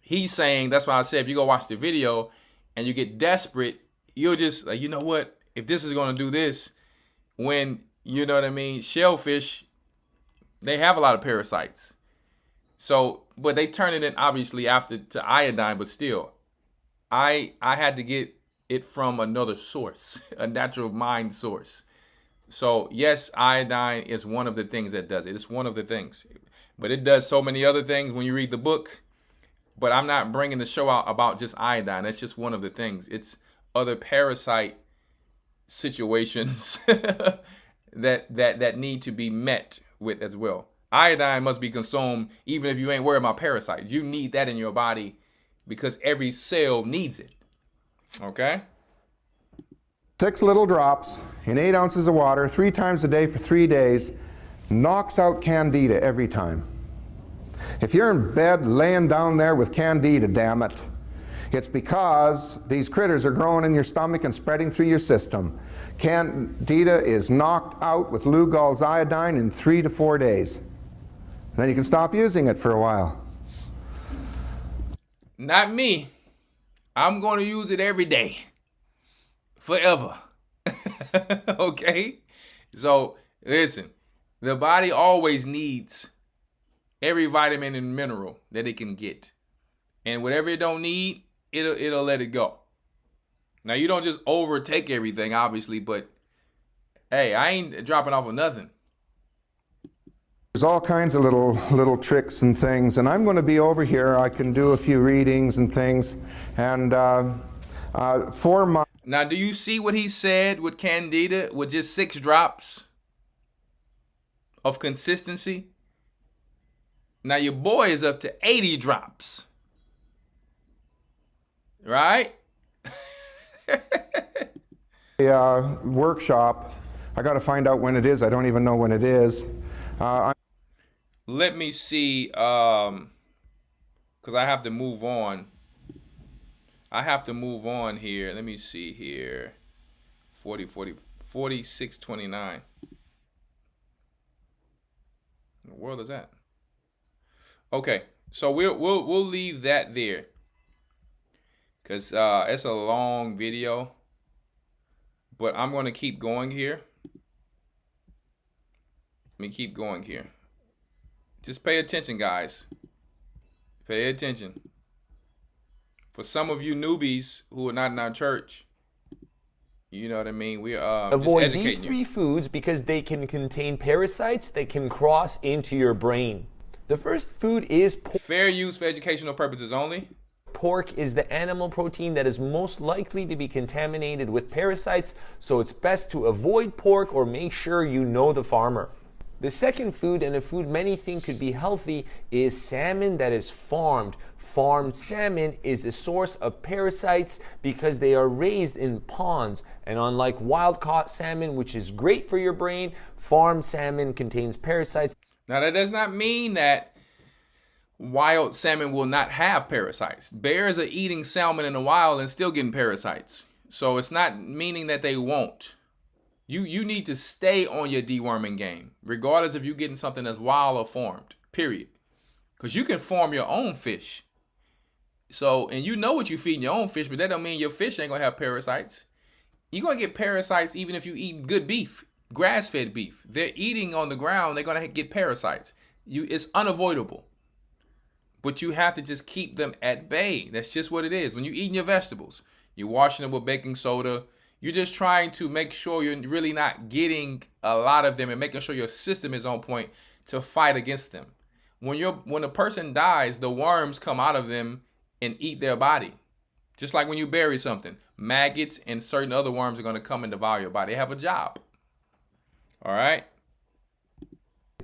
he's saying, that's why I said, if you go watch the video and you get desperate, you'll just like, you know what, if this is going to do this, when, you know what I mean, shellfish, they have a lot of parasites. So, but they turn it in obviously after to iodine, but still, I had to get it from another source, a natural mind source. So yes, iodine is one of the things that does it. It's one of the things, but it does so many other things when you read the book. But I'm not bringing the show out about just iodine. That's just one of the things. It's other parasite situations that need to be met with as well. Iodine must be consumed even if you ain't worried about parasites. You need that in your body because every cell needs it. Okay? 6 little drops in 8 ounces of water 3 times a day for 3 days knocks out candida every time. If you're in bed laying down there with candida, damn it, it's because these critters are growing in your stomach and spreading through your system. Candida is knocked out with Lugol's iodine in 3 to 4 days. And then you can stop using it for a while. Not me. I'm going to use it every day. forever. Okay? So, listen, the body always needs every vitamin and mineral that it can get. And whatever it don't need, it'll let it go. Now, you don't just overtake everything, obviously, but hey, I ain't dropping off of nothing. There's all kinds of little tricks and things, and I'm going to be over here. I can do a few readings and things, and for my... Now, do you see what he said with Candida, with just 6 drops of consistency? Now, your boy is up to 80 drops, right? Workshop, I got to find out when it is. I don't even know when it is. Let me see, because I have to move on. I have to move on here. Let me see here. 4629. What the world is that? Okay, so we'll leave that there, because it's a long video, but I'm going to keep going here. Let me keep going here. Just pay attention, guys. Pay attention. For some of you newbies who are not in our church, you know what I mean? We avoid these 3 foods because they can contain parasites that can cross into your brain. The first food is pork. Fair use for educational purposes only. Pork is the animal protein that is most likely to be contaminated with parasites, so it's best to avoid pork or make sure you know the farmer. The second food, and a food many think could be healthy, is salmon that is farmed. Farmed salmon is the source of parasites because they are raised in ponds. And unlike wild-caught salmon, which is great for your brain, farmed salmon contains parasites. Now, that does not mean that wild salmon will not have parasites. Bears are eating salmon in the wild and still getting parasites. So it's not meaning that they won't. You need to stay on your deworming game, regardless if you're getting something that's wild or farmed, period. Because you can farm your own fish. So, and you know what you're feeding your own fish, but that don't mean your fish ain't going to have parasites. You're going to get parasites even if you eat good beef, grass-fed beef. They're eating on the ground, they're going to get parasites. It's unavoidable. But you have to just keep them at bay. That's just what it is. When you're eating your vegetables, you're washing them with baking soda. You're just trying to make sure you're really not getting a lot of them and making sure your system is on point to fight against them. When a person dies, the worms come out of them and eat their body. Just like when you bury something, maggots and certain other worms are going to come and devour your body. They have a job. All right?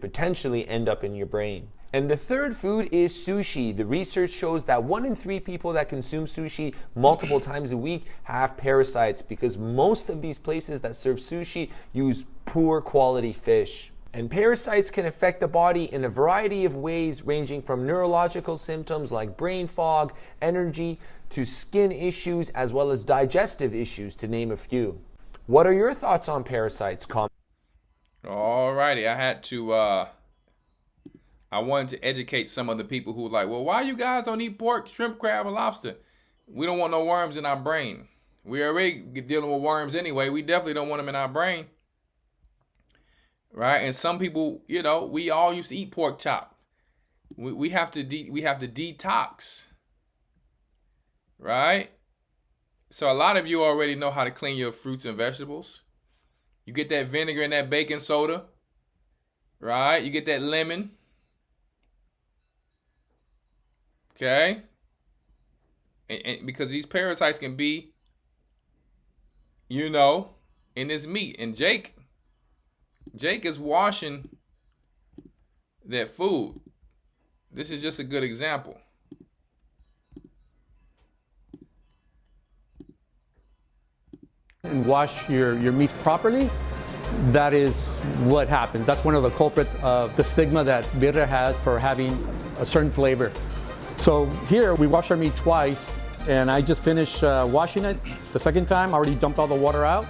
Potentially end up in your brain. And the third food is sushi. The research shows that 1 in 3 people that consume sushi multiple times a week have parasites because most of these places that serve sushi use poor quality fish. And parasites can affect the body in a variety of ways, ranging from neurological symptoms like brain fog, energy, to skin issues, as well as digestive issues, to name a few. What are your thoughts on parasites? All righty, I wanted to educate some of the people who are like, well, why you guys don't eat pork, shrimp, crab, and lobster? We don't want no worms in our brain. We already dealing with worms anyway. We definitely don't want them in our brain. Right? And some people, we all used to eat pork chop. We have to detox. Right? So a lot of you already know how to clean your fruits and vegetables. You get that vinegar and that baking soda. Right? You get that lemon. Okay? And because these parasites can be, in this meat. And Jake is washing that food. This is just a good example. And wash your meats properly, that is what happens. That's one of the culprits of the stigma that birria has for having a certain flavor. So here we wash our meat twice, and I just finished washing it the second time. I already dumped all the water out.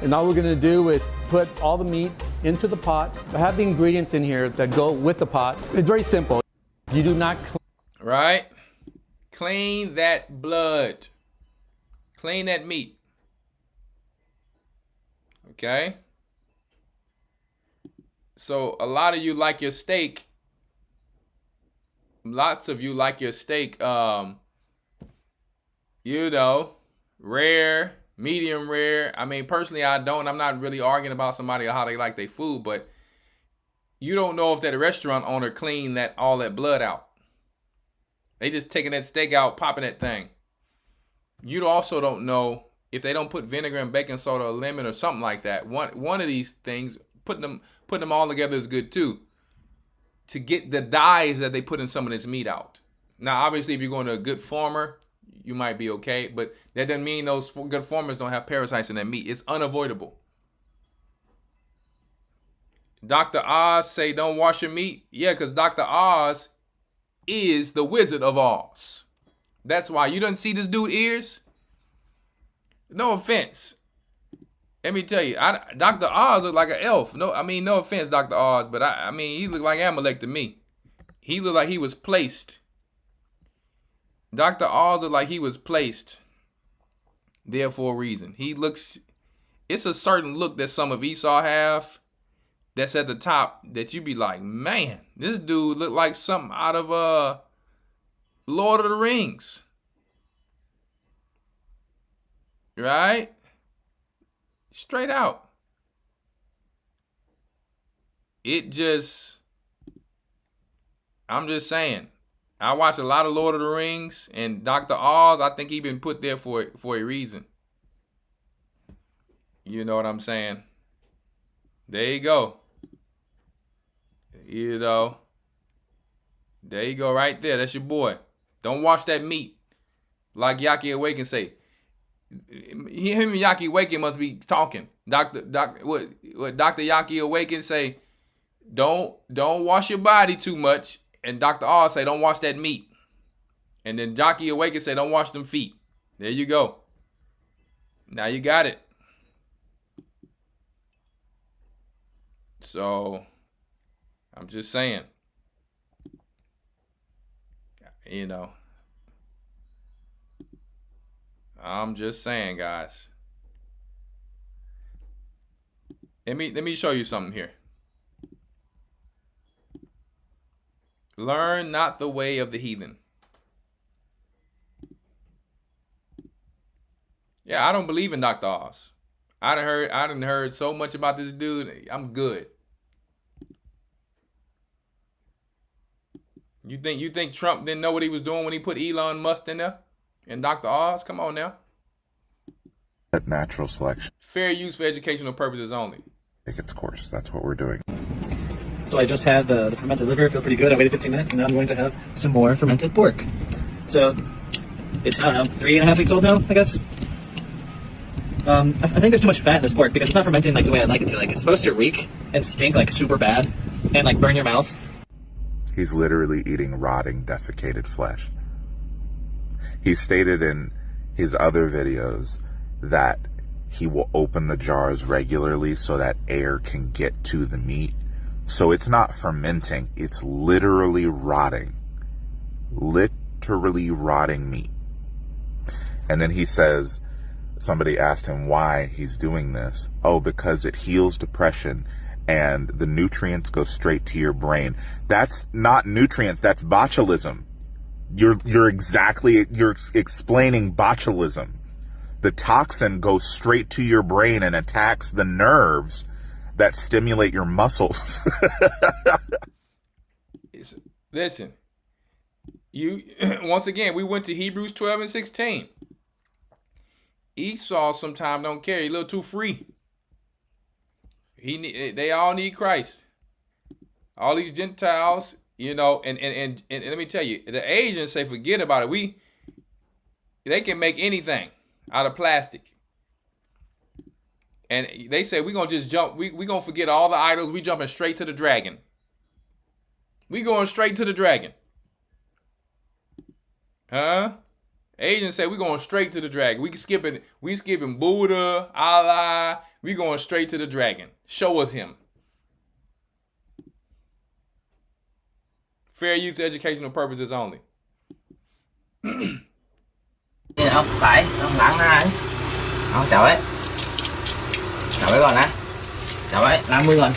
And all we're gonna do is put all the meat into the pot. I have the ingredients in here that go with the pot. It's very simple. You do not... Right? Clean that blood. Clean that meat. Okay. So a lot of you like your steak. Lots of you like your steak, you know, rare, medium rare. I mean, personally, I don't. I'm not really arguing about somebody or how they like their food, but you don't know if that restaurant owner cleaned all that blood out. They just taking that steak out, popping that thing. You also don't know if they don't put vinegar and baking soda or lemon or something like that. One of these things, putting them all together is good too, to get the dyes that they put in some of this meat out. Now, obviously, if you're going to a good farmer, you might be okay, but that doesn't mean those good farmers don't have parasites in their meat. It's unavoidable. Dr. Oz say don't wash your meat. Yeah, because Dr. Oz is the Wizard of Oz. That's why you don't see this dude ears. No offense. Let me tell you, Dr. Oz looked like an elf. No offense, Dr. Oz, but I mean, he looked like Amalek to me. He looked like he was placed. Dr. Oz looked like he was placed there for a reason. It's a certain look that some of Esau have that's at the top that you be like, man, this dude looked like something out of Lord of the Rings. Right? Straight out. I'm just saying. I watch a lot of Lord of the Rings, and Dr. Oz, I think he been put there for a reason. You know what I'm saying? There you go. You know. There you go right there. That's your boy. Don't wash that meat. Like Yaki Awaken say. Him and Yaki Awaken must be talking. What Dr. Yaki Awaken say, don't wash your body too much. And Dr. Oz say, don't wash that meat. And then Yaki Awaken say, don't wash them feet. There you go. Now you got it. So, I'm just saying. You know. I'm just saying, guys. Let me show you something here. Learn not the way of the heathen. Yeah, I don't believe in Dr. Oz. I done heard so much about this dude. I'm good. You think Trump didn't know what he was doing when he put Elon Musk in there? And Dr. Oz? Come on now. Natural selection. Fair use for educational purposes only. Take its course. That's what we're doing. So I just had the fermented liver. I feel pretty good. I waited 15 minutes, and now I'm going to have some more fermented pork. So it's, I don't know, 3.5 weeks old now, I guess. I think there's too much fat in this pork because it's not fermenting like the way I'd like it to. Like, it's supposed to reek and stink like super bad and like burn your mouth. He's literally eating rotting, desiccated flesh. He stated in his other videos that he will open the jars regularly so that air can get to the meat. So it's not fermenting, it's literally rotting. Literally rotting meat. And then he says, somebody asked him why he's doing this. Oh, because it heals depression and the nutrients go straight to your brain. That's not nutrients, that's botulism. You're explaining botulism. The toxin goes straight to your brain and attacks the nerves that stimulate your muscles. Listen, once again, we went to Hebrews 12 and 16. Esau sometimes don't care. He's a little too free. They all need Christ. All these Gentiles, you know, and let me tell you, the Asians say forget about it. They can make anything out of plastic. And they say we're gonna just jump, we're gonna forget all the idols, we jumping straight to the dragon. We going straight to the dragon. Huh? Asians say we going straight to the dragon. We skipping Buddha, Allah, we going straight to the dragon. Show us him. Fair use, educational purposes only. Không phải, không lắng nó anh. Không chọi. Đợi ấyก่อนนะ Đợi ấy, 50 ก่อน.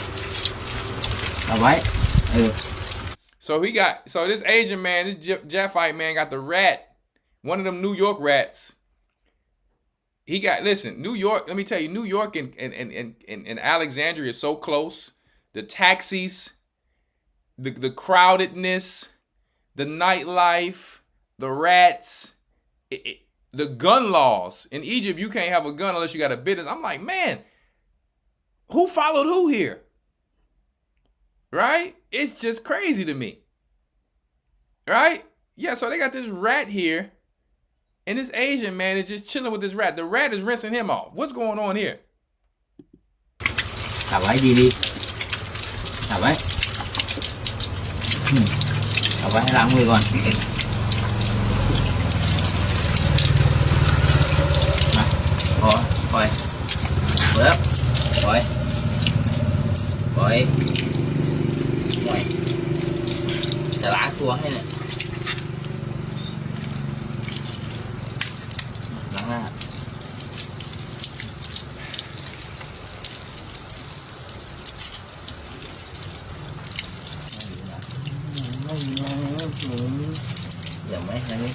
Đợi ấy. So this Asian man, this Japhite man got the rat, one of them New York rats. He got, listen, New York, let me tell you, New York and Alexandria is so close. The taxis, the crowdedness, the nightlife, the rats, the gun laws. In Egypt, you can't have a gun unless you got a business. I'm like, man, who followed who here? Right? It's just crazy to me. Right? Yeah, so they got this rat here, and this Asian man is just chilling with this rat. The rat is rinsing him off. What's going on here? Đợi ấy gì đi. Đợi ấy. Đợi ấy 50 ก่อน. Rồi. Bớt. Rồi. Rồi. Rồi. Để lá xuống hay này. Lắng ra. Giờ mấy cái đi.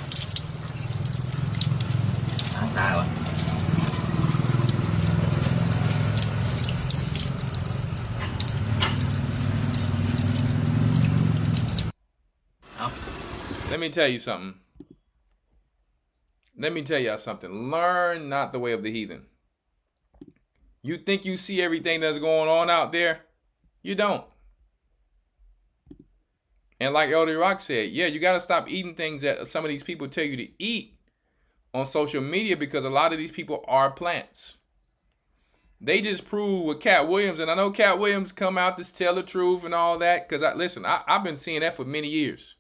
Ăn ta rồi. Let me tell you something. Let me tell y'all something. Learn not the way of the heathen. You think you see everything that's going on out there? You don't. And like Elder Rawchaa said, yeah, you got to stop eating things that some of these people tell you to eat on social media, because a lot of these people are plants. They just prove with Cat Williams, and I know Cat Williams come out to tell the truth and all that, because I've been seeing that for many years.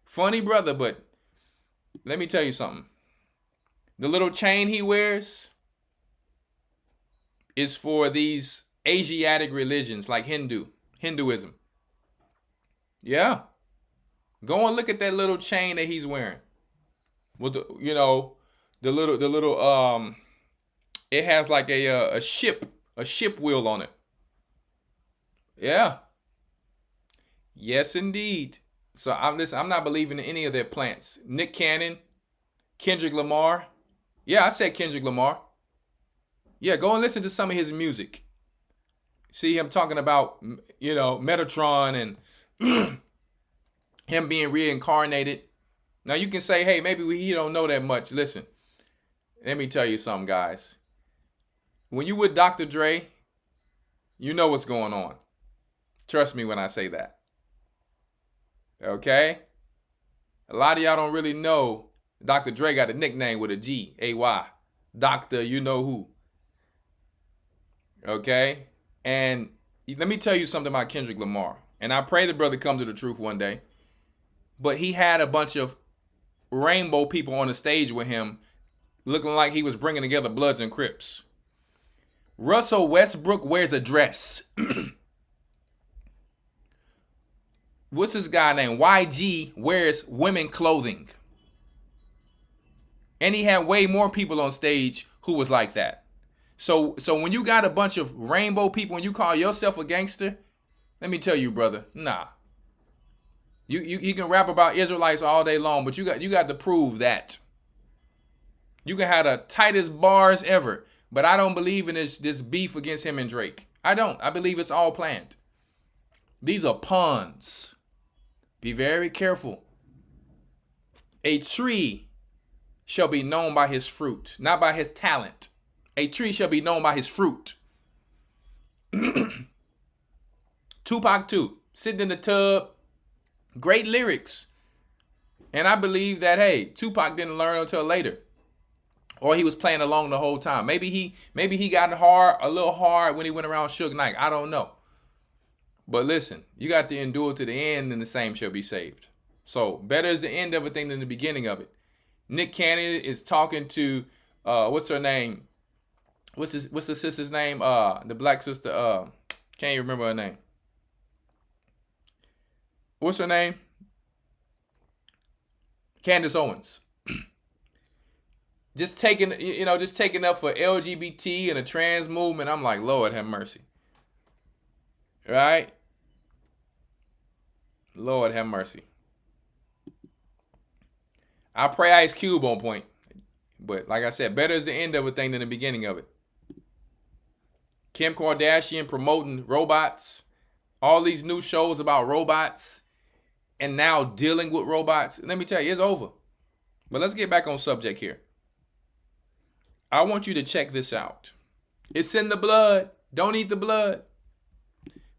Funny brother, but let me tell you something. The little chain he wears is for these Asiatic religions like Hinduism. Yeah. Go and look at that little chain that he's wearing. With the little it has like a ship wheel on it. Yeah. Yes, indeed. So I'm not believing in any of their plants. Nick Cannon, Kendrick Lamar. Yeah, I said Kendrick Lamar. Yeah, go and listen to some of his music. See him talking about, Metatron and him being reincarnated. Now you can say, hey, maybe he don't know that much. Listen, let me tell you something, guys. When you with Dr. Dre, you know what's going on. Trust me when I say that. Okay? A lot of y'all don't really know Dr. Dre got a nickname with a G, A-Y. Dr. You know who. Okay? And let me tell you something about Kendrick Lamar. And I pray the brother come to the truth one day. But he had a bunch of rainbow people on the stage with him looking like he was bringing together Bloods and Crips. Russell Westbrook wears a dress. What's this guy named? YG wears women clothing. And he had way more people on stage who was like that. So when you got a bunch of rainbow people and you call yourself a gangster, let me tell you, brother, nah. You can rap about Israelites all day long, but you got to prove that. You can have the tightest bars ever, but I don't believe in this beef against him and Drake. I don't. I believe it's all planned. These are puns. Be very careful. A tree shall be known by his fruit, not by his talent. A tree shall be known by his fruit. Tupac too, sitting in the tub, great lyrics. And I believe that, hey, Tupac didn't learn until later. Or he was playing along the whole time. Maybe he got a little hard when he went around Suge Knight. I don't know. But listen, you got to endure to the end, and the same shall be saved. So better is the end of a thing than the beginning of it. Nick Cannon is talking to what's her name? What's the sister's name? The black sister. Can't even remember her name. What's her name? Candace Owens. just taking up for LGBT and the trans movement. I'm like, Lord have mercy. Right? Lord have mercy. I pray Ice Cube on point. But like I said, better is the end of a thing than the beginning of it. Kim Kardashian promoting robots. All these new shows about robots. And now dealing with robots. Let me tell you, it's over. But let's get back on subject here. I want you to check this out. It's in the blood. Don't eat the blood.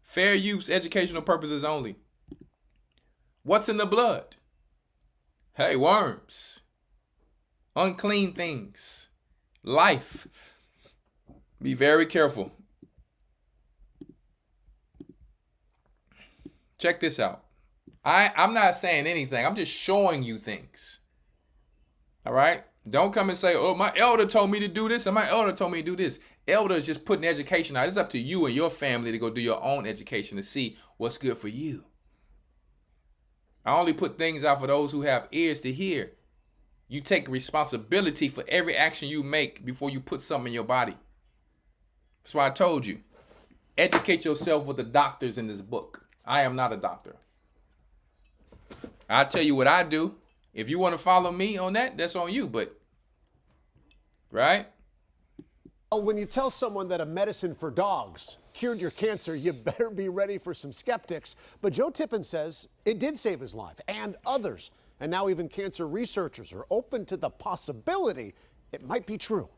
Fair use, educational purposes only. What's in the blood? Hey, worms. Unclean things. Life. Be very careful. Check this out. I'm not saying anything. I'm just showing you things. All right? Don't come and say, oh, my elder told me to do this and my elder told me to do this. Elder is just putting education out. It's up to you and your family to go do your own education to see what's good for you. I only put things out for those who have ears to hear. You take responsibility for every action you make before you put something in your body. That's why I told you. Educate yourself with the doctors in this book. I am not a doctor. I'll tell you what I do. If you want to follow me on that, that's on you. But, right? When you tell someone that a medicine for dogs cured your cancer, you better be ready for some skeptics. But Joe Tippin says it did save his life and others. And now even cancer researchers are open to the possibility it might be true.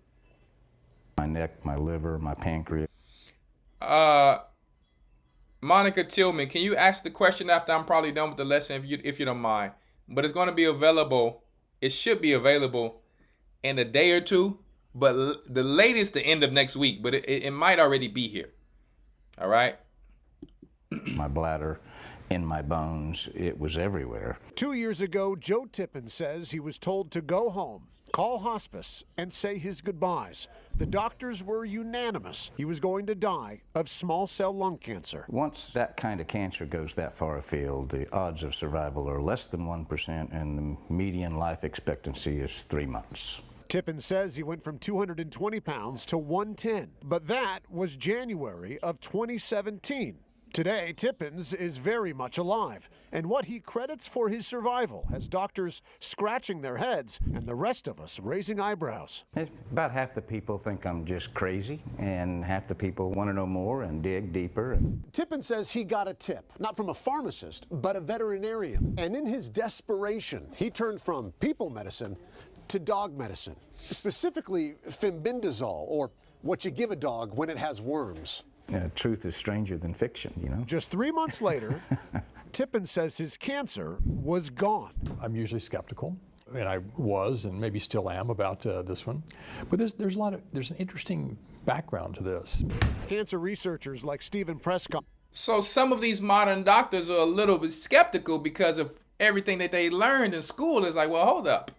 My neck, my liver, my pancreas. Monica Tillman, can you ask the question after I'm probably done with the lesson if you don't mind? But it's going to be available. It should be available in a day or two. But the latest, the end of next week. But it might already be here. All right? My bladder, in my bones, it was everywhere. 2 years ago, Joe Tippin says he was told to go home, call hospice, and say his goodbyes. The doctors were unanimous. He was going to die of small cell lung cancer. Once that kind of cancer goes that far afield, the odds of survival are less than 1%, and the median life expectancy is 3 months. Tippin says he went from 220 pounds to 110, but that was January of 2017. Today, Tippins is very much alive, and what he credits for his survival has doctors scratching their heads and the rest of us raising eyebrows. About half the people think I'm just crazy, and half the people want to know more and dig deeper. Tippin says he got a tip, not from a pharmacist, but a veterinarian. And in his desperation, he turned from people medicine to dog medicine, specifically fembendazole, or what you give a dog when it has worms. Truth is stranger than fiction, you know. Just 3 months later, Tippin says his cancer was gone. I'm usually skeptical, and I was, and maybe still am, about this one. But there's an interesting background to this. Cancer researchers like Stephen Prescott. So some of these modern doctors are a little bit skeptical because of everything that they learned in school. It's like, well, hold up,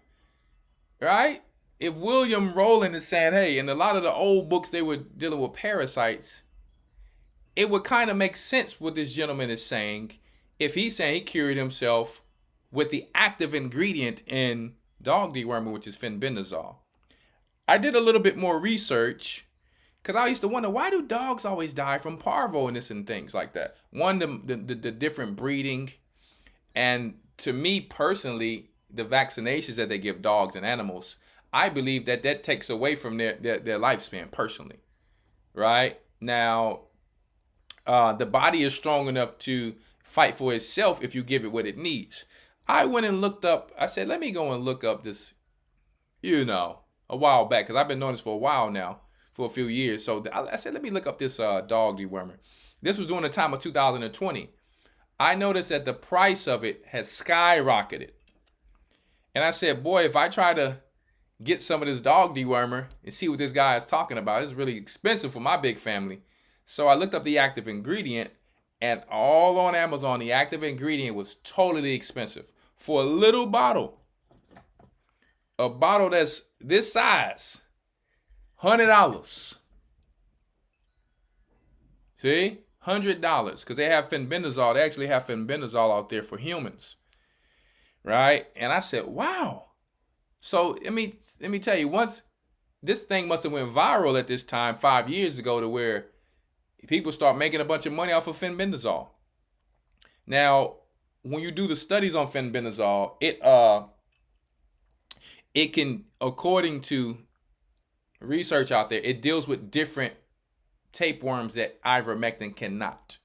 right? If William Rowland is saying, hey, in a lot of the old books they were dealing with parasites, it would kind of make sense what this gentleman is saying if he's saying he cured himself with the active ingredient in dog dewormer, which is fenbendazole. I did a little bit more research because I used to wonder, why do dogs always die from parvo and this and things like that? One, the different breeding. And to me personally, the vaccinations that they give dogs and animals, I believe that takes away from their lifespan personally, right? Now, the body is strong enough to fight for itself if you give it what it needs. I went and looked up, I said, let me go and look up this, a while back, because I've been doing this for a while now, for a few years. So I said, let me look up this dog dewormer. This was during the time of 2020. I noticed that the price of it has skyrocketed. And I said, boy, if I try to get some of this dog dewormer and see what this guy is talking about, it's really expensive for my big family. So I looked up the active ingredient, and all on Amazon, the active ingredient was totally expensive. For a little bottle, a bottle that's this size, $100. See? $100, because they have fenbendazole. They actually have fenbendazole out there for humans, right? And I said, wow. So let me tell you, once this thing must have went viral at this time 5 years ago, to where people start making a bunch of money off of fenbendazole. Now, when you do the studies on fenbendazole, it can, according to research out there, it deals with different tapeworms that ivermectin cannot.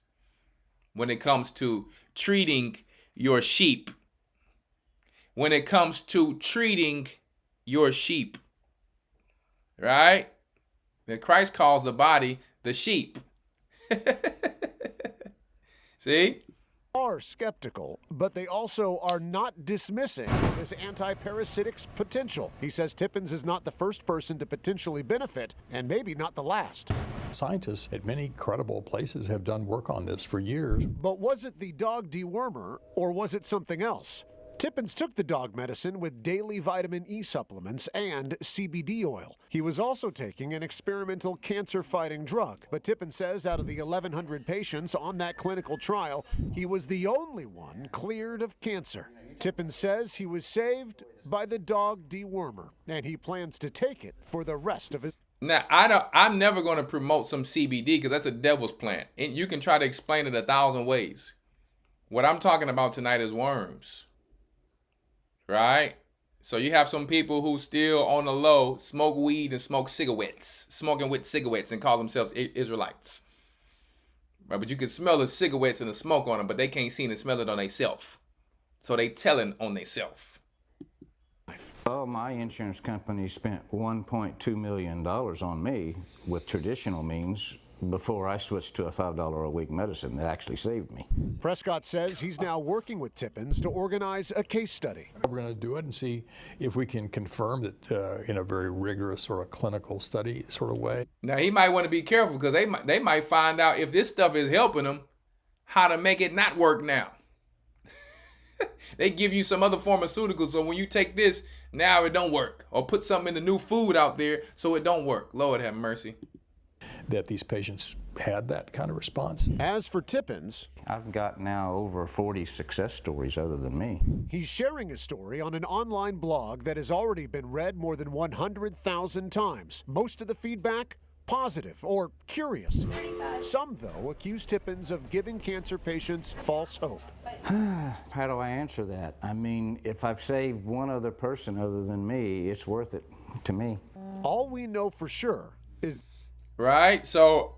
When it comes to treating your sheep, right? That Christ calls the body the sheep. See? Are skeptical, but they also are not dismissing this anti-parasitic's potential. He says Tippins is not the first person to potentially benefit, and maybe not the last. Scientists at many credible places have done work on this for years. But was it the dog dewormer, or was it something else? Tippins took the dog medicine with daily vitamin E supplements and CBD oil. He was also taking an experimental cancer-fighting drug. But Tippins says out of the 1,100 patients on that clinical trial, he was the only one cleared of cancer. Tippins says he was saved by the dog dewormer, and he plans to take it for the rest of his... Now, I'm never going to promote some CBD because that's a devil's plant. And you can try to explain it 1,000 ways. What I'm talking about tonight is worms. Right? So you have some people who still on the low smoke weed and smoke cigarettes, smoking with cigarettes, and call themselves Israelites. Right? But you can smell the cigarettes and the smoke on them, but they can't see and smell it on themselves. So they telling on themselves. Well, my insurance company spent $1.2 million on me with traditional means before I switched to a $5 a week medicine that actually saved me. Prescott says he's now working with Tippins to organize a case study. We're going to do it and see if we can confirm that in a very rigorous sort of clinical study sort of way. Now, he might want to be careful because they might find out if this stuff is helping them, how to make it not work now. They give you some other pharmaceuticals, so when you take this, now it don't work. Or put something in the new food out there so it don't work. Lord have mercy. That these patients had that kind of response. As for Tippins, I've got now over 40 success stories other than me. He's sharing his story on an online blog that has already been read more than 100,000 times. Most of the feedback, positive or curious. Some, though, accuse Tippins of giving cancer patients false hope. How do I answer that? I mean, if I've saved one other person other than me, it's worth it to me. All we know for sure is... Right? So,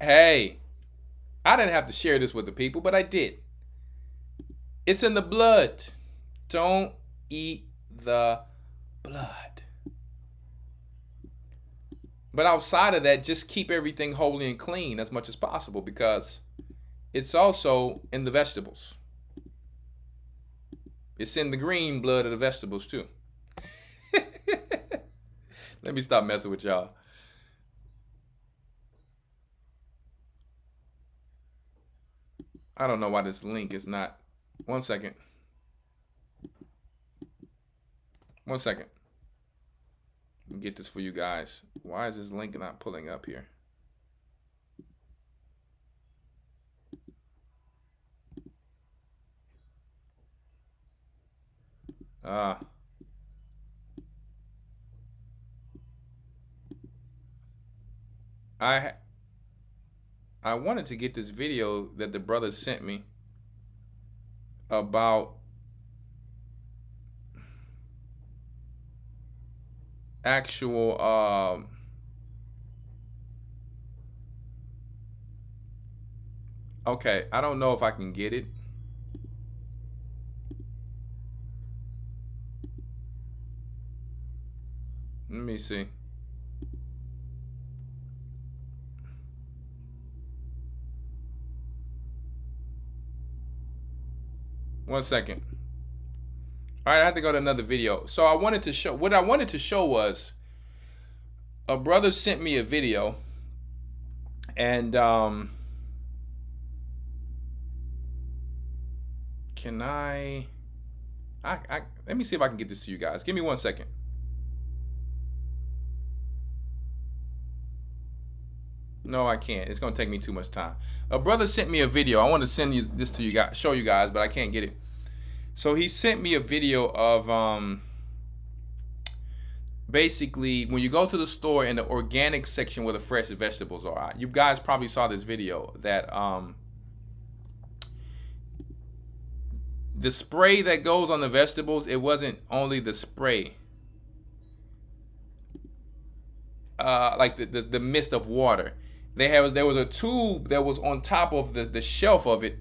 hey, I didn't have to share this with the people, but I did. It's in the blood. Don't eat the blood. But outside of that, just keep everything holy and clean as much as possible, because it's also in the vegetables. It's in the green blood of the vegetables too. Let me stop messing with y'all. I don't know why this link is not. 1 second. 1 second. Let me get this for you guys. Why is this link not pulling up here? I wanted to get this video that the brother sent me about actual okay, I don't know if I can get it. Let me see. One second. All right, I have to go to another video. So I wanted to show, what I wanted to show was a brother sent me a video, and can I let me see if I can get this to you guys. Give me 1 second. No, I can't. It's gonna take me too much time. A brother sent me a video. I want to send you this to you guys, show you guys, but I can't get it. So he sent me a video of basically when you go to the store in the organic section where the fresh vegetables are, you guys probably saw this video that the spray that goes on the vegetables, it wasn't only the spray, like the mist of water. There was a tube that was on top of the shelf of it,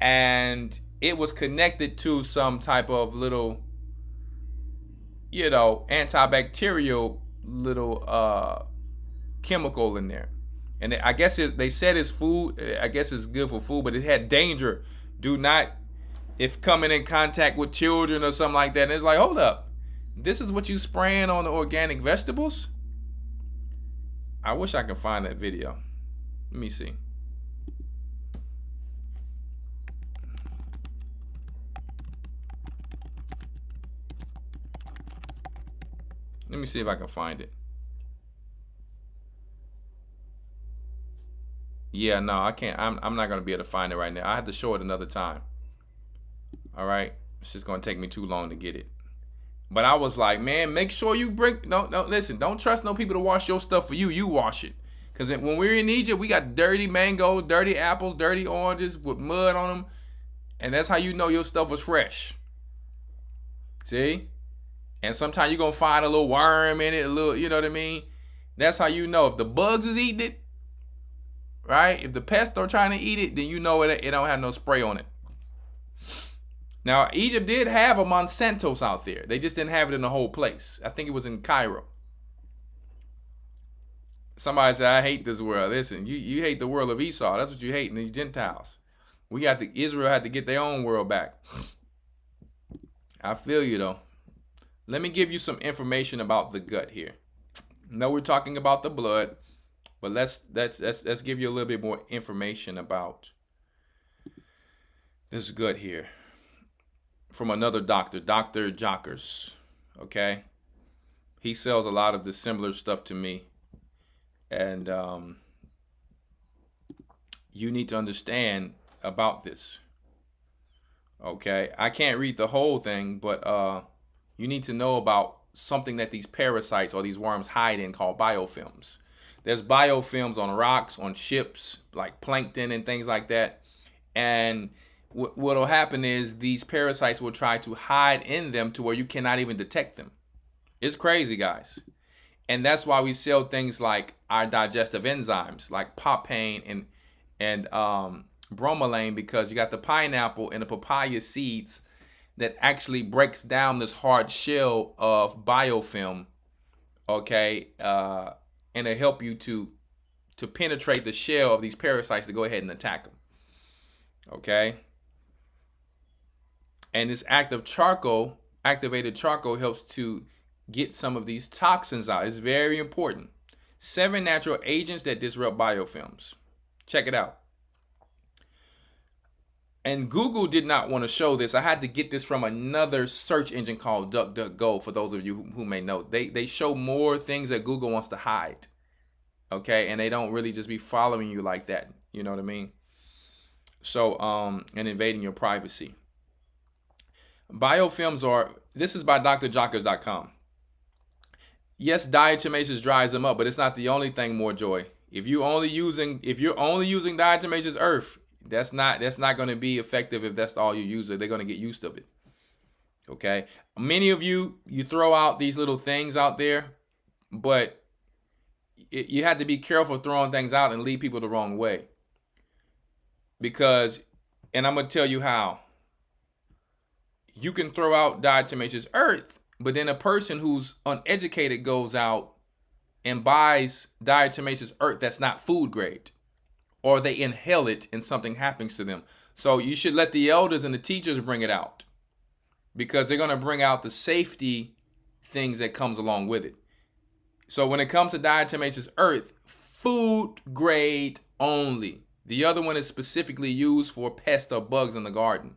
and it was connected to some type of little, you know, antibacterial little chemical in there. And I guess they said it's food. I guess it's good for food, but it had danger. Do not, if coming in contact with children or something like that. And it's like, hold up, this is what you spraying on the organic vegetables? I wish I could find that video. Let me see. Let me see if I can find it. Yeah, no, I can't. I'm not going to be able to find it right now. I have to show it another time. All right? It's just going to take me too long to get it. But I was like, man, make sure you bring, no, listen, don't trust no people to wash your stuff for you. You wash it. Because when we're in Egypt, we got dirty mangoes, dirty apples, dirty oranges with mud on them. And that's how you know your stuff was fresh. See? And sometimes you're going to find a little worm in it, a little, you know what I mean? That's how you know. If the bugs is eating it, right? If the pests are trying to eat it, then you know it don't have no spray on it. Now, Egypt did have a Monsanto's out there. They just didn't have it in the whole place. I think it was in Cairo. Somebody said, I hate this world. Listen, you hate the world of Esau. That's what you hate in these Gentiles. Israel had to get their own world back. I feel you, though. Let me give you some information about the gut here. No, we're talking about the blood, but let's give you a little bit more information about this gut here from another doctor, Dr. Jockers. Okay, he sells a lot of the similar stuff to me, and you need to understand about this. Okay, I can't read the whole thing, but you need to know about something that these parasites or these worms hide in called biofilms. There's biofilms on rocks, on ships, like plankton and things like that. And what will happen is these parasites will try to hide in them to where you cannot even detect them. It's crazy, guys. And that's why we sell things like our digestive enzymes, like papain and bromelain, because you got the pineapple and the papaya seeds that actually breaks down this hard shell of biofilm, okay, and it'll help you to penetrate the shell of these parasites to go ahead and attack them, okay? And this activated charcoal helps to get some of these toxins out. It's very important. 7 natural agents that disrupt biofilms. Check it out. And Google did not want to show this. I had to get this from another search engine called DuckDuckGo, for those of you who may know. They show more things that Google wants to hide. Okay, and they don't really just be following you like that. You know what I mean? So, and invading your privacy. Biofilms are, this is by drjockers.com. Yes, diatomaceous dries them up, but it's not the only thing, more joy. If you're only using diatomaceous earth, that's not going to be effective if that's all you use. They're going to get used to it. Okay. Many of you throw out these little things out there, but you have to be careful throwing things out and lead people the wrong way. Because, and I'm going to tell you how. You can throw out diatomaceous earth, but then a person who's uneducated goes out and buys diatomaceous earth that's not food grade, or they inhale it and something happens to them. So you should let the elders and the teachers bring it out, because they're going to bring out the safety things that comes along with it. So when it comes to diatomaceous earth, food grade only. The other one is specifically used for pests or bugs in the garden.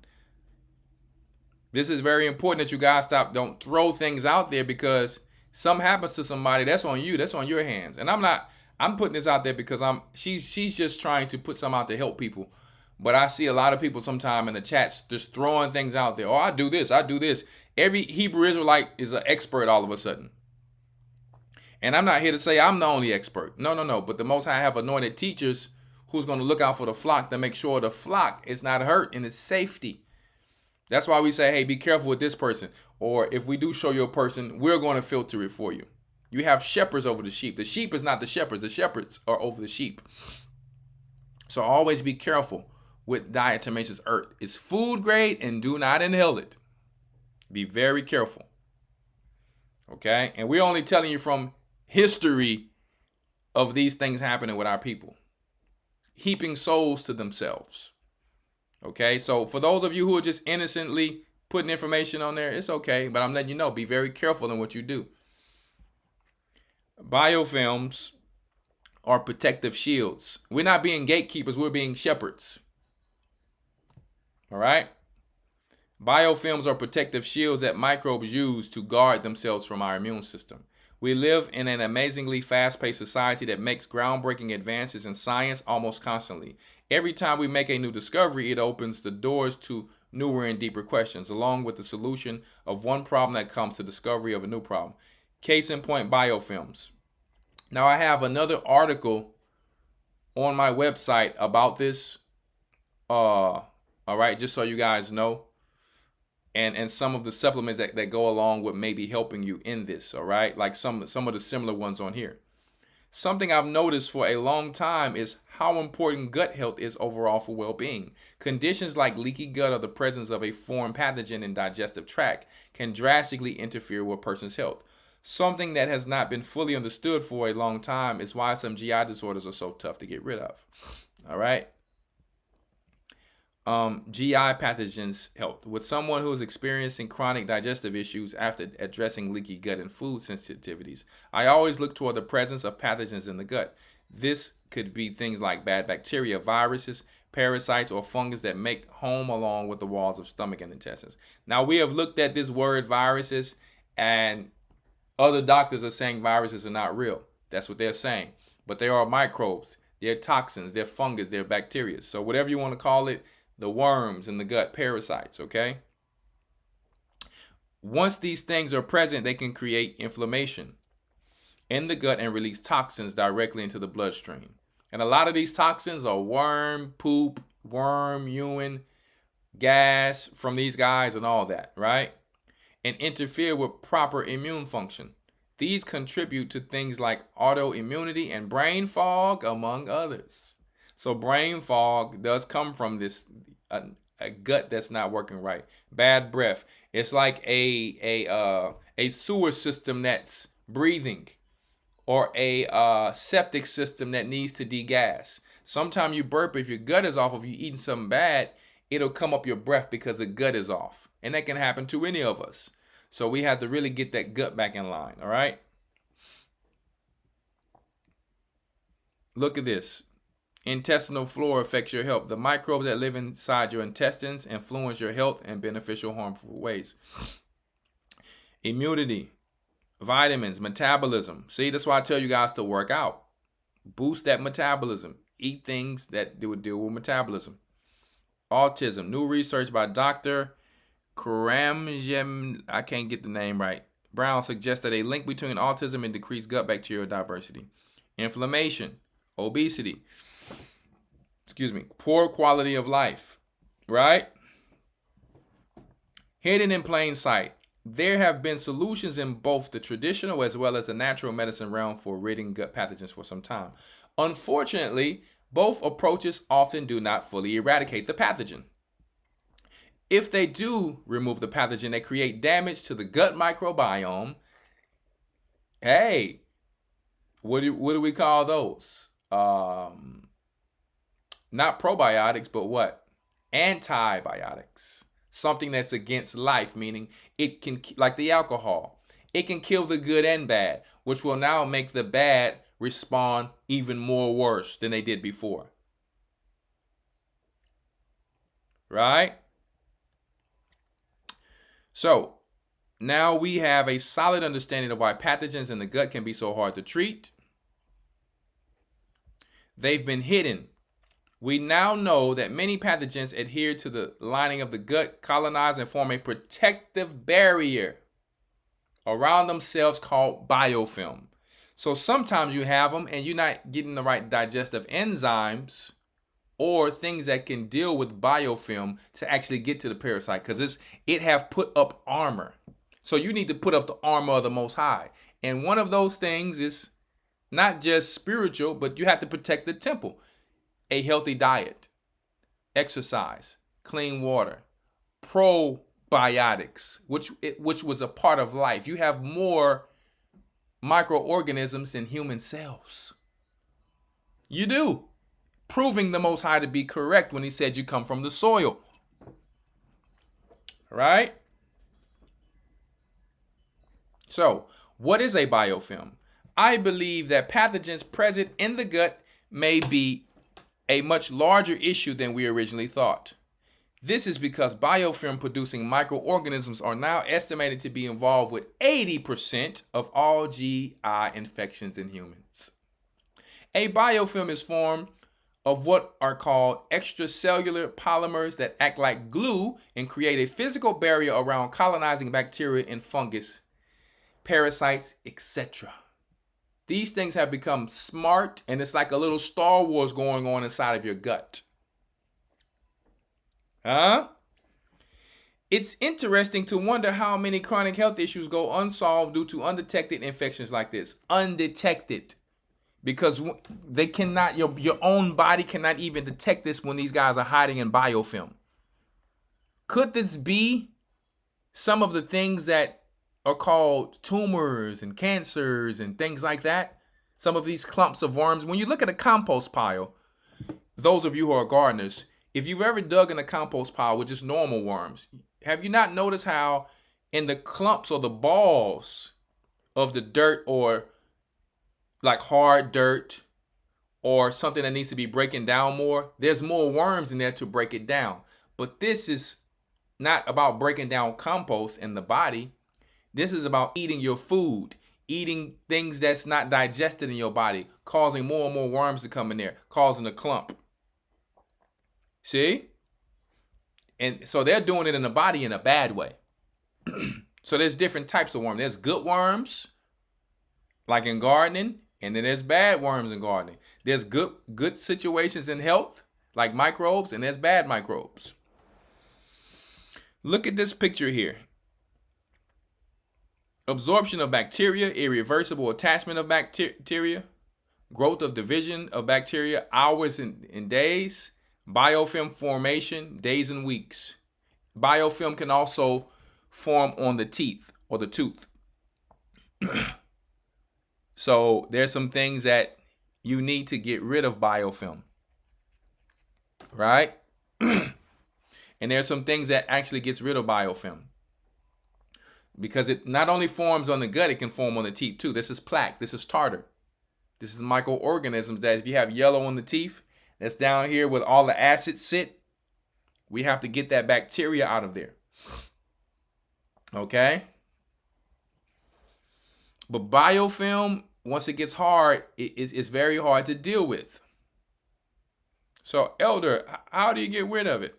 This is very important that you guys don't throw things out there, because something happens to somebody, that's on you, that's on your hands. And I'm putting this out there because she's just trying to put something out to help people. But I see a lot of people sometime in the chats just throwing things out there. Oh, I do this. Every Hebrew Israelite is an expert all of a sudden. And I'm not here to say I'm the only expert. No. But the Most High have anointed teachers who's going to look out for the flock to make sure the flock is not hurt and it's safety. That's why we say, hey, be careful with this person. Or if we do show you a person, we're going to filter it for you. You have shepherds over the sheep. The sheep is not the shepherds. The shepherds are over the sheep. So always be careful with diatomaceous earth. It's food grade and do not inhale it. Be very careful. Okay? And we're only telling you from history of these things happening with our people. Heaping souls to themselves. Okay? So for those of you who are just innocently putting information on there, it's okay. But I'm letting you know, be very careful in what you do. Biofilms are protective shields. We're not being gatekeepers, we're being shepherds. All right? Biofilms are protective shields that microbes use to guard themselves from our immune system. We live in an amazingly fast-paced society that makes groundbreaking advances in science almost constantly. Every time we make a new discovery, it opens the doors to newer and deeper questions, along with the solution of one problem that comes to discovery of a new problem. Case in point, biofilms. Now, I have another article on my website about this. All right, just so you guys know. And some of the supplements that go along with maybe helping you in this, all right? Like some of the similar ones on here. Something I've noticed for a long time is how important gut health is overall for well-being. Conditions like leaky gut or the presence of a foreign pathogen in digestive tract can drastically interfere with a person's health. Something that has not been fully understood for a long time is why some GI disorders are so tough to get rid of. All right. GI pathogens health. With someone who is experiencing chronic digestive issues after addressing leaky gut and food sensitivities, I always look toward the presence of pathogens in the gut. This could be things like bad bacteria, viruses, parasites, or fungus that make home along with the walls of stomach and intestines. Now, we have looked at this word viruses, and other doctors are saying viruses are not real. That's what they're saying. But they are microbes. They're toxins. They're fungus. They're bacteria. So whatever you want to call it, the worms in the gut, parasites, okay? Once these things are present, they can create inflammation in the gut and release toxins directly into the bloodstream. And a lot of these toxins are worm, poop, worm, urine, gas from these guys and all that, right? And interfere with proper immune function. These contribute to things like autoimmunity and brain fog, among others. So brain fog does come from this a gut that's not working right. Bad breath. It's like a sewer system that's breathing, or a septic system that needs to degas. Sometimes you burp, if your gut is off, if you're eating something bad, it'll come up your breath because the gut is off. And that can happen to any of us. So we have to really get that gut back in line, all right? Look at this. Intestinal flora affects your health. The microbes that live inside your intestines influence your health in beneficial, harmful ways. Immunity, vitamins, metabolism. See, that's why I tell you guys to work out. Boost that metabolism. Eat things that would deal with metabolism. Autism. New research by Dr. Karamjem, I can't get the name right, Brown suggests that a link between autism and decreased gut bacterial diversity. Inflammation, obesity, poor quality of life, right? Hidden in plain sight. There have been solutions in both the traditional as well as the natural medicine realm for ridding gut pathogens for some time. Unfortunately, both approaches often do not fully eradicate the pathogen. If they do remove the pathogen, they create damage to the gut microbiome. Hey, what do we call those? Not probiotics, but what? Antibiotics. Something that's against life, meaning it can, like the alcohol, it can kill the good and bad, which will now make the bad respond even more worse than they did before. Right? So now we have a solid understanding of why pathogens in the gut can be so hard to treat. They've been hidden. We now know that many pathogens adhere to the lining of the gut, colonize, and form a protective barrier around themselves called biofilm. So sometimes you have them and you're not getting the right digestive enzymes or things that can deal with biofilm to actually get to the parasite, because it have put up armor. So you need to put up the armor of the Most High. And one of those things is not just spiritual, but you have to protect the temple. A healthy diet, exercise, clean water, probiotics, which was a part of life. You have more microorganisms than human cells. You do. Proving the Most High to be correct when he said you come from the soil. Right? So, what is a biofilm? I believe that pathogens present in the gut may be a much larger issue than we originally thought. This is because biofilm producing microorganisms are now estimated to be involved with 80% of all GI infections in humans. A biofilm is formed of what are called extracellular polymers that act like glue and create a physical barrier around colonizing bacteria and fungus, parasites, etc. These things have become smart, and it's like a little Star Wars going on inside of your gut. Huh? It's interesting to wonder how many chronic health issues go unsolved due to undetected infections like this. Undetected. Because they cannot, your own body cannot even detect this when these guys are hiding in biofilm. Could this be some of the things that are called tumors and cancers and things like that? Some of these clumps of worms. When you look at a compost pile, those of you who are gardeners, if you've ever dug in a compost pile with just normal worms, have you not noticed how in the clumps or the balls of the dirt, or like hard dirt or something that needs to be breaking down more, there's more worms in there to break it down? But this is not about breaking down compost in the body. This is about eating your food, eating things that's not digested in your body, causing more and more worms to come in there, causing a clump. See? And so they're doing it in the body in a bad way. So there's different types of worms. There's good worms, like in gardening, and then there's bad worms in gardening. There's good situations in health, like microbes, and there's bad microbes. Look at this picture here. Absorption of bacteria, irreversible attachment of bacteria, growth of division of bacteria, hours and days, biofilm formation, days and weeks. Biofilm can also form on the teeth or the tooth. So there's some things that you need to get rid of biofilm, right? And there's some things that actually gets rid of biofilm, because it not only forms on the gut, it can form on the teeth too. This is plaque. This is tartar. This is microorganisms that if you have yellow on the teeth, that's down here where all the acids sit, we have to get that bacteria out of there. Okay? But biofilm, once it gets hard, it's very hard to deal with. So, Elder, how do you get rid of it?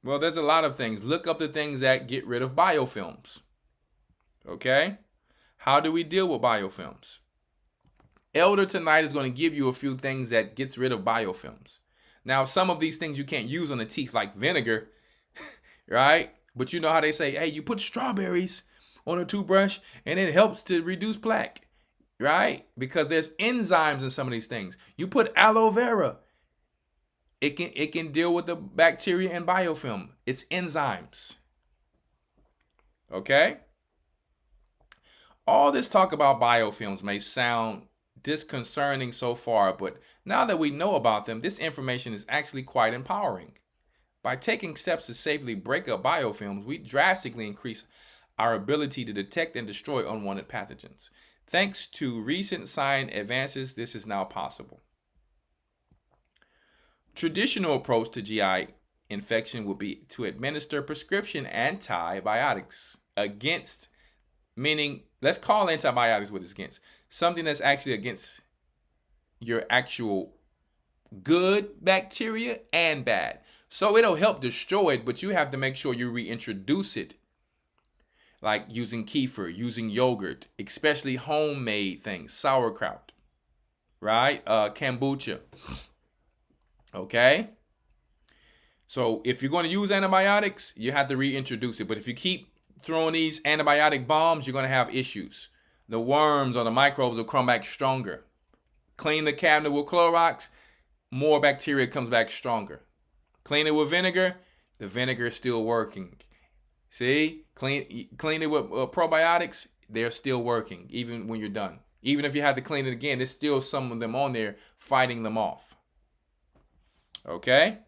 Well, there's a lot of things. Look up the things that get rid of biofilms. Okay? How do we deal with biofilms? Elder tonight is going to give you a few things that gets rid of biofilms. Now, some of these things you can't use on the teeth, like vinegar, right? But you know how they say, hey, you put strawberries on a toothbrush and it helps to reduce plaque, right? Because there's enzymes in some of these things. You put aloe vera, it can deal with the bacteria and biofilm. It's enzymes. Okay? All this talk about biofilms may sound disconcerting so far, but now that we know about them, this information is actually quite empowering. By taking steps to safely break up biofilms, we drastically increase our ability to detect and destroy unwanted pathogens. Thanks to recent science advances, this is now possible. Traditional approach to GI infection would be to administer prescription antibiotics against, meaning, let's call antibiotics what it's against. Something that's actually against your actual good bacteria and bad. So it'll help destroy it, but you have to make sure you reintroduce it. like using kefir, using yogurt, especially homemade things, sauerkraut, right? Kombucha. Okay? So if you're going to use antibiotics, you have to reintroduce it. But if you keep throwing these antibiotic bombs, you're going to have issues. The worms or the microbes will come back stronger. Clean the cabinet with Clorox, more bacteria comes back stronger. Clean it with vinegar, the vinegar is still working. See? Clean it with probiotics, they're still working, even when you're done. Even if you have to clean it again, there's still some of them on there fighting them off. Okay?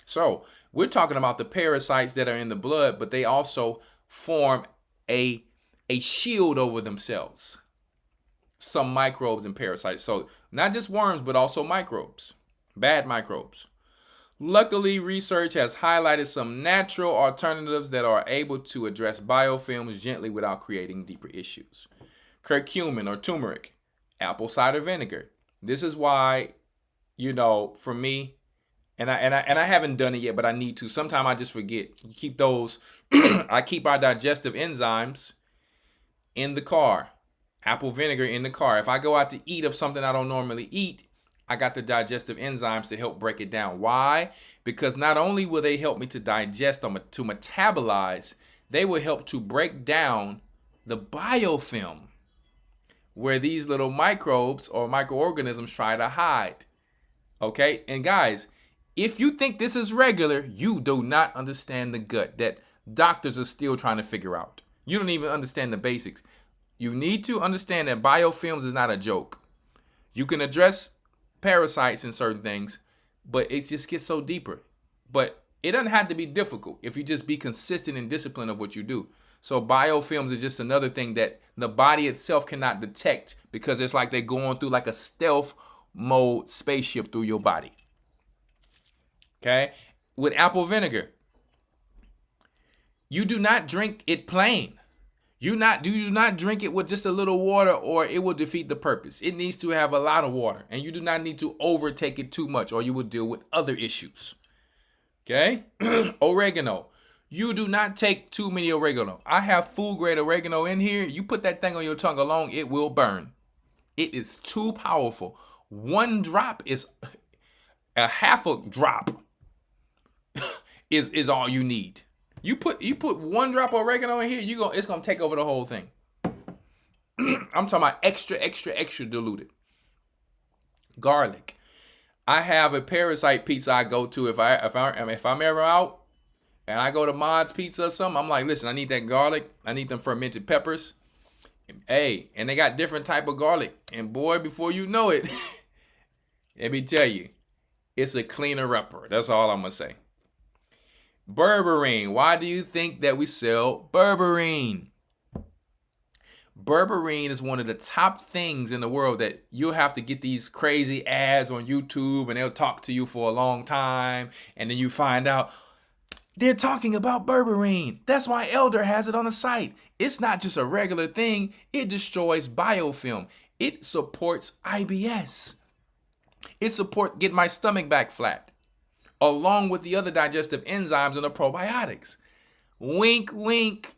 So, we're talking about the parasites that are in the blood, but they also form a shield over themselves. Some microbes and parasites. So, not just worms, but also microbes. Bad microbes. Luckily, research has highlighted some natural alternatives that are able to address biofilms gently without creating deeper issues. Curcumin or turmeric, apple cider vinegar. This is why, for me, and I haven't done it yet, but I need to. Sometimes I just forget. You keep those. I keep our digestive enzymes in the car. Apple vinegar in the car. If I go out to eat of something I don't normally eat, I got the digestive enzymes to help break it down. Why? Because not only will they help me to digest or to metabolize, they will help to break down the biofilm where these little microbes or microorganisms try to hide. Okay? And guys, if you think this is regular, you do not understand the gut that doctors are still trying to figure out. You don't even understand the basics. You need to understand that biofilms is not a joke. You can address parasites and certain things, but it just gets so deeper. But it doesn't have to be difficult if you just be consistent and disciplined of what you do. So biofilms is just another thing that the body itself cannot detect because it's like they're going through like a stealth mode spaceship through your body. Okay? With apple vinegar, you do not drink it plain. You do not drink it with just a little water or it will defeat the purpose. It needs to have a lot of water and you do not need to overtake it too much or you will deal with other issues. Okay? Oregano. You do not take too many oregano. I have food grade oregano in here. You put that thing on your tongue alone, it will burn. It is too powerful. One drop is a half a drop is all you need. You put one drop of oregano in here, it's gonna take over the whole thing. I'm talking about extra diluted. Garlic. I have a Parasite pizza I go to if I'm ever out and I go to Mod's Pizza or something. I'm like, listen, I need that garlic. I need them fermented peppers. Hey, and they got different type of garlic. And boy, before you know it, let me tell you, it's a cleaner upper. That's all I'm gonna say. Berberine. Why do you think that we sell berberine? Berberine is one of the top things in the world that you'll have to get these crazy ads on YouTube and they'll talk to you for a long time. And then you find out they're talking about berberine. That's why Elder has it on the site. It's not just a regular thing. It destroys biofilm. It supports IBS. It supports get my stomach back flat, along with the other digestive enzymes and the probiotics. Wink, wink.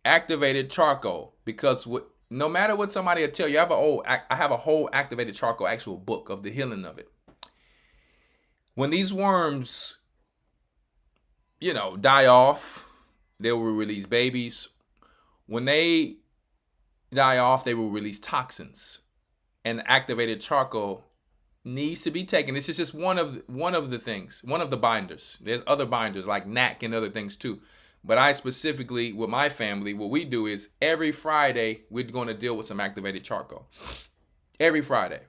Activated charcoal, because no matter what somebody will tell you, I have a whole activated charcoal actual book of the healing of it. When these worms, die off, they will release babies. When they die off, they will release toxins. And activated charcoal needs to be taken. This is just one of the things, one of the binders. There's other binders like NAC and other things too. But I specifically, with my family, what we do is every Friday, we're going to deal with some activated charcoal. Every Friday.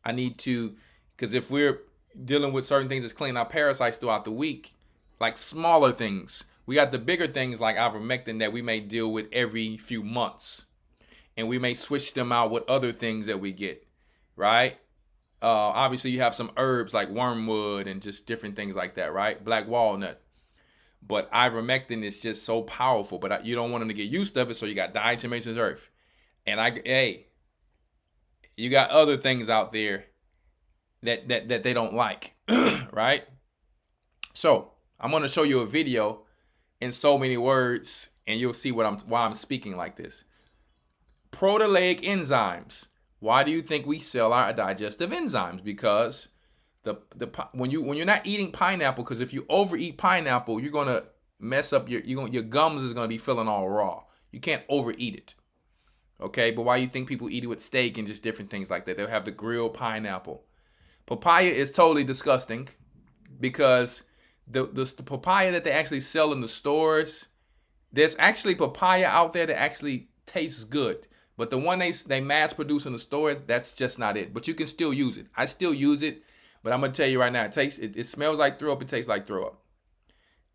I need to, because if we're dealing with certain things that's cleaning out parasites throughout the week, like smaller things, we got the bigger things like ivermectin that we may deal with every few months. And we may switch them out with other things that we get, right? Obviously, you have some herbs like wormwood and just different things like that, right? Black walnut. But ivermectin is just so powerful, but you don't want them to get used to it, so you got diatomaceous earth. And you got other things out there that they don't like, right? So I'm going to show you a video in so many words, and you'll see why I'm speaking like this. Proteoleic enzymes. Why do you think we sell our digestive enzymes? Because when you're not eating pineapple, because if you overeat pineapple, you're gonna mess up your gums is gonna be feeling all raw. You can't overeat it. Okay, but why you think people eat it with steak and just different things like that? They'll have the grilled pineapple. Papaya is totally disgusting because the papaya that they actually sell in the stores, there's actually papaya out there that actually tastes good. But the one they mass produce in the stores, that's just not it. But you can still use it. I still use it, but I'm gonna tell you right now, it smells like throw up, it tastes like throw up.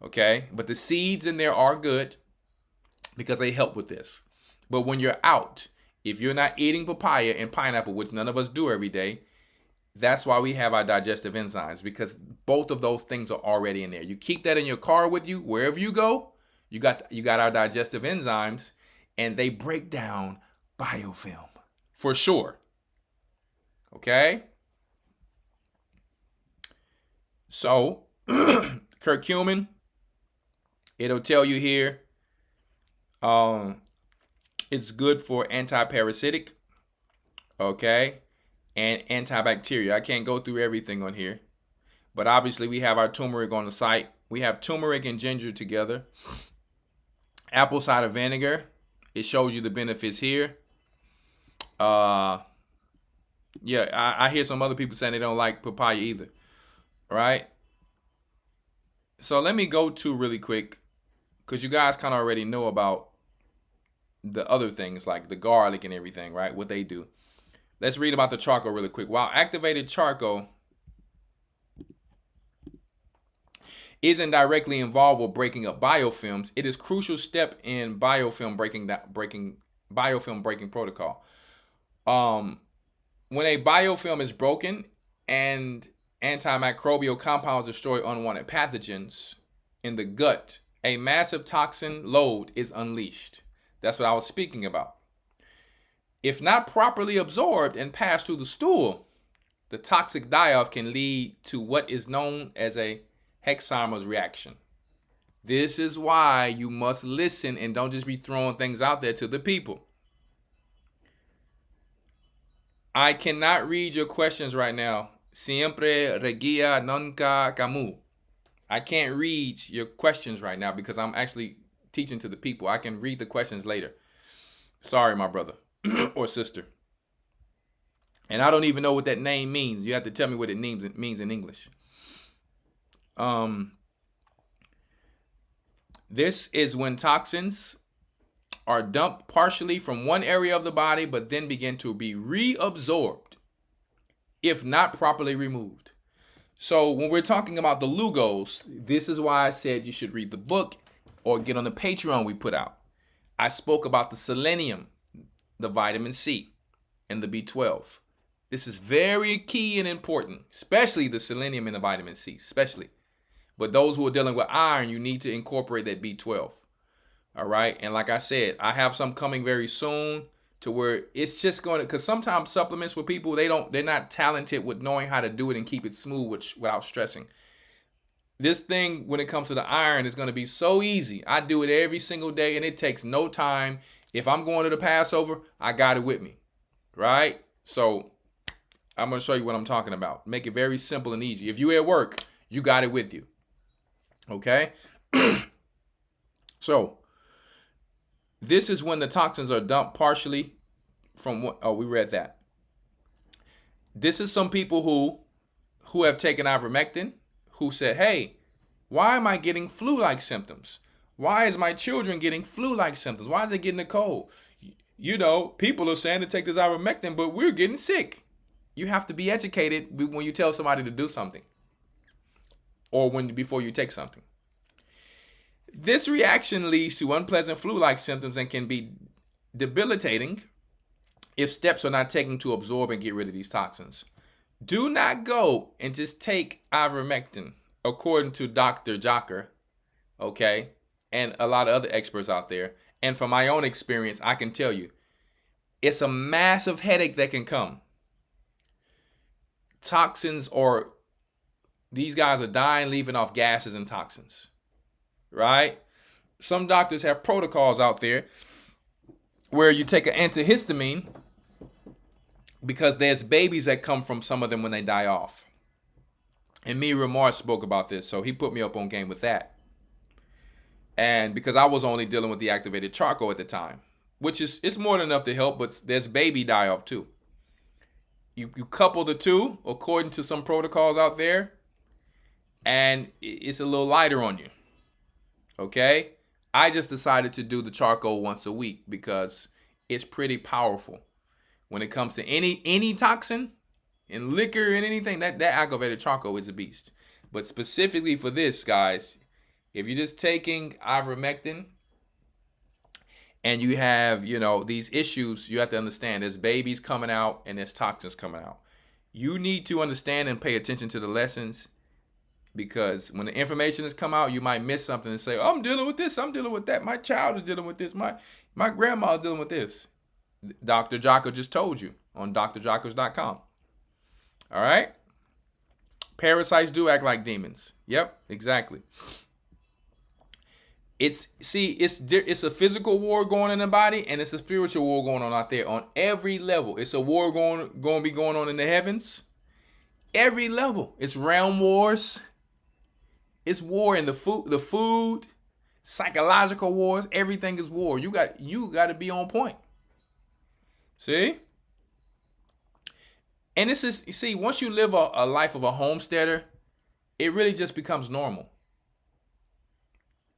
Okay, but the seeds in there are good because they help with this. But when you're out, if you're not eating papaya and pineapple, which none of us do every day, that's why we have our digestive enzymes, because both of those things are already in there. You keep that in your car with you, wherever you go, you got our digestive enzymes, and they break down biofilm for sure. Okay? So, curcumin, it'll tell you here, it's good for anti-parasitic, okay, and antibacterial. I can't go through everything on here, but obviously we have our turmeric on the site. We have turmeric and ginger together. Apple cider vinegar, it shows you the benefits here. I hear some other people saying they don't like papaya either, right? So let me go to really quick, because you guys kind of already know about the other things like the garlic and everything, right? What they do. Let's read about the charcoal really quick. While activated charcoal isn't directly involved with breaking up biofilms, it is a crucial step in biofilm breaking protocol. When a biofilm is broken and antimicrobial compounds destroy unwanted pathogens in the gut, a massive toxin load is unleashed. That's what I was speaking about. If not properly absorbed and passed through the stool, the toxic die-off can lead to what is known as a Hexheimer's reaction. This is why you must listen and don't just be throwing things out there to the people. I cannot read your questions right now. Siempre regia nunca camu. I can't read your questions right now because I'm actually teaching to the people. I can read the questions later. Sorry, my brother or sister. And I don't even know what that name means. You have to tell me what it means in English. This is when toxins are dumped partially from one area of the body, but then begin to be reabsorbed if not properly removed. So when we're talking about the Lugos, this is why I said you should read the book or get on the Patreon we put out. I spoke about the selenium, the vitamin C, and the B12. This is very key and important, especially the selenium and the vitamin C, especially. But those who are dealing with iron, you need to incorporate that B12. All right. And like I said, I have some coming very soon to where it's just going to, because sometimes supplements for people, they're not talented with knowing how to do it and keep it smooth without stressing. This thing, when it comes to the iron, is going to be so easy. I do it every single day and it takes no time. If I'm going to the Passover, I got it with me. Right. So I'm going to show you what I'm talking about. Make it very simple and easy. If you're at work, you got it with you. Okay. So this is when the toxins are dumped partially from what, we read that. This is some people who have taken ivermectin, who said, hey, why am I getting flu-like symptoms? Why is my children getting flu-like symptoms? Why are they getting a cold? You know, people are saying to take this ivermectin, but we're getting sick. You have to be educated when you tell somebody to do something or before you take something. This reaction leads to unpleasant flu-like symptoms and can be debilitating if steps are not taken to absorb and get rid of these toxins. Do not go and just take ivermectin, according to Dr. Jocker, okay, and a lot of other experts out there. And from my own experience, I can tell you, it's a massive headache that can come. Toxins, these guys are dying, leaving off gases and toxins, right? some doctors have protocols out there where you take an antihistamine because there's babies that come from some of them when they die off. And me and Ramar spoke about this, so he put me up on game with that. And because I was only dealing with the activated charcoal at the time, which is, it's more than enough to help, but there's baby die-off too. You couple the two according to some protocols out there, and it's a little lighter on you. Okay? I just decided to do the charcoal once a week because it's pretty powerful. When it comes to any toxin and liquor and anything, that activated charcoal is a beast. But specifically for this, guys, if you're just taking ivermectin and you have, these issues, you have to understand there's babies coming out and there's toxins coming out. You need to understand and pay attention to the lessons, because when the information has come out, you might miss something and say, oh, I'm dealing with this, I'm dealing with that, my child is dealing with this, my grandma is dealing with this. Dr. Jocko just told you on drjockos.com. All right? Parasites do act like demons. Yep, exactly. It's a physical war going on in the body, and it's a spiritual war going on out there on every level. It's a war going to be going on in the heavens. Every level. It's realm wars. It's war in the food, psychological wars. Everything is war. You got to be on point. See? And this is, once you live a life of a homesteader, it really just becomes normal.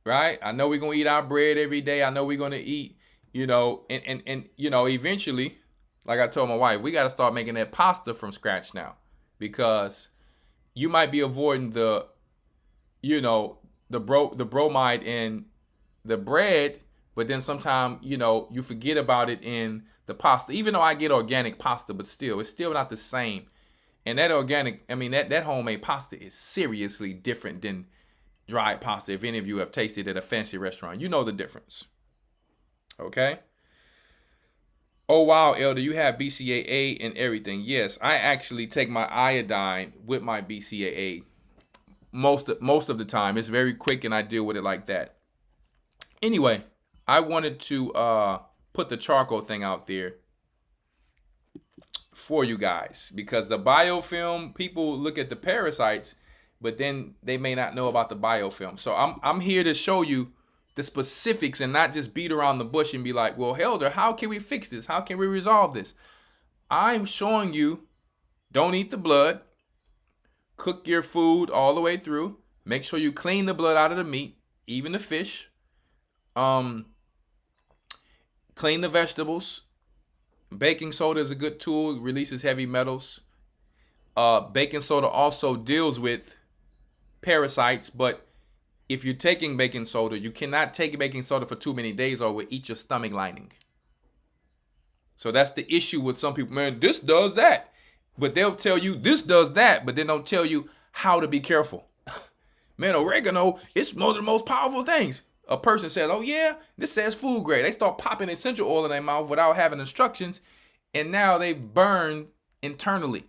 Right? I know we're going to eat our bread every day. I know we're going to eat, and eventually, like I told my wife, we got to start making that pasta from scratch now, because you might be avoiding the bromide in the bread, but then sometimes, you forget about it in the pasta. Even though I get organic pasta, but still, it's still not the same. And that organic, that homemade pasta is seriously different than dried pasta. If any of you have tasted at a fancy restaurant, you know the difference. Okay? Oh, wow, Elder, you have BCAA and everything. Yes, I actually take my iodine with my BCAA most of the time. It's very quick, and I deal with it like that. Anyway, I wanted to put the charcoal thing out there for you guys, because the biofilm, people look at the parasites, but then they may not know about the biofilm. So I'm here to show you the specifics and not just beat around the bush and be like, well, Elder, how can we fix this? How can we resolve this? I'm showing you, don't eat the blood. Cook your food all the way through. Make sure you clean the blood out of the meat, even the fish. Clean the vegetables. Baking soda is a good tool. It releases heavy metals. Baking soda also deals with parasites, but if you're taking baking soda, you cannot take baking soda for too many days or it will eat your stomach lining. So that's the issue with some people. Man, this does that. But they'll tell you this does that, but they don't tell you how to be careful. Man, oregano, it's one of the most powerful things. A person says, oh yeah, this says food grade. They start popping essential oil in their mouth without having instructions, and now they burn internally.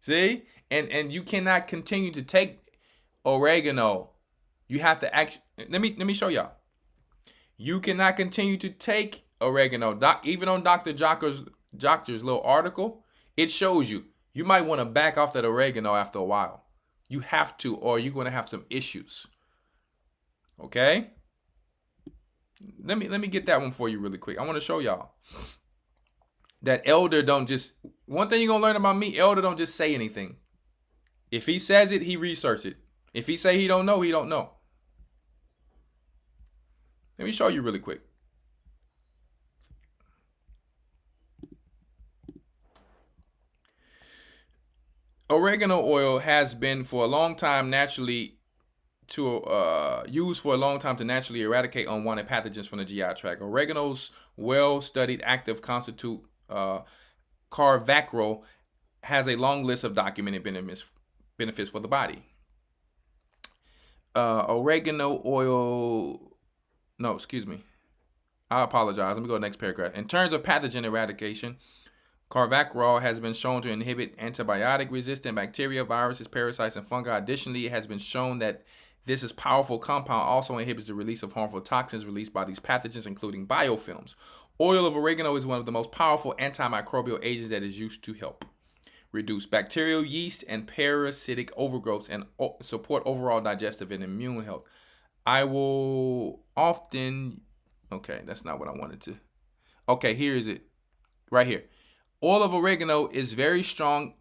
See? And you cannot continue to take oregano. You have to let me show y'all. You cannot continue to take oregano. Even on Dr. Jocko's little article, it shows you might want to back off that oregano after a while. You have to, or you're going to have some issues. Okay? Let me get that one for you really quick. I want to show y'all that Elder don't just, one thing you're going to learn about me, Elder don't just say anything. If he says it, he researches it. If he say he don't know, he don't know. Let me show you really quick. Oregano oil has been for a long time used for a long time to naturally eradicate unwanted pathogens from the GI tract. Oregano's well-studied active constitute carvacrol has a long list of documented benefits for the body. Oregano oil, no, excuse me. I apologize. Let me go to the next paragraph. In terms of pathogen eradication, carvacrol has been shown to inhibit antibiotic-resistant bacteria, viruses, parasites, and fungi. Additionally, it has been shown that This is powerful compound also inhibits the release of harmful toxins released by these pathogens, including biofilms. Oil of oregano is one of the most powerful antimicrobial agents that is used to help reduce bacterial, yeast, and parasitic overgrowths and support overall digestive and immune health. I will often, okay, that's not what I wanted to. Okay, here is it, right here. Oil of oregano is very strong,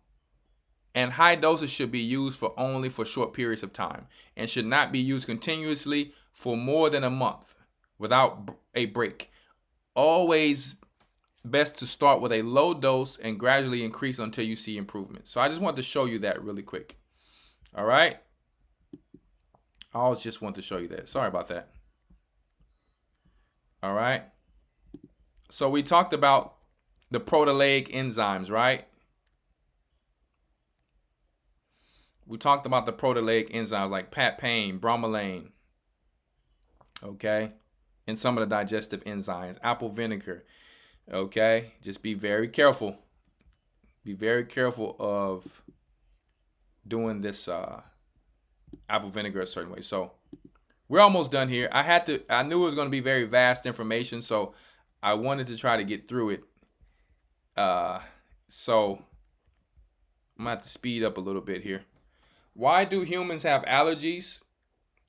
and high doses should be used only for short periods of time and should not be used continuously for more than a month without a break. Always best to start with a low dose and gradually increase until you see improvement. So I just wanted to show you that really quick. All right. I always just want to show you that. Sorry about that. All right. So we talked about the proteolytic enzymes, right? We talked about the proteolytic enzymes like papain, bromelain, okay? And some of the digestive enzymes, apple vinegar, okay? Just be very careful. Be very careful of doing this apple vinegar a certain way. So we're almost done here. I knew it was going to be very vast information, so I wanted to try to get through it. So I'm going to have to speed up a little bit here. Why do humans have allergies?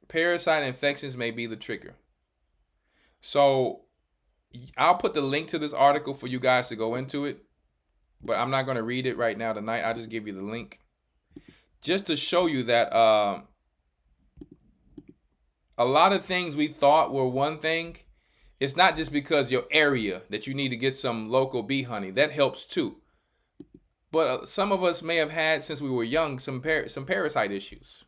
Parasite infections may be the trigger. So I'll put the link to this article for you guys to go into it, but I'm not going to read it right now tonight. I'll just give you the link just to show you that a lot of things we thought were one thing. It's not just because your area that you need to get some local bee honey. That helps too. But some of us may have had, since we were young, some parasite issues.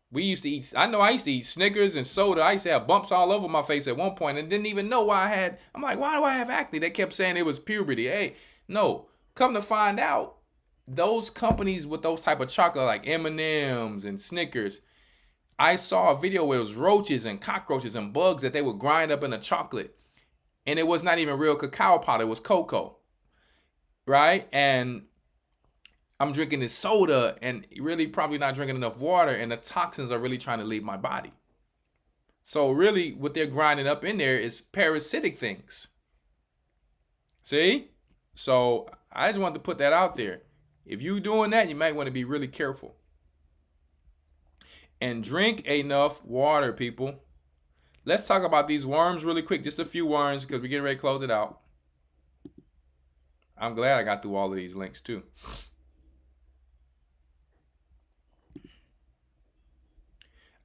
We used to eat, I used to eat Snickers and soda. I used to have bumps all over my face at one point and didn't even know why I had. I'm like, why do I have acne? They kept saying it was puberty. Hey, no. Come to find out, those companies with those type of chocolate like M&M's and Snickers, I saw a video where it was roaches and cockroaches and bugs that they would grind up in the chocolate. And it was not even real cacao powder. It was cocoa. Right? And I'm drinking this soda and really probably not drinking enough water, and the toxins are really trying to leave my body. So really what they're grinding up in there is parasitic things. See? So I just wanted to put that out there. If you're doing that, you might want to be really careful. And drink enough water, people. Let's talk about these worms really quick. Just a few worms because we're getting ready to close it out. I'm glad I got through all of these links too.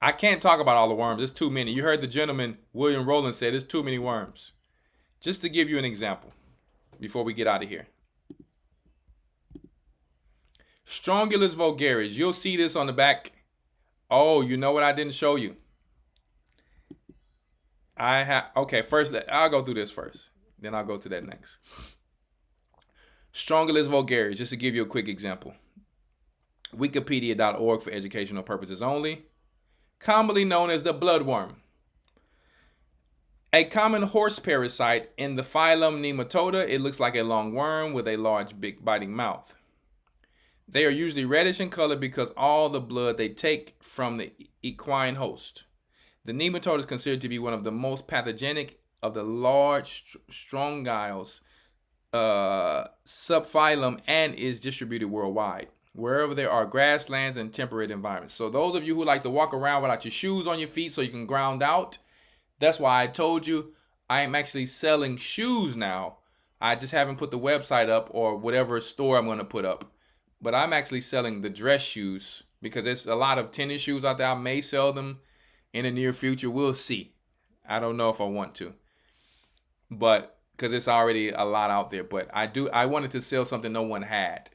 I can't talk about all the worms. There's too many. You heard the gentleman, William Rowland, said there's too many worms. Just to give you an example before we get out of here. Strongylus vulgaris. You'll see this on the back. Oh, you know what I didn't show you? Okay, first, I'll go through this first. Then I'll go to that next. Strongylus vulgaris, just to give you a quick example. Wikipedia.org for educational purposes only. Commonly known as the bloodworm. A common horse parasite in the phylum Nematoda. It looks like a long worm with a large, big biting mouth. They are usually reddish in color because all the blood they take from the equine host. The nematode is considered to be one of the most pathogenic of the large strongyles subphylum and is distributed worldwide, wherever there are grasslands and temperate environments. So those of you who like to walk around without your shoes on your feet so you can ground out, that's why I told you I am actually selling shoes now. I just haven't put the website up or whatever store I'm going to put up. But I'm actually selling the dress shoes because there's a lot of tennis shoes out there. I may sell them in the near future. We'll see. I don't know if I want to. But because it's already a lot out there. But I wanted to sell something no one had.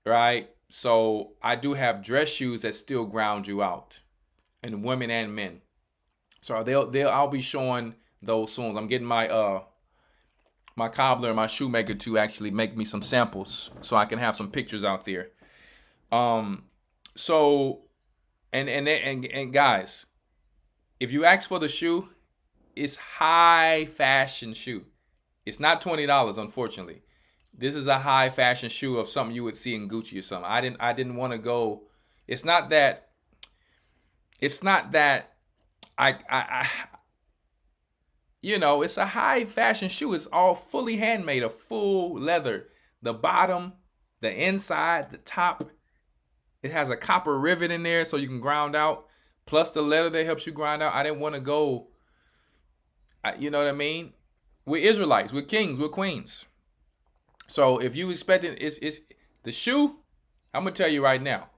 Right? So I do have dress shoes that still ground you out. And women and men. So I'll be showing those soon. I'm getting my my cobbler and my shoemaker to actually make me some samples so I can have some pictures out there. So and guys, if you ask for the shoe, it's high fashion shoe. It's not $20, unfortunately. This is a high fashion shoe of something you would see in Gucci or something. I didn't want to go. It's not that it's not that I you know, it's a high fashion shoe. It's all fully handmade, a full leather. The bottom, the inside, the top. It has a copper rivet in there so you can ground out. Plus the leather that helps you grind out. I didn't want to go, you know what I mean? We're Israelites. We're kings. We're queens. So if you expect it, it's the shoe, I'm going to tell you right now.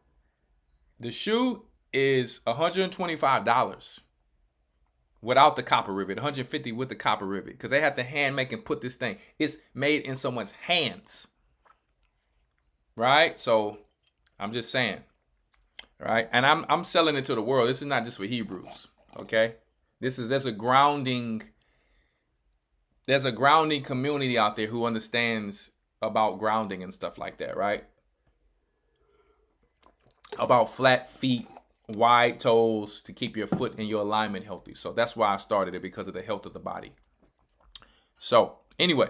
The shoe is $125 without the copper rivet, $150 with the copper rivet, because they have to hand make and put this thing. It's made in someone's hands, right? So I'm just saying, right? And I'm selling it to the world. This is not just for Hebrews, okay? There's a grounding community out there who understands about grounding and stuff like that, right? About flat feet, wide toes to keep your foot and your alignment healthy. So that's why I started it, because of the health of the body. So anyway,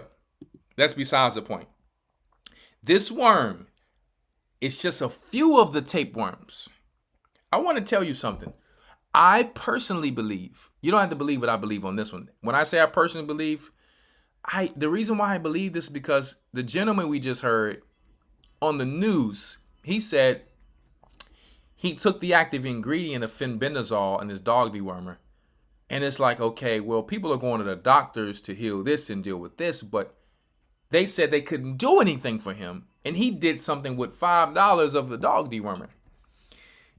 that's besides the point. This worm is just a few of the tapeworms. I want to tell you something. I personally believe, you don't have to believe what I believe on this one. When I say I personally believe, the reason why I believe this is because the gentleman we just heard on the news, he said he took the active ingredient of fenbendazole in his dog dewormer. And it's like, okay, well, people are going to the doctors to heal this and deal with this, but they said they couldn't do anything for him. And he did something with $5 of the dog dewormer.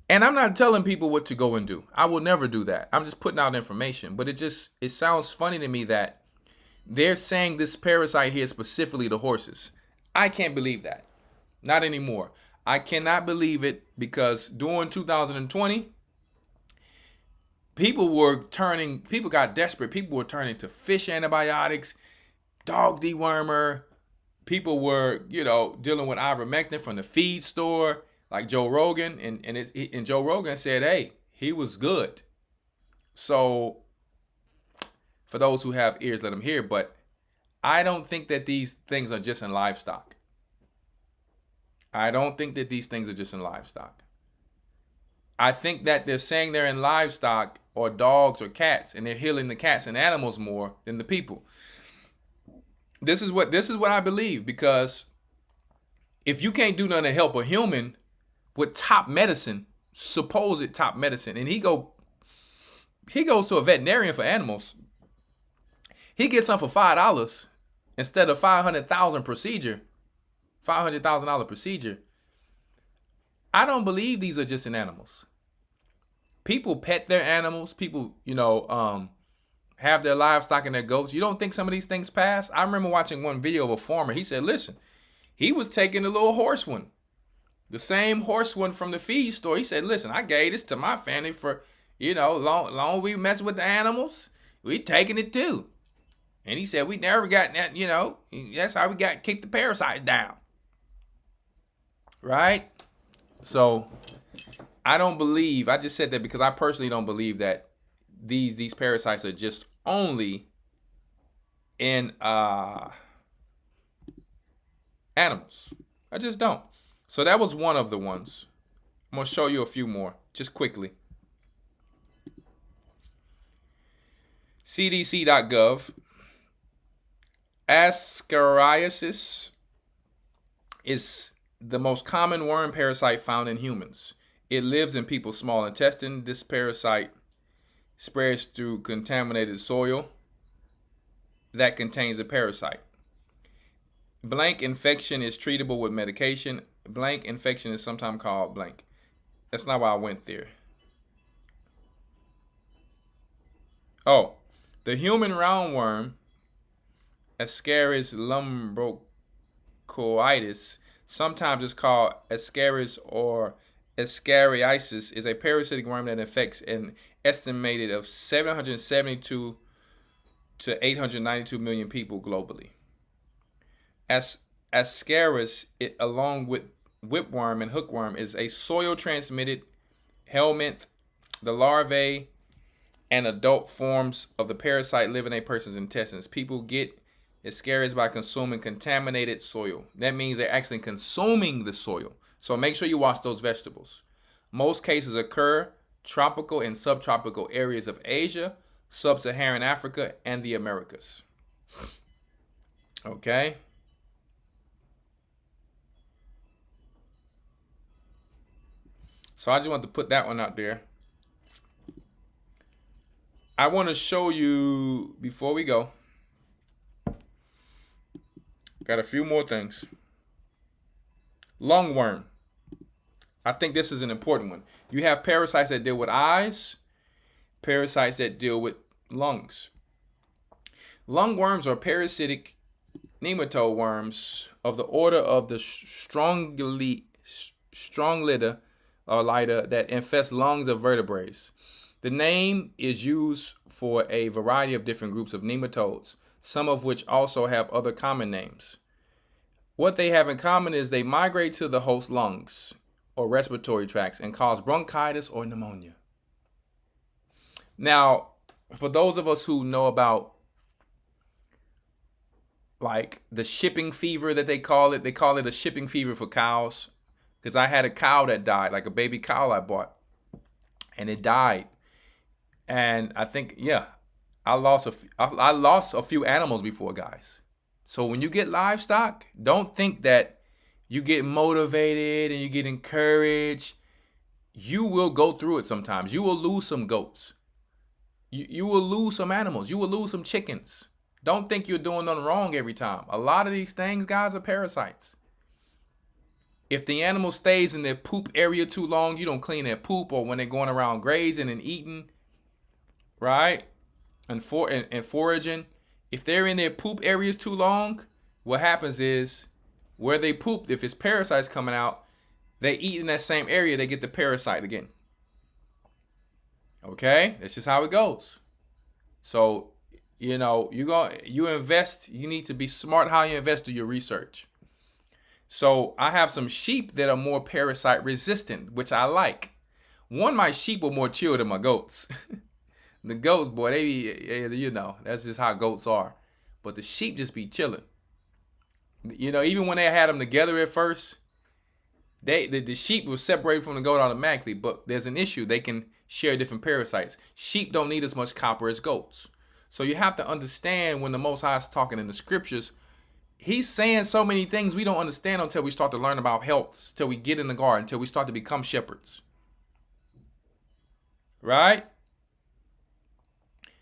And I'm not telling people what to go and do. I will never do that. I'm just putting out information. But it sounds funny to me that they're saying this parasite here specifically to horses. I can't believe that. Not anymore. I cannot believe it, because during 2020, people got desperate. People were turning to fish antibiotics, dog dewormer. People were, dealing with ivermectin from the feed store, like Joe Rogan. And Joe Rogan said, hey, he was good. So for those who have ears, let them hear. But I don't think that these things are just in livestock. I don't think that these things are just in livestock. I think that they're saying they're in livestock or dogs or cats, and they're healing the cats and animals more than the people. This is what I believe, because if you can't do nothing to help a human with top medicine, supposed top medicine, and he goes to a veterinarian for animals, he gets some for $5 instead of $500,000 procedure. $500,000 procedure. I don't believe these are just in animals. People pet their animals. People, have their livestock and their goats. You don't think some of these things pass? I remember watching one video of a farmer. He said, listen, he was taking the little horse one, the same horse one from the feed store. He said, listen, I gave this to my family for, long we mess with the animals, we taking it too. And he said, we never got that, that's how we kicked the parasites down. Right? So I just said that because I personally don't believe that these parasites are just only in animals. I just don't. So that was one of the ones. I'm going to show you a few more just quickly. CDC.gov. Ascariasis is the most common worm parasite found in humans. It lives in people's small intestine. This parasite spreads through contaminated soil that contains the parasite. Blank infection is treatable with medication. Blank infection is sometimes called blank. That's not why I went there. Oh, the human roundworm, Ascaris lumbrocoides, sometimes it's called Ascaris or Ascariasis, is a parasitic worm that infects an estimated of 772 to 892 million people globally. Ascaris, along with whipworm and hookworm, is a soil-transmitted helminth. The larvae and adult forms of the parasite live in a person's intestines. People get Ascaris by consuming contaminated soil. That means they're actually consuming the soil. So make sure you wash those vegetables. Most cases occur tropical and subtropical areas of Asia, sub-Saharan Africa, and the Americas. Okay. So I just want to put that one out there. I want to show you, before we go, got a few more things. Lungworm. I think this is an important one. You have parasites that deal with eyes, parasites that deal with lungs. Lungworms are parasitic nematode worms of the order of the Strongylidae that infest lungs of vertebrates. The name is used for a variety of different groups of nematodes, some of which also have other common names. What they have in common is they migrate to the host lungs or respiratory tracts and cause bronchitis or pneumonia. Now, for those of us who know about like the shipping fever that they call it a shipping fever for cows. Because I had a cow that died, like a baby cow I bought, and it died. And I think, yeah, I lost a few animals before, guys. So when you get livestock, don't think that you get motivated and you get encouraged. You will go through it sometimes. You will lose some goats. You will lose some animals. You will lose some chickens. Don't think you're doing nothing wrong every time. A lot of these things, guys, are parasites. If the animal stays in their poop area too long, you don't clean their poop, or when they're going around grazing and eating, right? And foraging. If they're in their poop areas too long, what happens is where they pooped, if it's parasites coming out, they eat in that same area, they get the parasite again. Okay? That's just how it goes. So, you know, you invest, you need to be smart how you invest, do your research. So I have some sheep that are more parasite resistant, which I like. My sheep are more chill than my goats. The goats, boy, they be, you know, that's just how goats are. But the sheep just be chilling. You know, even when they had them together at first, the sheep was separated from the goat automatically, but there's an issue. They can share different parasites. Sheep don't need as much copper as goats. So you have to understand when the Most High is talking in the scriptures, he's saying so many things we don't understand until we start to learn about health, till we get in the garden, until we start to become shepherds. Right?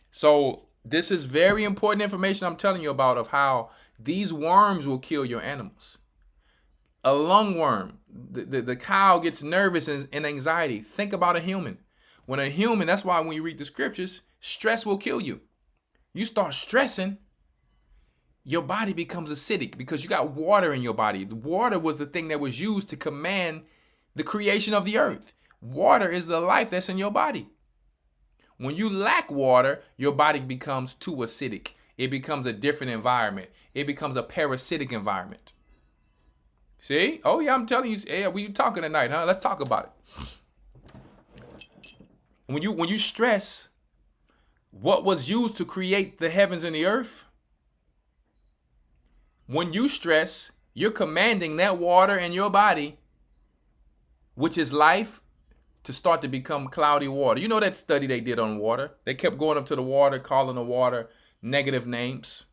So this is very important information I'm telling you about, of how these worms will kill your animals. A lungworm, the cow gets nervous and anxiety. Think about a human. When a human, that's why when you read the scriptures, stress will kill you. You start stressing, your body becomes acidic because you got water in your body. The water was the thing that was used to command the creation of the earth. Water is the life that's in your body. When you lack water, your body becomes too acidic. It becomes a different environment. It becomes a parasitic environment. See? Oh yeah, I'm telling you. Yeah, we talking tonight, huh? Let's talk about it. When you stress, what was used to create the heavens and the earth? When you stress, you're commanding that water in your body, which is life, to start to become cloudy water. You know that study they did on water? They kept going up to the water, calling the water negative names.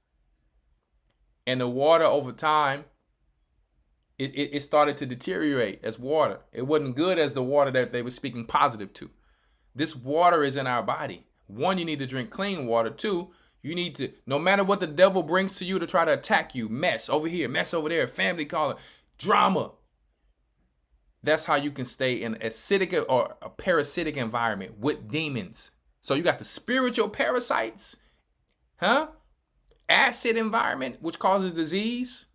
And the water over time, it started to deteriorate as water. It wasn't good as the water that they were speaking positive to. This water is in our body. One, you need to drink clean water. Two, you need to, no matter what the devil brings to you to try to attack you, mess over here, mess over there, family calling, drama. That's how you can stay in an acidic or a parasitic environment with demons. So you got the spiritual parasites, acid environment, which causes disease.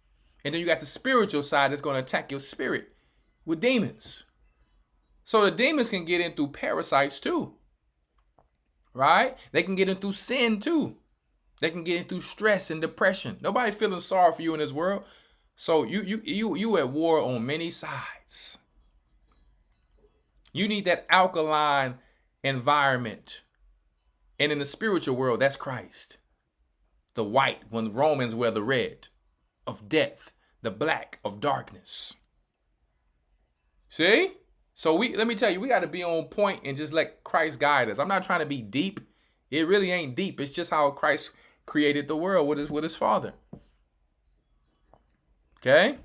And then you got the spiritual side that's going to attack your spirit with demons. So the demons can get in through parasites too, right? They can get in through sin too. They can get in through stress and depression. Nobody feeling sorry for you in this world. So you at war on many sides. You need that alkaline environment. And in the spiritual world, that's Christ. The white, when Romans wear the red of death, the black of darkness. See? So let me tell you, we got to be on point and just let Christ guide us. I'm not trying to be deep. It really ain't deep. It's just how Christ created the world with his Father. Okay?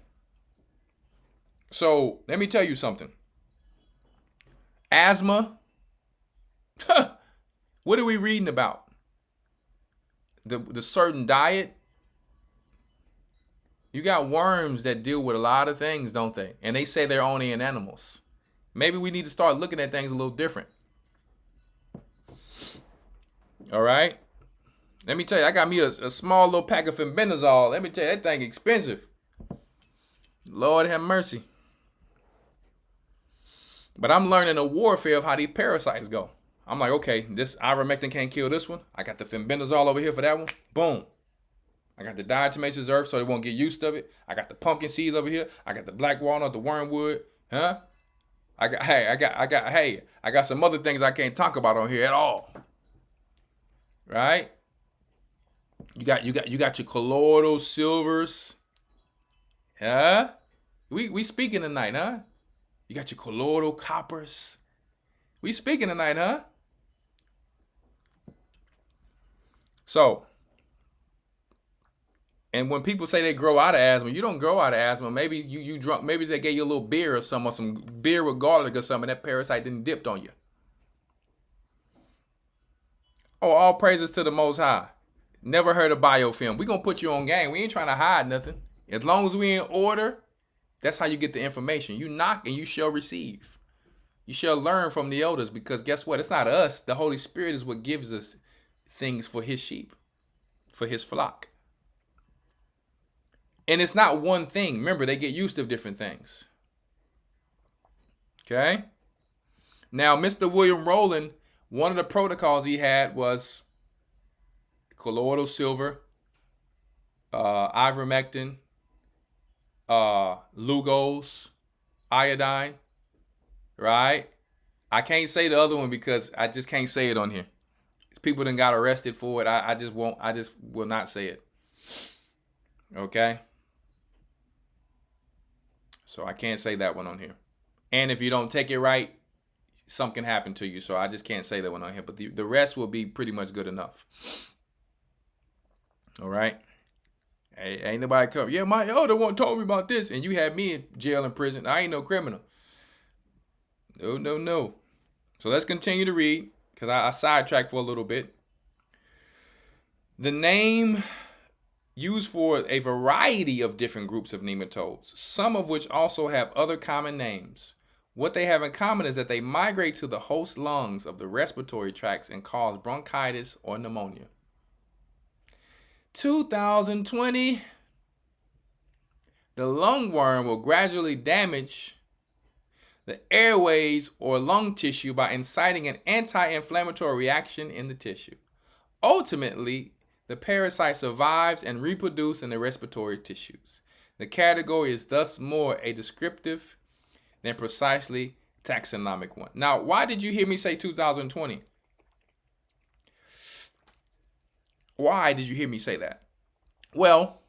So let me tell you something. Asthma. What are we reading about? The certain diet. You got worms that deal with a lot of things, don't they? And they say they're only in animals. Maybe we need to start looking at things a little different. All right? Let me tell you, I got me a small little pack of fenbendazole. Let me tell you, that thing expensive. Lord have mercy. But I'm learning the warfare of how these parasites go. I'm like, okay, this ivermectin can't kill this one. I got the fenbendazole over here for that one. Boom. I got the diatomaceous earth so they won't get used to it. I got the pumpkin seeds over here. I got the black walnut, the wormwood. Huh? I got some other things I can't talk about on here at all. Right? You got your colloidal silvers. Huh? We speaking tonight, huh? You got your colloidal coppers. We speaking tonight, huh? So, and when people say they grow out of asthma, you don't grow out of asthma. Maybe you drunk. Maybe they gave you a little beer or some beer with garlic or something. That parasite didn't dipped on you. Oh, all praises to the Most High. Never heard of biofilm. We gonna put you on game. We ain't trying to hide nothing. As long as we in order, that's how you get the information. You knock and you shall receive. You shall learn from the elders, because guess what? It's not us. The Holy Spirit is what gives us things for his sheep, for his flock. And it's not one thing. Remember, they get used to different things. Okay? Now, Mr. William Rowland, one of the protocols he had was colloidal silver, ivermectin, Lugos, iodine, right? I can't say the other one because I just can't say it on here. People done got arrested for it. I just will not say it. Okay? So I can't say that one on here. And if you don't take it right, something can happen to you. So I just can't say that one on here. But the rest will be pretty much good enough. All right? Hey, ain't nobody come. Yeah, my elder one told me about this. And you had me in jail and prison. I ain't no criminal. No. So let's continue to read, because I sidetracked for a little bit. The name used for a variety of different groups of nematodes, some of which also have other common names. What they have in common is that they migrate to the host lungs of the respiratory tracts and cause bronchitis or pneumonia. 2020, the lungworm will gradually damage the airways or lung tissue by inciting an anti-inflammatory reaction in the tissue. Ultimately, the parasite survives and reproduces in the respiratory tissues. The category is thus more a descriptive than precisely taxonomic one. Now, why did you hear me say 2020? Why did you hear me say that? Well,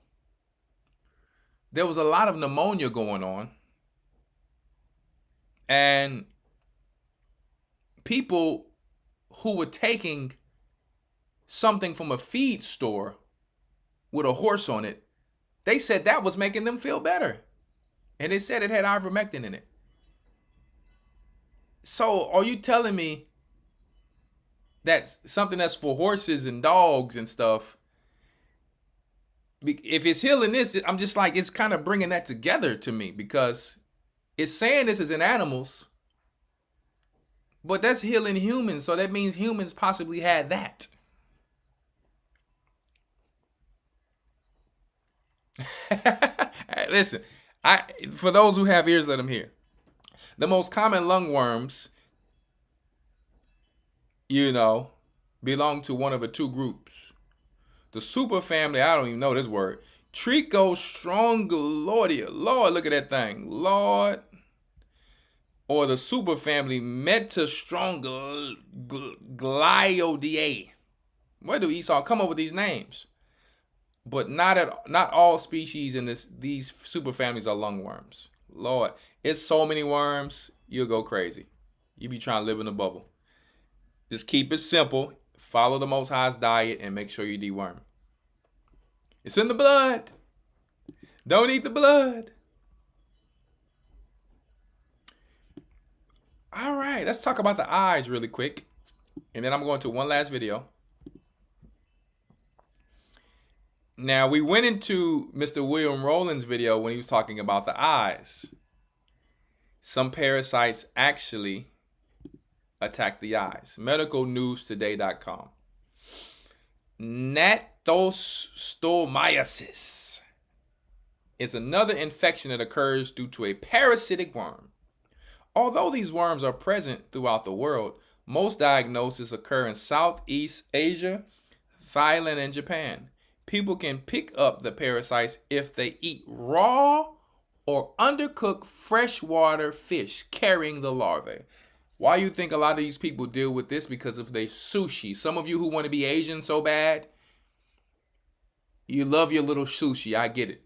there was a lot of pneumonia going on. And people who were taking something from a feed store with a horse on it, they said that was making them feel better. And they said it had ivermectin in it. So are you telling me that's something that's for horses and dogs and stuff? If it's healing this, I'm just like, it's kind of bringing that together to me, because it's saying this is in animals, but that's healing humans. So that means humans possibly had that. Listen, for those who have ears, let them hear. The most common lungworms, belong to one of the two groups. The superfamily, I don't even know this word, Trichostrongyloidea. Lord, look at that thing. Lord. Or the superfamily Metastrongylioideae. Where do Esau come up with these names? But not all species in these superfamilies are lungworms. Lord, it's so many worms. you'll go crazy. You be trying to live in a bubble. Just keep it simple. Follow the Most High's diet and make sure you deworm. It's in the blood. Don't eat the blood. All right, let's talk about the eyes really quick. And then I'm going to one last video. Now, we went into Mr. William Rowland's video when he was talking about the eyes. Some parasites actually attack the eyes. Medicalnewstoday.com. Gnathostomiasis is another infection that occurs due to a parasitic worm. Although these worms are present throughout the world, most diagnoses occur in Southeast Asia, Thailand, and Japan. People can pick up the parasites if they eat raw or undercooked freshwater fish carrying the larvae. Why you think a lot of these people deal with this? Because of their sushi. Some of you who want to be Asian so bad, you love your little sushi. I get it.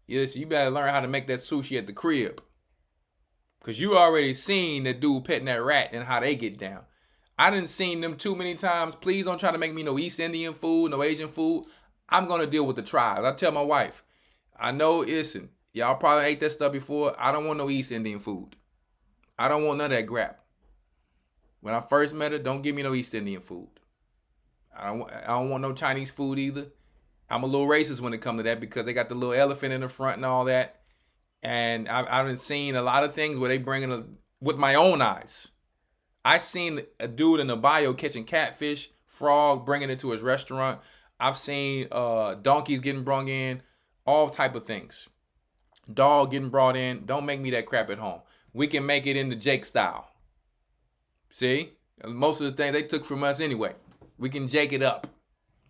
Yes, you better learn how to make that sushi at the crib. Because you already seen the dude petting that rat and how they get down. I done seen them too many times. Please don't try to make me no East Indian food, no Asian food. I'm going to deal with the tribes. I tell my wife, I know, listen, y'all probably ate that stuff before. I don't want no East Indian food. I don't want none of that crap. When I first met her, don't give me no East Indian food. I don't want no Chinese food either. I'm a little racist when it comes to that because they got the little elephant in the front and all that. And I've seen a lot of things where they bring in with my own eyes. I seen a dude in the bio catching catfish, frog, bringing it to his restaurant. I've seen donkeys getting brung in, all type of things. Dog getting brought in. Don't make me that crap at home. We can make it in the Jake style. See? Most of the things they took from us anyway. We can Jake it up.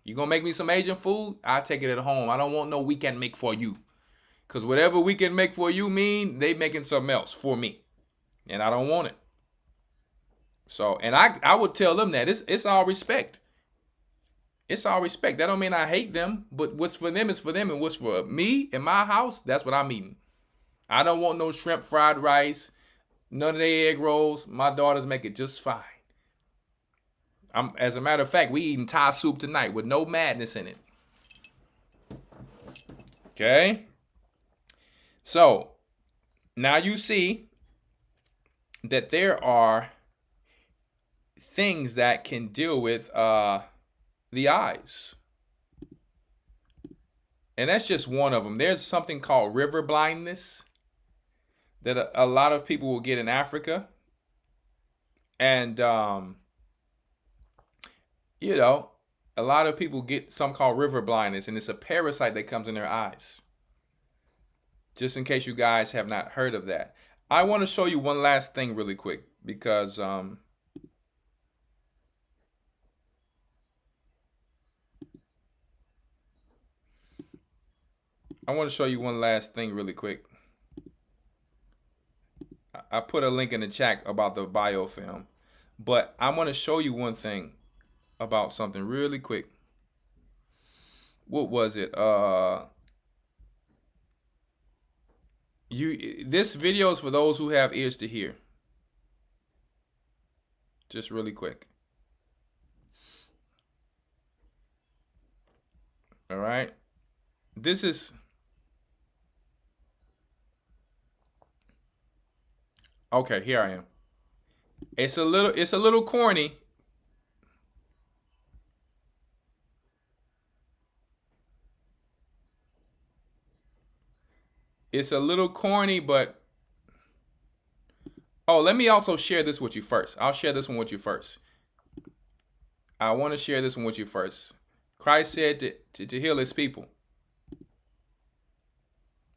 You gonna make me some Asian food? I'll take it at home. I don't want no weekend make for you. Because whatever we can make for you mean they making something else for me. And I don't want it. So, and I would tell them that. It's all respect. It's all respect. That don't mean I hate them. But what's for them is for them. And what's for me in my house, that's what I'm eating. I don't want no shrimp fried rice. None of their egg rolls. My daughters make it just fine. As a matter of fact, we eating Thai soup tonight with no madness in it. Okay? So, now you see that there are things that can deal with the eyes. And that's just one of them. There's something called river blindness that a lot of people will get in Africa. And, you know, a lot of people get something called river blindness, and it's a parasite that comes in their eyes. Just in case you guys have not heard of that. I want to show you one last thing really quick because I want to show you one last thing really quick. I put a link in the chat about the biofilm, but I want to show you one thing about something really quick. What was it? This video is for those who have ears to hear. Just really quick. All right. This is okay, here I am. It's a little corny. It's a little corny, but oh, let me also share this with you first. I'll share this one with you first. I want to share this one with you first. Christ said to heal his people.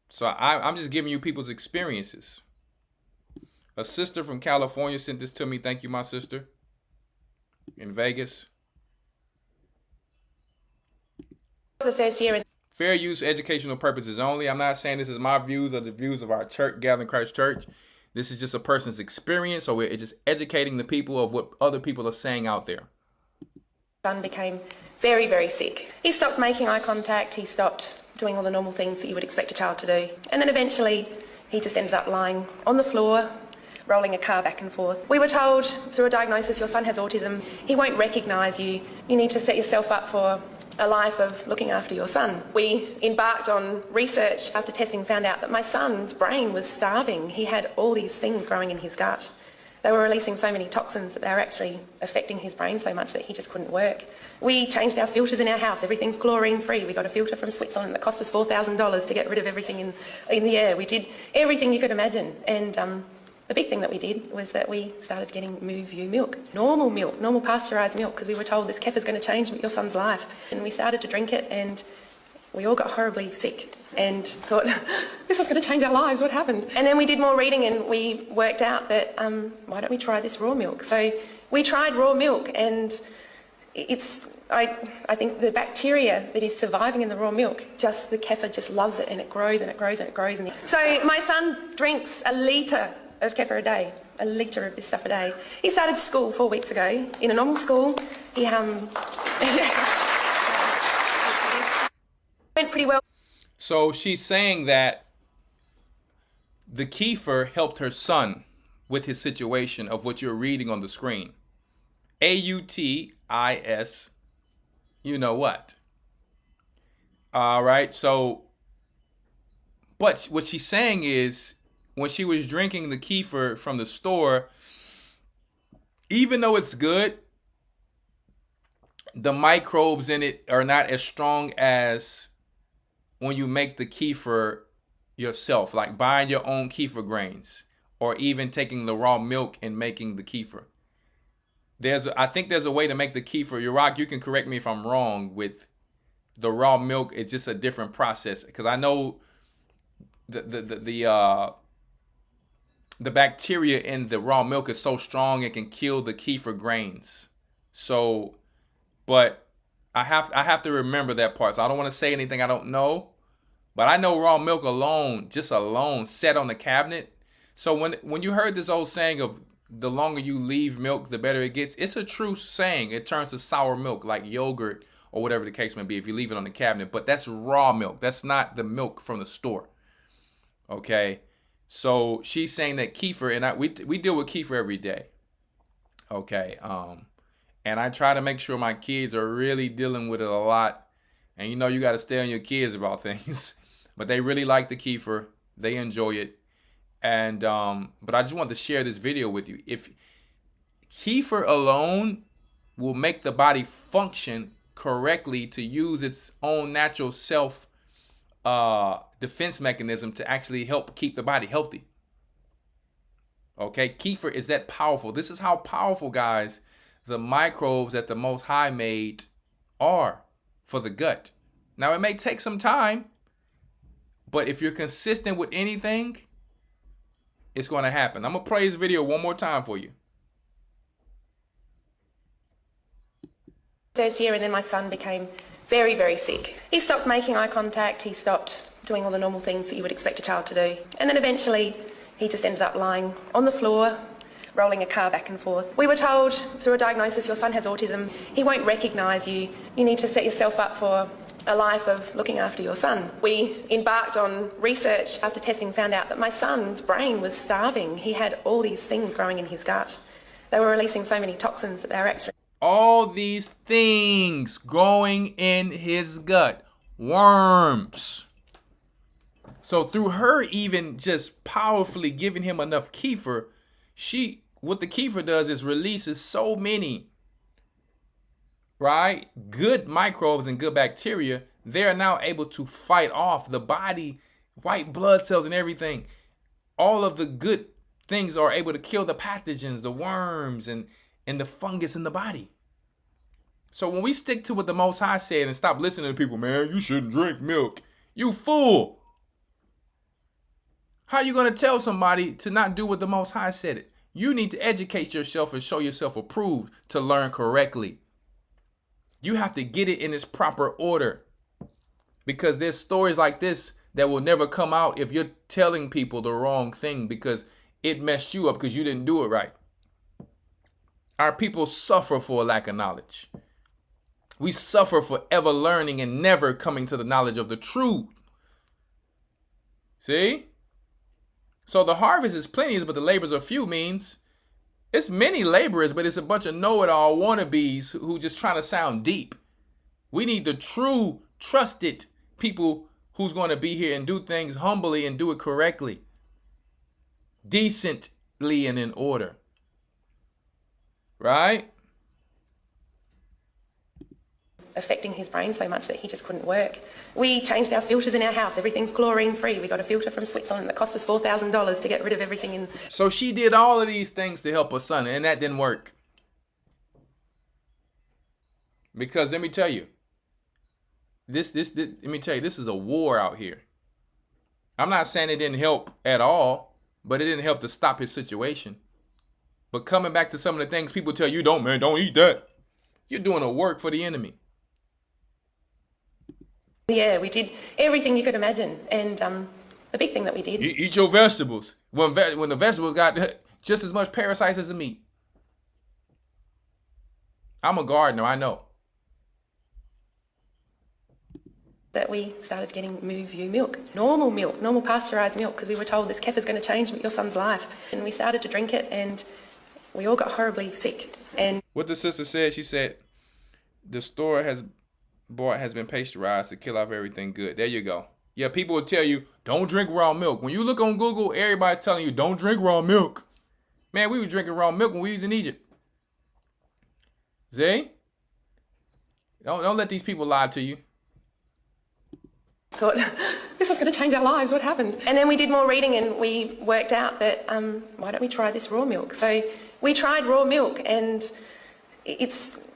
So I'm just giving you people's experiences. A sister from California sent this to me. Thank you, my sister. In Vegas. The first year. Fair use, educational purposes only. I'm not saying this is my views or the views of our church, Gathering Christ Church. This is just a person's experience, so we're just educating the people of what other people are saying out there. Son became very, very sick. He stopped making eye contact. He stopped doing all the normal things that you would expect a child to do. And then eventually, he just ended up lying on the floor rolling a car back and forth. We were told through a diagnosis, your son has autism, he won't recognise you, you need to set yourself up for a life of looking after your son. We embarked on research after testing, found out that my son's brain was starving. He had all these things growing in his gut. They were releasing so many toxins that they were actually affecting his brain so much that he just couldn't work. We changed our filters in our house. Everything's chlorine free. We got a filter from Switzerland that cost us $4,000 to get rid of everything in the air. We did everything you could imagine. And the big thing that we did was that we started getting MooView milk, normal pasteurised milk, because we were told this kefir's going to change your son's life. And we started to drink it and we all got horribly sick and thought, this was going to change our lives, what happened? And then we did more reading and we worked out that, why don't we try this raw milk? So we tried raw milk and I think the bacteria that is surviving in the raw milk, the kefir just loves it and it grows and it grows and it grows. So my son drinks a litre of kefir a day, a litre of this stuff a day. He started school 4 weeks ago. In a normal school, he went pretty well. So she's saying that the kefir helped her son with his situation of what you're reading on the screen. AUTIS, you know what? All right. So, but what she's saying is when she was drinking the kefir from the store, even though it's good, the microbes in it are not as strong as when you make the kefir yourself, like buying your own kefir grains or even taking the raw milk and making the kefir. I think there's a way to make the kefir. Rawchaa, you can correct me if I'm wrong with the raw milk. It's just a different process because I know the bacteria in the raw milk is so strong it can kill the kefir grains. So, but I have to remember that part. So I don't want to say anything I don't know. But I know raw milk alone, just alone, set on the cabinet. So when you heard this old saying of the longer you leave milk, the better it gets, it's a true saying. It turns to sour milk like yogurt or whatever the case may be if you leave it on the cabinet. But that's raw milk. That's not the milk from the store. Okay. So she's saying that kefir, and we deal with kefir every day. Okay. And I try to make sure my kids are really dealing with it a lot. And you know you got to stay on your kids about things. But they really like the kefir. They enjoy it. And but I just wanted to share this video with you. If kefir alone will make the body function correctly to use its own natural self defense mechanism to actually help keep the body healthy. Okay, kefir is that powerful. This is how powerful, guys, the microbes that the Most High made are for the gut. Now, it may take some time, but if you're consistent with anything, it's going to happen. I'm going to play this video one more time for you. First year, and then my son became very, very sick. He stopped making eye contact. He stopped doing all the normal things that you would expect a child to do. And then eventually, he just ended up lying on the floor, rolling a car back and forth. We were told through a diagnosis, your son has autism. He won't recognise you. You need to set yourself up for a life of looking after your son. We embarked on research after testing, found out that my son's brain was starving. He had all these things growing in his gut. They were releasing so many toxins that they were actually... All these things growing in his gut. Worms. So through her even just powerfully giving him enough kefir, what the kefir does is releases so many, right, good microbes and good bacteria. They are now able to fight off the body, white blood cells and everything. All of the good things are able to kill the pathogens, the worms and the fungus in the body. So when we stick to what the Most High said and stop listening to people, man, you shouldn't drink milk. You fool. How are you going to tell somebody to not do what the Most High said it? You need to educate yourself and show yourself approved to learn correctly. You have to get it in its proper order. Because there's stories like this that will never come out if you're telling people the wrong thing because it messed you up because you didn't do it right. Our people suffer for a lack of knowledge. We suffer for ever learning and never coming to the knowledge of the truth. See? So the harvest is plenty, but the laborers are few means it's many laborers, but it's a bunch of know-it-all wannabes who just trying to sound deep. We need the true, trusted people who's going to be here and do things humbly and do it correctly, decently and in order. Right? Affecting his brain so much that he just couldn't work. We changed our filters in our house. Everything's chlorine free. We got a filter from Switzerland that cost us $4,000 to get rid of everything in. So she did all of these things to help her son, and that didn't work. Because let me tell you, this is a war out here. I'm not saying it didn't help at all, but it didn't help to stop his situation. But coming back to some of the things people tell you, don't eat that. You're doing a work for the enemy. Yeah, we did everything you could imagine. And the big thing that we did... You eat your vegetables. When the vegetables got just as much parasites as the meat. I'm a gardener, I know. That we started getting MooView milk, normal pasteurized milk, because we were told this kefir's going to change your son's life. And we started to drink it, and we all got horribly sick. And what the sister said, she said, the store has been pasteurized to kill off everything good. There you go. Yeah, people will tell you, don't drink raw milk. When you look on Google, everybody's telling you, don't drink raw milk. Man, we were drinking raw milk when we was in Egypt. See? Don't let these people lie to you. Thought, this was going to change our lives. What happened? And then we did more reading and we worked out that, why don't we try this raw milk? So we tried raw milk, and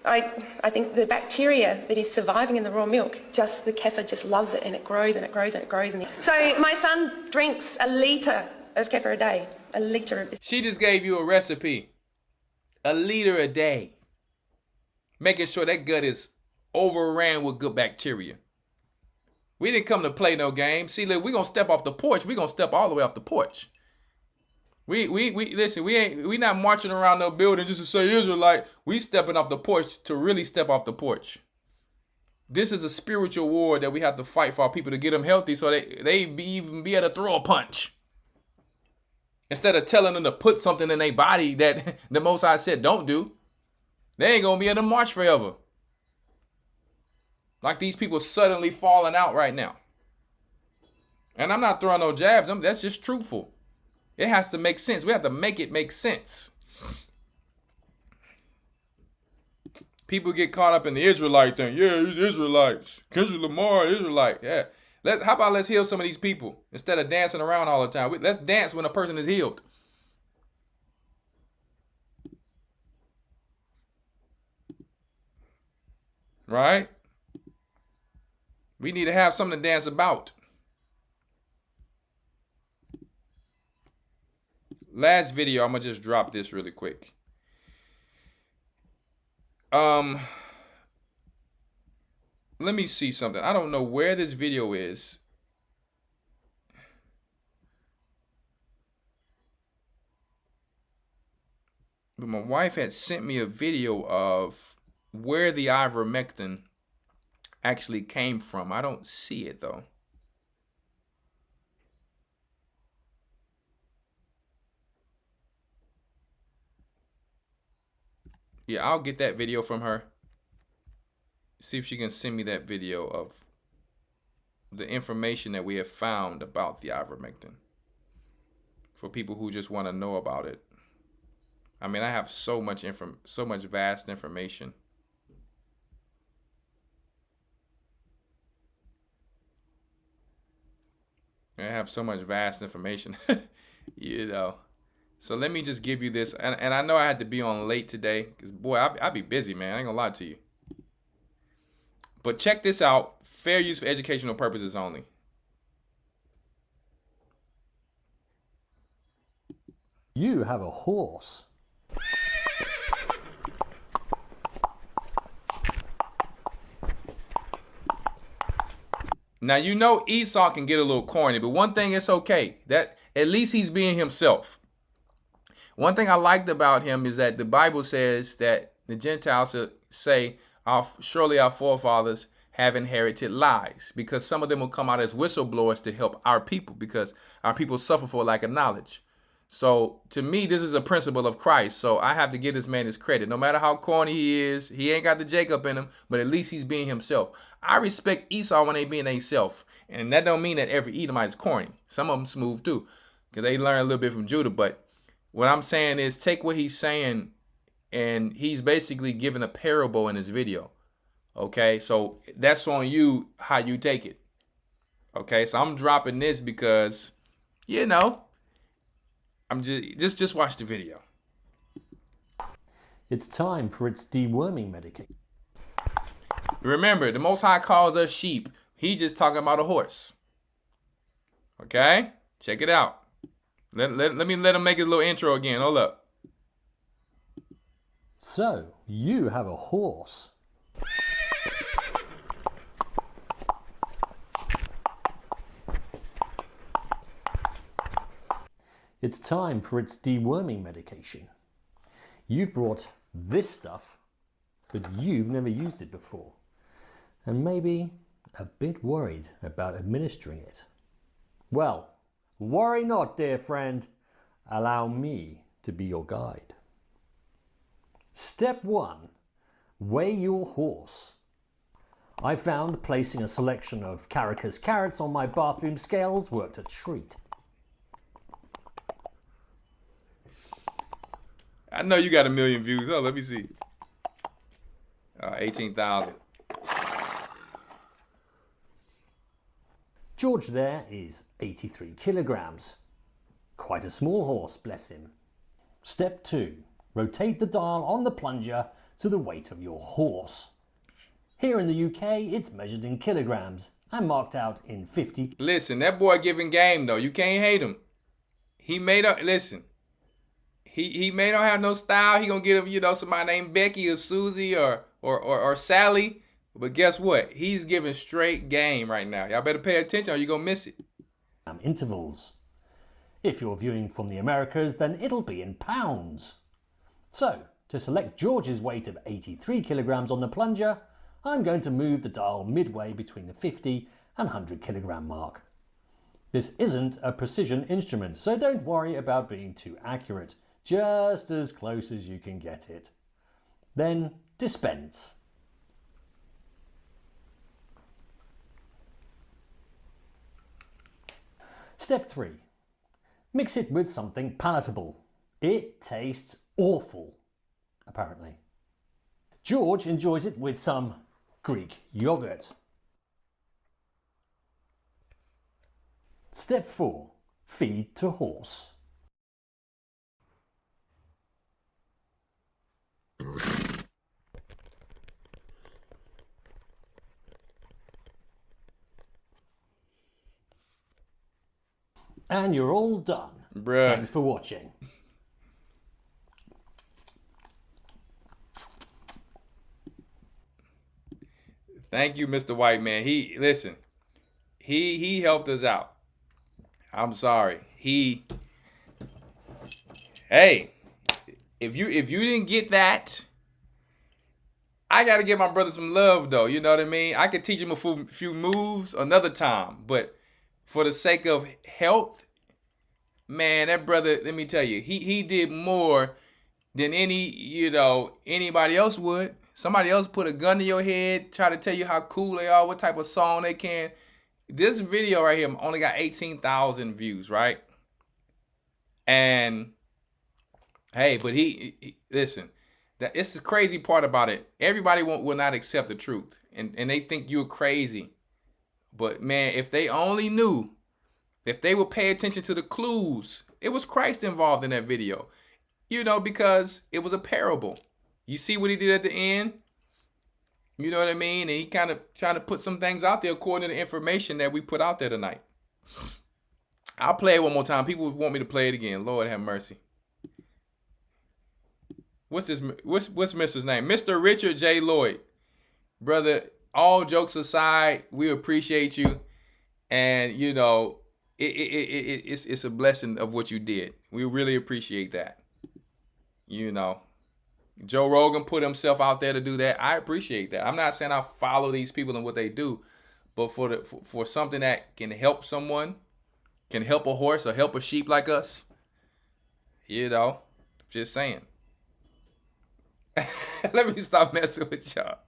I think the bacteria that is surviving in the raw milk, the kefir just loves it, and it grows and it grows and it grows. So my son drinks a litre of kefir a day, a litre of this. She just gave you a recipe, a litre a day, making sure that gut is overran with good bacteria. We didn't come to play no game. See, look, we're going to step off the porch. We're going to step all the way off the porch. Listen, we not marching around no building just to say Israelite. We stepping off the porch to really step off the porch. This is a spiritual war that we have to fight for our people to get them healthy so they even be able to throw a punch. Instead of telling them to put something in their body that the Most High said don't do, they ain't going to be able to march forever. Like these people suddenly falling out right now. And I'm not throwing no jabs. That's just truthful. It has to make sense. We have to make it make sense. People get caught up in the Israelite thing. Yeah, these Israelites. Kendrick Lamar, Israelite. Yeah. How about let's heal some of these people instead of dancing around all the time. Let's dance when a person is healed. Right? We need to have something to dance about. Last video, I'm going to just drop this really quick. Let me see something. I don't know where this video is. But my wife had sent me a video of where the ivermectin actually came from. I don't see it though. Yeah, I'll get that video from her. See if she can send me that video of the information that we have found about the ivermectin for people who just want to know about it. I mean, I have so much vast information. I have so much vast information, you know. So let me just give you this. And I know I had to be on late today because, boy, I'll be busy, man. I ain't gonna lie to you. But check this out. Fair use for educational purposes only. You have a horse. Now, you know Esau can get a little corny, but one thing is okay. That at least he's being himself. One thing I liked about him is that the Bible says that the Gentiles say, surely our forefathers have inherited lies, because some of them will come out as whistleblowers to help our people, because our people suffer for lack of knowledge. So to me, this is a principle of Christ. So I have to give this man his credit. No matter how corny he is, he ain't got the Jacob in him, but at least he's being himself. I respect Esau when they being they self. And that don't mean that every Edomite is corny. Some of them smooth too, because they learn a little bit from Judah. But what I'm saying is, take what he's saying, and he's basically giving a parable in his video. Okay, so that's on you how you take it. Okay, so I'm dropping this because, you know, I'm just watch the video. It's time for its deworming medication. Remember, the Most High calls us sheep. He's just talking about a horse. Okay, check it out. Let him make his little intro again. Hold up. So you have a horse. It's time for its deworming medication. You've brought this stuff, but you've never used it before, and maybe a bit worried about administering it. Well, worry not, dear friend. Allow me to be your guide. Step 1. Weigh your horse. I found placing a selection of Caracas carrots on my bathroom scales worked a treat. I know you got 1 million views. Oh, let me see. 18,000. George there is 83 kilograms. Quite a small horse, bless him. Step 2. Rotate the dial on the plunger to the weight of your horse. Here in the UK, it's measured in kilograms and marked out in 50. Listen, that boy giving game though. You can't hate him. He made up. Listen, he may not have no style. He gonna get him, you know, somebody named Becky or Susie or Sally. But guess what? He's giving straight game right now. Y'all better pay attention or you're gonna miss it. Intervals. If you're viewing from the Americas, then it'll be in pounds. So, to select George's weight of 83 kilograms on the plunger, I'm going to move the dial midway between the 50 and 100 kilogram mark. This isn't a precision instrument, so don't worry about being too accurate, just as close as you can get it. Then dispense. Step 3. Mix it with something palatable. It tastes awful, apparently. George enjoys it with some Greek yogurt. Step 4. Feed to horse. And you're all done. Bruh. Thanks for watching. Thank you, Mr. White Man. He helped us out. I'm sorry. Hey, if you didn't get that, I gotta give my brother some love though. You know what I mean? I could teach him a few moves another time, but for the sake of health, man, that brother, let me tell you, he did more than anybody else would. Somebody else put a gun to your head, try to tell you how cool they are, what type of song they can. This video right here only got 18,000 views, right? And hey, but he listen, it's the crazy part about it. Everybody will not accept the truth, and they think you're crazy. But man, if they only knew, if they would pay attention to the clues, it was Christ involved in that video. You know, because it was a parable. You see what he did at the end? You know what I mean? And he kind of trying to put some things out there according to the information that we put out there tonight. I'll play it one more time. People want me to play it again. Lord have mercy. What's Mr.'s name? Mr. Richard J. Lloyd. Brother, all jokes aside, we appreciate you. And, you know, it's a blessing of what you did. We really appreciate that. You know, Joe Rogan put himself out there to do that. I appreciate that. I'm not saying I follow these people and what they do, but for something that can help someone, can help a horse or help a sheep like us, just saying. Let me stop messing with y'all.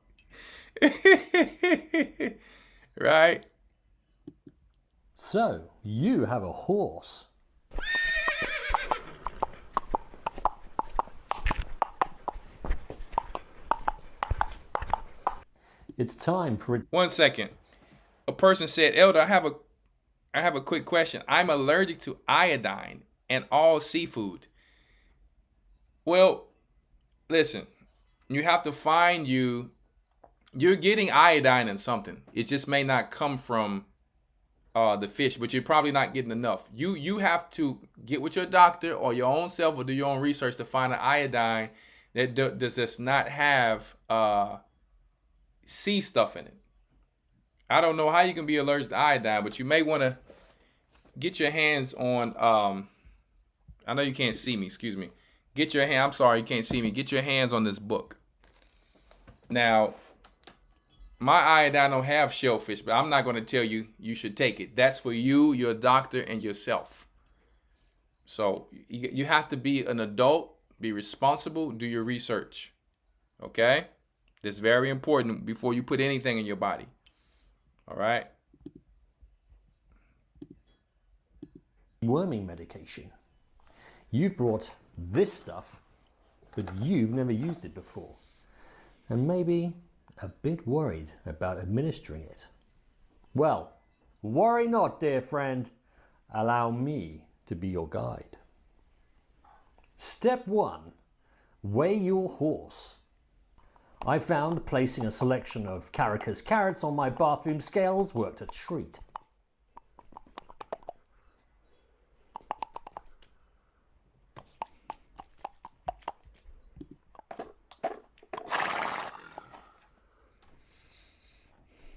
Right? So, you have a horse. It's time for it. 1 second. A person said, Elder, I have a quick question. I'm allergic to iodine and all seafood. Well, listen, you have to find you're getting iodine in something. It just may not come from the fish, but you're probably not getting enough. You have to get with your doctor or your own self or do your own research to find an iodine that does not have sea stuff in it. I don't know how you can be allergic to iodine, but you may want to get your hands on, I know you can't see me, excuse me. I'm sorry, you can't see me. Get your hands on this book. Now, my iodine don't have shellfish, but I'm not going to tell you you should take it. That's for you, your doctor, and yourself. So you have to be an adult, be responsible, do your research. Okay? That's very important before you put anything in your body. All right? Worming medication. You've brought this stuff, but you've never used it before. And maybe a bit worried about administering it. Well, worry not, dear friend. Allow me to be your guide. Step 1. Weigh your horse. I found placing a selection of Caracas carrots on my bathroom scales worked a treat.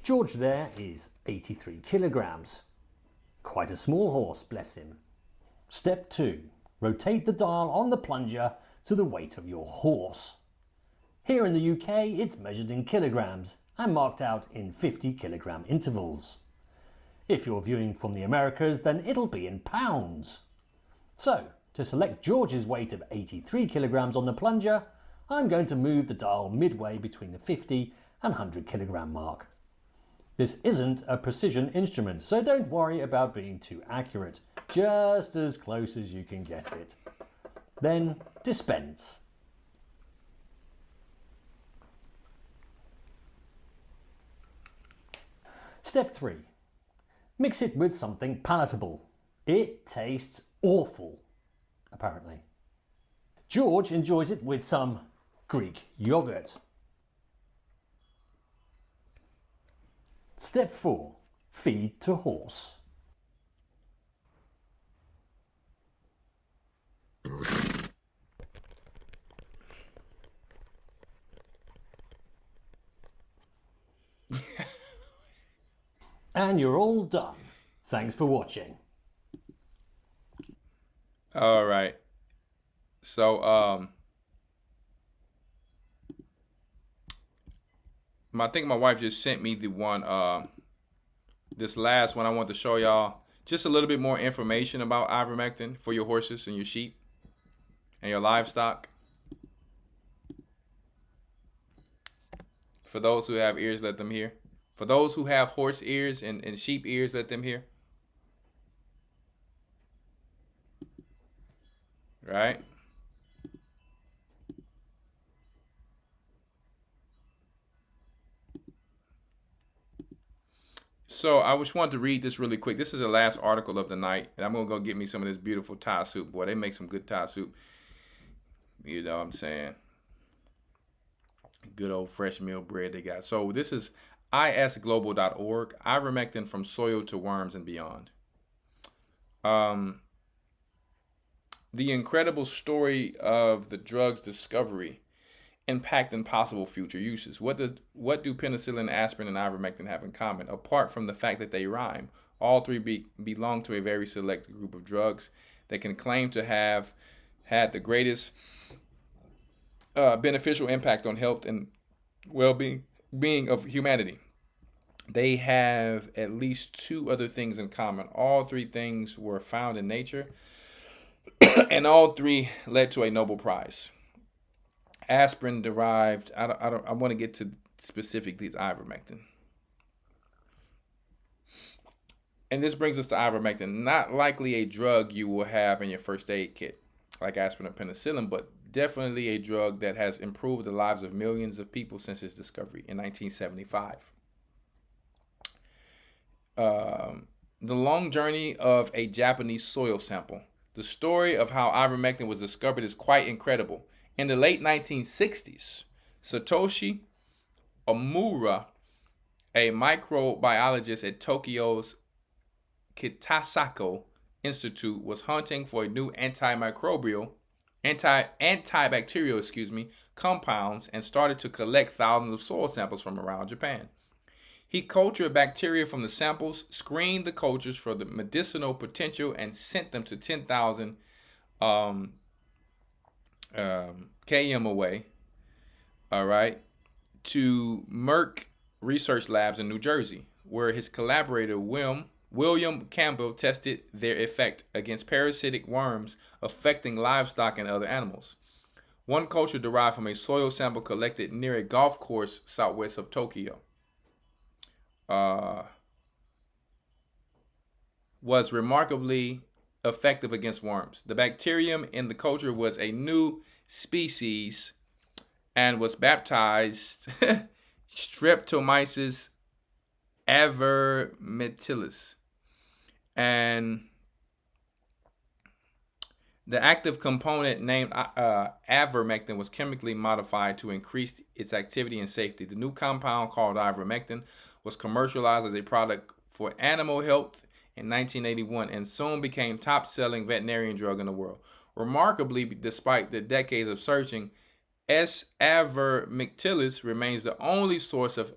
George there is 83 kilograms. Quite a small horse, bless him. Step 2. Rotate the dial on the plunger to the weight of your horse. Here in the UK, it's measured in kilograms and marked out in 50 kilogram intervals. If you're viewing from the Americas, then it'll be in pounds. So, to select George's weight of 83 kilograms on the plunger, I'm going to move the dial midway between the 50 and 100 kilogram mark. This isn't a precision instrument, so don't worry about being too accurate, just as close as you can get it. Then dispense. Step 3. Mix it with something palatable. It tastes awful, apparently. George enjoys it with some Greek yogurt. Step 4. Feed to horse. And you're all done. Thanks for watching. All right. So, I think my wife just sent me the one, this last one I want to show y'all. Just a little bit more information about ivermectin for your horses and your sheep and your livestock. For those who have ears, let them hear. For those who have horse ears and sheep ears, let them hear. Right? So I just wanted to read this really quick. This is the last article of the night, and I'm going to go get me some of this beautiful Thai soup. Boy, they make some good Thai soup. You know what I'm saying? Good old fresh meal bread they got. So this is isglobal.org, ivermectin from soil to worms and beyond. The incredible story of the drug's discovery, impact, and possible future uses. What do penicillin, aspirin, and ivermectin have in common? Apart from the fact that they rhyme, all three belong to a very select group of drugs that can claim to have had the greatest beneficial impact on health and well-being of humanity. They have at least 2 other things in common. All 3 things were found in nature, and all 3 led to a Nobel Prize. Aspirin derived. I want to get to specifically ivermectin. And this brings us to ivermectin. Not likely a drug you will have in your first aid kit, like aspirin or penicillin, but definitely a drug that has improved the lives of millions of people since its discovery in 1975. The long journey of a Japanese soil sample. The story of how ivermectin was discovered is quite incredible. In the late 1960s, Satoshi Omura, a microbiologist at Tokyo's Kitasako Institute, was hunting for a new antibacterial, compounds and started to collect thousands of soil samples from around Japan. He cultured bacteria from the samples, screened the cultures for the medicinal potential, and sent them to 10,000 km away, all right, to Merck Research Labs in New Jersey, where his collaborator William Campbell tested their effect against parasitic worms affecting livestock and other animals. One culture derived from a soil sample collected near a golf course southwest of Tokyo was remarkably effective against worms. The bacterium in the culture was a new species and was baptized Streptomyces avermitilis. And the active component named ivermectin was chemically modified to increase its activity and safety. The new compound, called ivermectin, was commercialized as a product for animal health in 1981 and soon became top-selling veterinarian drug in the world. Remarkably, despite the decades of searching, S. avermitilis remains the only source of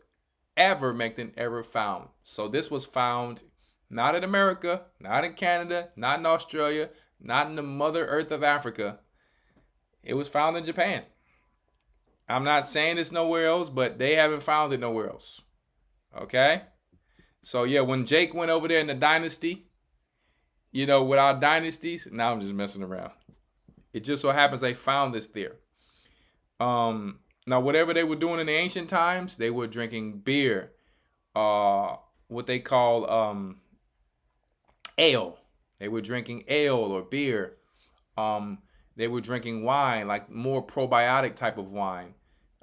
ivermectin ever found. So this was found not in America, not in Canada, not in Australia, not in the Mother Earth of Africa. It was found in Japan. I'm not saying it's nowhere else, but they haven't found it nowhere else. Okay? So yeah, when Jake went over there in the dynasty, with our dynasties, now I'm just messing around. It just so happens they found this there. Now, whatever they were doing in the ancient times, they were drinking beer, what they call ale. They were drinking ale or beer. They were drinking wine, like more probiotic type of wine.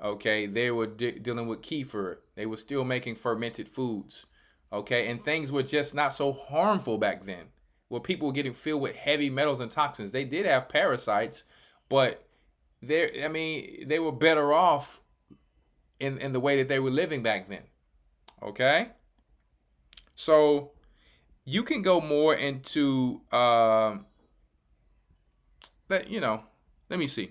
Okay, they were dealing with kefir. They were still making fermented foods. Okay, and things were just not so harmful back then, where people were getting filled with heavy metals and toxins. They did have parasites, but they were better off in the way that they were living back then. Okay, so you can go more into let me see.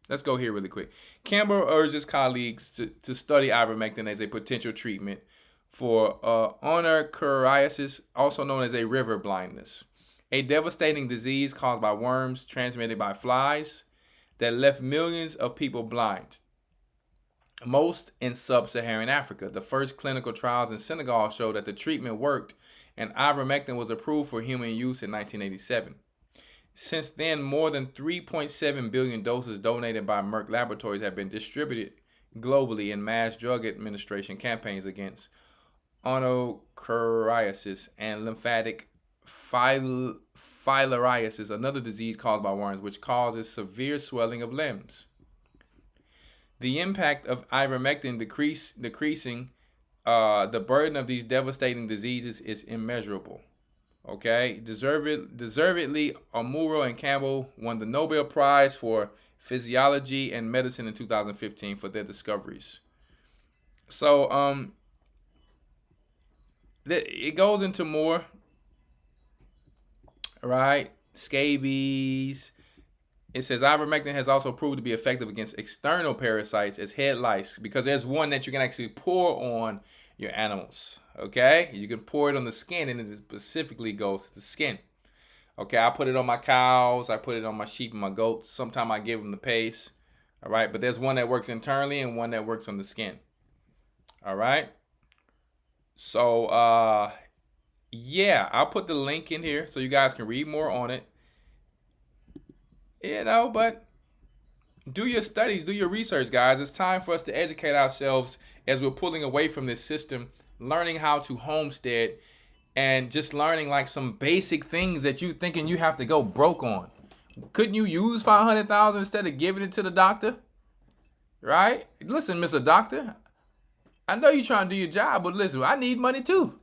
Let's go here really quick. Campbell urges colleagues to study ivermectin as a potential treatment for onychoriasis, also known as a river blindness, a devastating disease caused by worms transmitted by flies that left millions of people blind, most in sub-Saharan Africa. The first clinical trials in Senegal showed that the treatment worked, and ivermectin was approved for human use in 1987. Since then, more than 3.7 billion doses donated by Merck Laboratories have been distributed globally in mass drug administration campaigns against onychoriasis and lymphatic filariasis, another disease caused by worms, which causes severe swelling of limbs. The impact of ivermectin decreasing the burden of these devastating diseases is immeasurable. Okay, deservedly, Omura and Campbell won the Nobel Prize for Physiology and Medicine in 2015 for their discoveries. So, it goes into more, right? Scabies. It says ivermectin has also proved to be effective against external parasites as head lice, because there's one that you can actually pour on your animals. Okay, you can pour it on the skin, and it specifically goes to the skin. Okay, I put it on my cows, I put it on my sheep and my goats. Sometimes I give them the paste. All right, but there's one that works internally and one that works on the skin. All right. So, yeah, I'll put the link in here so you guys can read more on it. You know, but do your studies, do your research, guys. It's time for us to educate ourselves as we're pulling away from this system, learning how to homestead, and just learning like some basic things that you thinking you have to go broke on. Couldn't you use $500,000 instead of giving it to the doctor? Right? Listen, Mr. Doctor, I know you're trying to do your job, but listen, I need money too.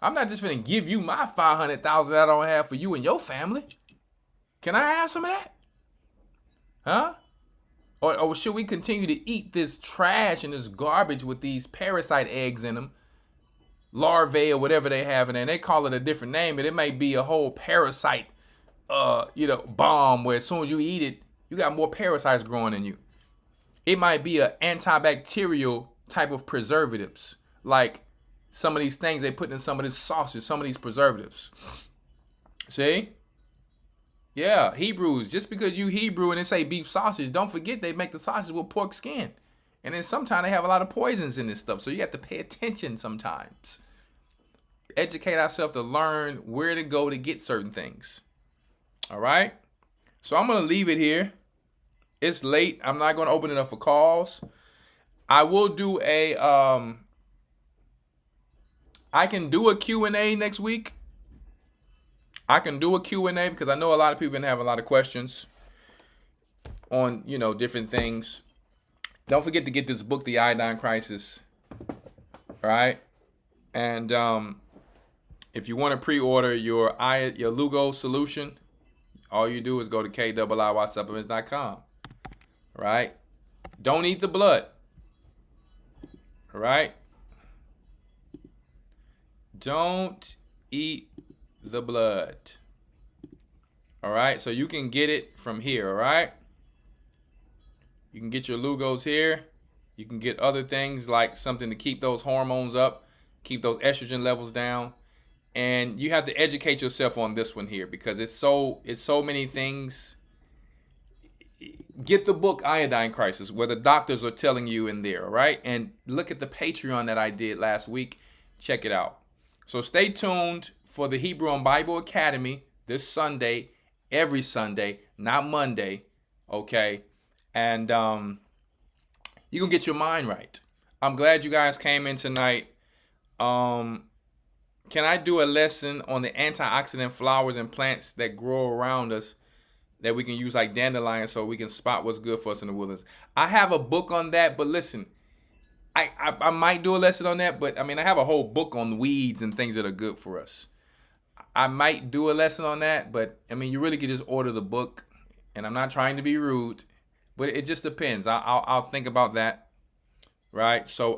I'm not just gonna give you my $500,000 that I don't have for you and your family. Can I have some of that? Huh? Or should we continue to eat this trash and this garbage with these parasite eggs in them, larvae or whatever they have in there? And they call it a different name, but it may be a whole parasite, bomb where as soon as you eat it, you got more parasites growing in you. It might be an antibacterial type of preservatives, like some of these things they put in some of this sausage, some of these preservatives. See? Yeah, Hebrews. Just because you Hebrew and they say beef sausage, don't forget they make the sausage with pork skin. And then sometimes they have a lot of poisons in this stuff, so you have to pay attention sometimes. Educate ourselves to learn where to go to get certain things. All right? So I'm going to leave it here. It's late. I'm not going to open it up for calls. I will do I can do a Q&A next week. I can do a Q&A because I know a lot of people been having a lot of questions on, different things. Don't forget to get this book, The Iodine Crisis. All right? And if you want to pre-order your Lugo solution, all you do is go to KIIYSupplements.com. All right? Don't eat the blood. All right? Don't eat the blood. All right? So you can get it from here, all right? You can get your Lugos here. You can get other things like something to keep those hormones up, keep those estrogen levels down. And you have to educate yourself on this one here because it's so many things. Get the book Iodine Crisis, where the doctors are telling you in there, all right? And look at the Patreon that I did last week. Check it out. So stay tuned for the Hebrew and Bible Academy this Sunday, every Sunday, not Monday, okay? And you're going to get your mind right. I'm glad you guys came in tonight. Can I do a lesson on the antioxidant flowers and plants that grow around us that we can use like dandelion so we can spot what's good for us in the wilderness? I have a book on that, but listen, I might do a lesson on that, but I mean, I have a whole book on weeds and things that are good for us. I might do a lesson on that, but I mean, you really could just order the book, and I'm not trying to be rude, but it just depends. I'll think about that, right? So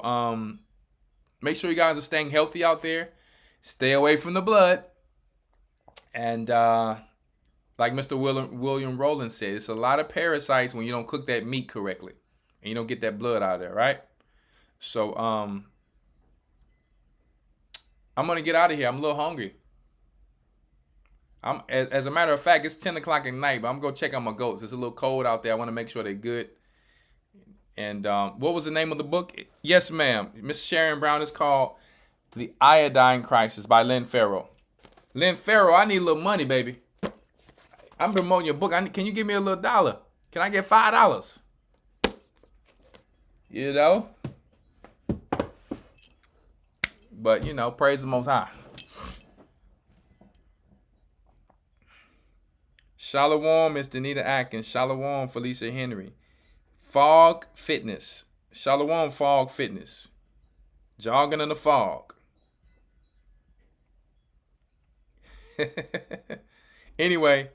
make sure you guys are staying healthy out there. Stay away from the blood. And like Mr. William Rowland said, it's a lot of parasites when you don't cook that meat correctly and you don't get that blood out of there, right? So I'm going to get out of here. I'm a little hungry. As a matter of fact, it's 10 o'clock at night, but I'm going to check on my goats. It's a little cold out there. I want to make sure they're good. And what was the name of the book? Yes, ma'am. Miss Sharon Brown, is called The Iodine Crisis by Lynn Farrow. Lynn Farrow, I need a little money, baby. I'm promoting your book. Can you give me a little $1? Can I get $5? You know? But, praise the Most High. Shalom, Miss Danita Atkins. Shalom, Felicia Henry. Fog Fitness. Shalom, Fog Fitness. Jogging in the fog. Anyway,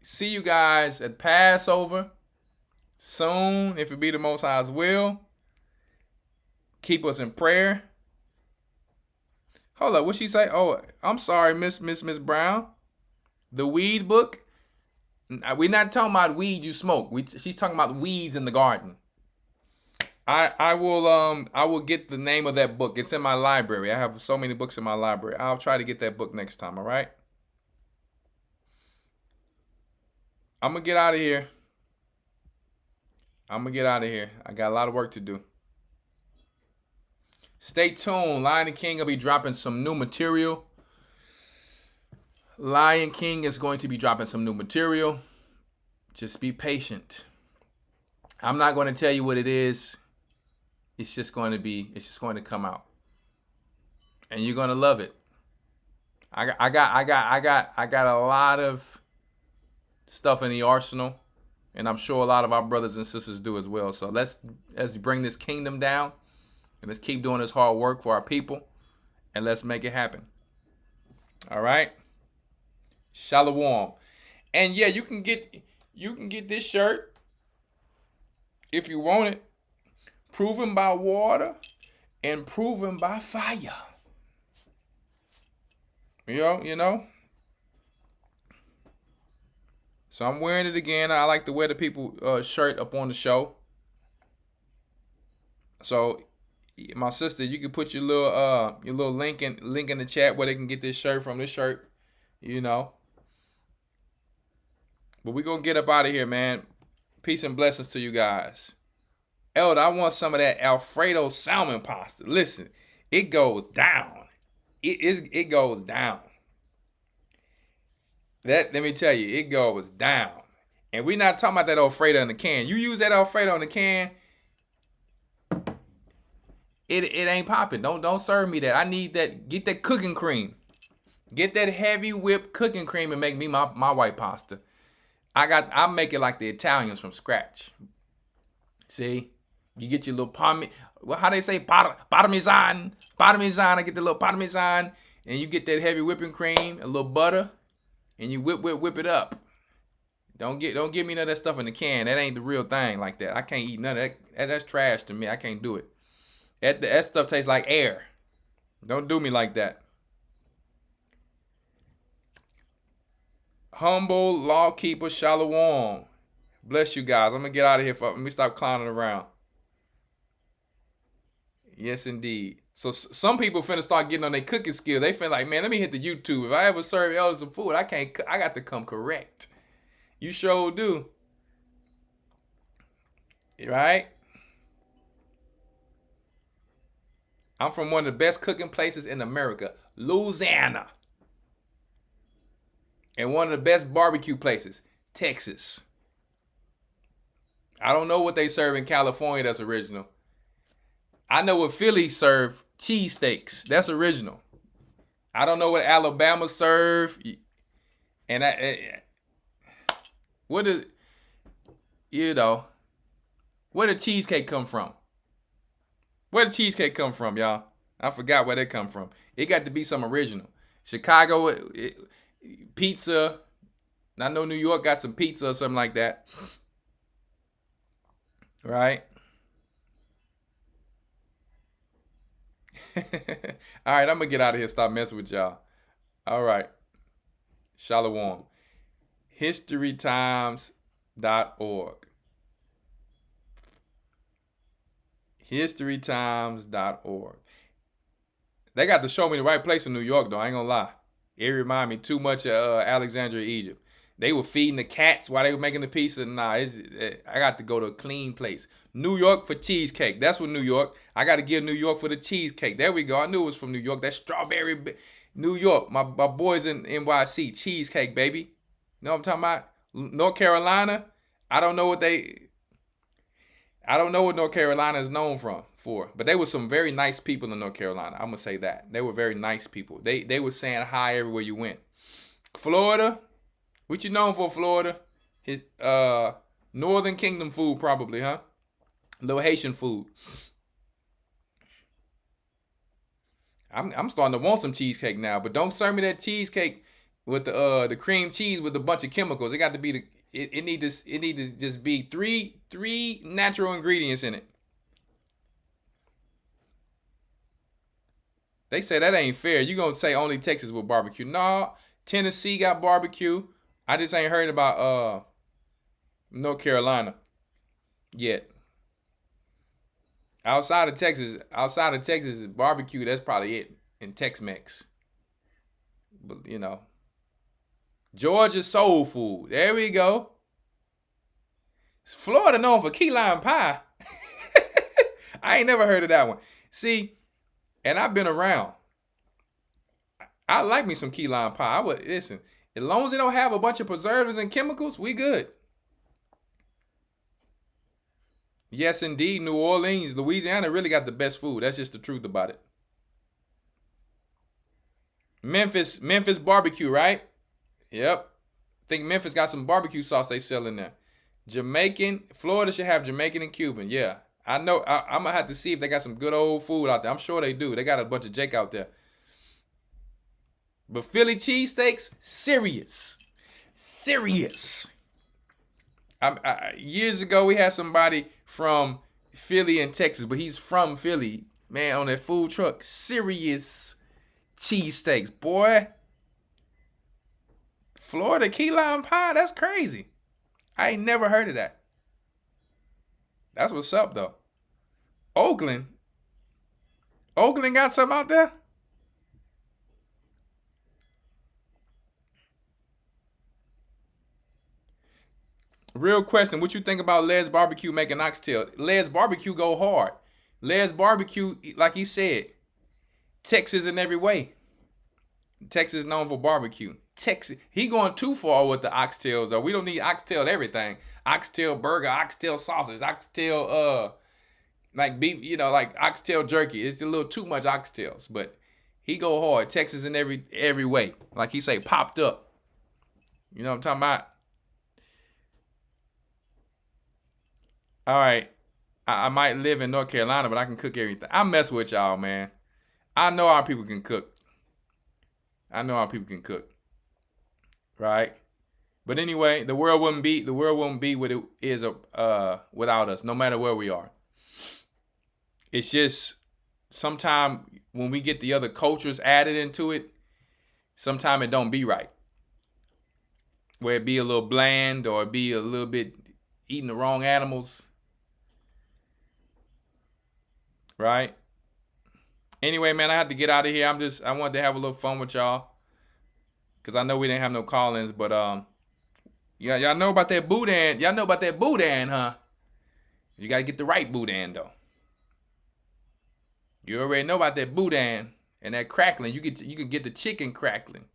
see you guys at Passover soon, if it be the Most High's will. Keep us in prayer. Hold up, what she say? Oh, I'm sorry, Miss Brown. The weed book. We're not talking about weed you smoke. She's talking about weeds in the garden. I will get the name of that book. It's in my library. I have so many books in my library. I'll try to get that book next time, all right? I'm going to get out of here. I'm going to get out of here. I got a lot of work to do. Stay tuned. Lion King will be dropping some new material. Lion King is going to be dropping some new material. Just be patient. I'm not going to tell you what it is. It's just going to come out. And you're going to love it. I got a lot of stuff in the arsenal, and I'm sure a lot of our brothers and sisters do as well. So let's bring this kingdom down, and let's keep doing this hard work for our people, and let's make it happen. All right. Shalom. And yeah, you can get this shirt if you want it. Proven by water and proven by fire. You know. So I'm wearing it again. I like to wear the people shirt up on the show. So my sister, you can put your little link in the chat where they can get this shirt from. This shirt, you know. But we're gonna get up out of here, man. Peace and blessings to you guys. Elder, I want some of that Alfredo salmon pasta. Listen, it goes down. It goes down. Let me tell you, it goes down. And we're not talking about that Alfredo in the can. You use that Alfredo in the can, it ain't popping. Don't serve me that. I need that. Get that cooking cream. Get that heavy whipped cooking cream and make me my white pasta. I make it like the Italians from scratch. See? You get your little how they say parmesan. I get the little parmesan, and you get that heavy whipping cream, a little butter, and you whip it up. Don't give me none of that stuff in the can. That ain't the real thing like that. I can't eat none of that. That's trash to me. I can't do it. That stuff tastes like air. Don't do me like that. Humble law keeper Shalom. Bless you guys. I'm gonna get out of here. Let me stop clowning around. Yes, indeed. So some people finna start getting on their cooking skill. They feel like, man, let me hit the YouTube. If I ever serve elders some food, I got to come correct. You sure do. Right? I'm from one of the best cooking places in America, Louisiana. And one of the best barbecue places, Texas. I don't know what they serve in California that's original. I know what Philly serve, cheesesteaks. That's original. I don't know what Alabama serve. And where did cheesecake come from? Where did cheesecake come from, y'all? I forgot where that come from. It got to be some original. Chicago, pizza. I know New York got some pizza or something like that. Right? All right, I'm going to get out of here. Stop messing with y'all. All right. Shalom. HistoryTimes.org. HistoryTimes.org. They got to show me the right place in New York, though. I ain't going to lie. It remind me too much of Alexandria, Egypt. They were feeding the cats while they were making the pizza. Nah, I got to go to a clean place. New York for cheesecake. That's what New York. I got to give New York for the cheesecake. There we go. I knew it was from New York. That strawberry, New York. My boys in NYC. Cheesecake, baby. You know what I'm talking about? North Carolina. I don't know what North Carolina is known for. But they were some very nice people in North Carolina. I'm going to say that. They were very nice people. They were saying hi everywhere you went. Florida. What you known for, Florida? His Northern Kingdom food, probably, huh? Little Haitian food. I'm starting to want some cheesecake now, but don't serve me that cheesecake with the cream cheese with a bunch of chemicals. It got to be it need to just be three natural ingredients in it. They say that ain't fair. You gonna say only Texas with barbecue? No, Tennessee got barbecue. I just ain't heard about North Carolina yet. Outside of Texas, barbecue, that's probably it in Tex-Mex. But, Georgia soul food. There we go. Florida known for key lime pie. I ain't never heard of that one. See, and I've been around. I like me some key lime pie. I would listen. As long as it don't have a bunch of preservatives and chemicals, we good. Yes, indeed, New Orleans, Louisiana really got the best food. That's just the truth about it. Memphis barbecue, right? Yep. I think Memphis got some barbecue sauce they sell in there. Jamaican, Florida should have Jamaican and Cuban. Yeah, I know. I'm gonna have to see if they got some good old food out there. I'm sure they do. They got a bunch of Jake out there. But Philly cheesesteaks, serious. Years ago, we had somebody from Philly and Texas, but he's from Philly, man, on that food truck. Serious cheesesteaks, boy. Florida key lime pie, that's crazy. I ain't never heard of that. That's what's up, though. Oakland got something out there? Real question, what you think about Les Barbecue making oxtail? Les Barbecue go hard. Les Barbecue, like he said, Texas in every way. Texas is known for barbecue. Texas, he going too far with the oxtails, though. We don't need oxtail everything. Oxtail burger, oxtail sausage, oxtail, like beef, like oxtail jerky. It's a little too much oxtails, but he go hard. Texas in every way. Like he say, popped up. You know what I'm talking about? All right, I might live in North Carolina, but I can cook everything. I mess with y'all, man. I know our people can cook. Right? But anyway, the world wouldn't be what it is without us, no matter where we are. It's just sometimes when we get the other cultures added into it, sometimes it don't be right. Where it be a little bland or it be a little bit eating the wrong animals. Right? Anyway, man, I had to get out of here. I wanted to have a little fun with y'all. Because I know we didn't have no call-ins, but y'all know about that boudin. Y'all know about that boudin, huh? You got to get the right boudin, though. You already know about that boudin and that crackling. You can get the chicken crackling.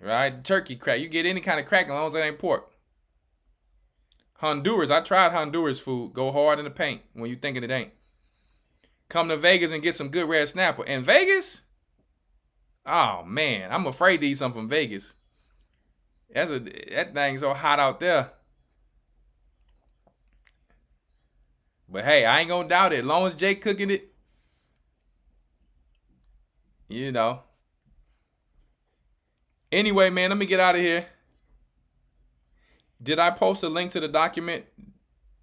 Right? Turkey crack. You get any kind of crackling as long as it ain't pork. Honduras. I tried Honduras food. Go hard in the paint when you thinking it ain't. Come to Vegas and get some good red snapper. In Vegas? Oh, man. I'm afraid to eat something from Vegas. That thing's so hot out there. But hey, I ain't gonna doubt it. As long as Jake cooking it, Anyway, man, let me get out of here. Did I post a link to the document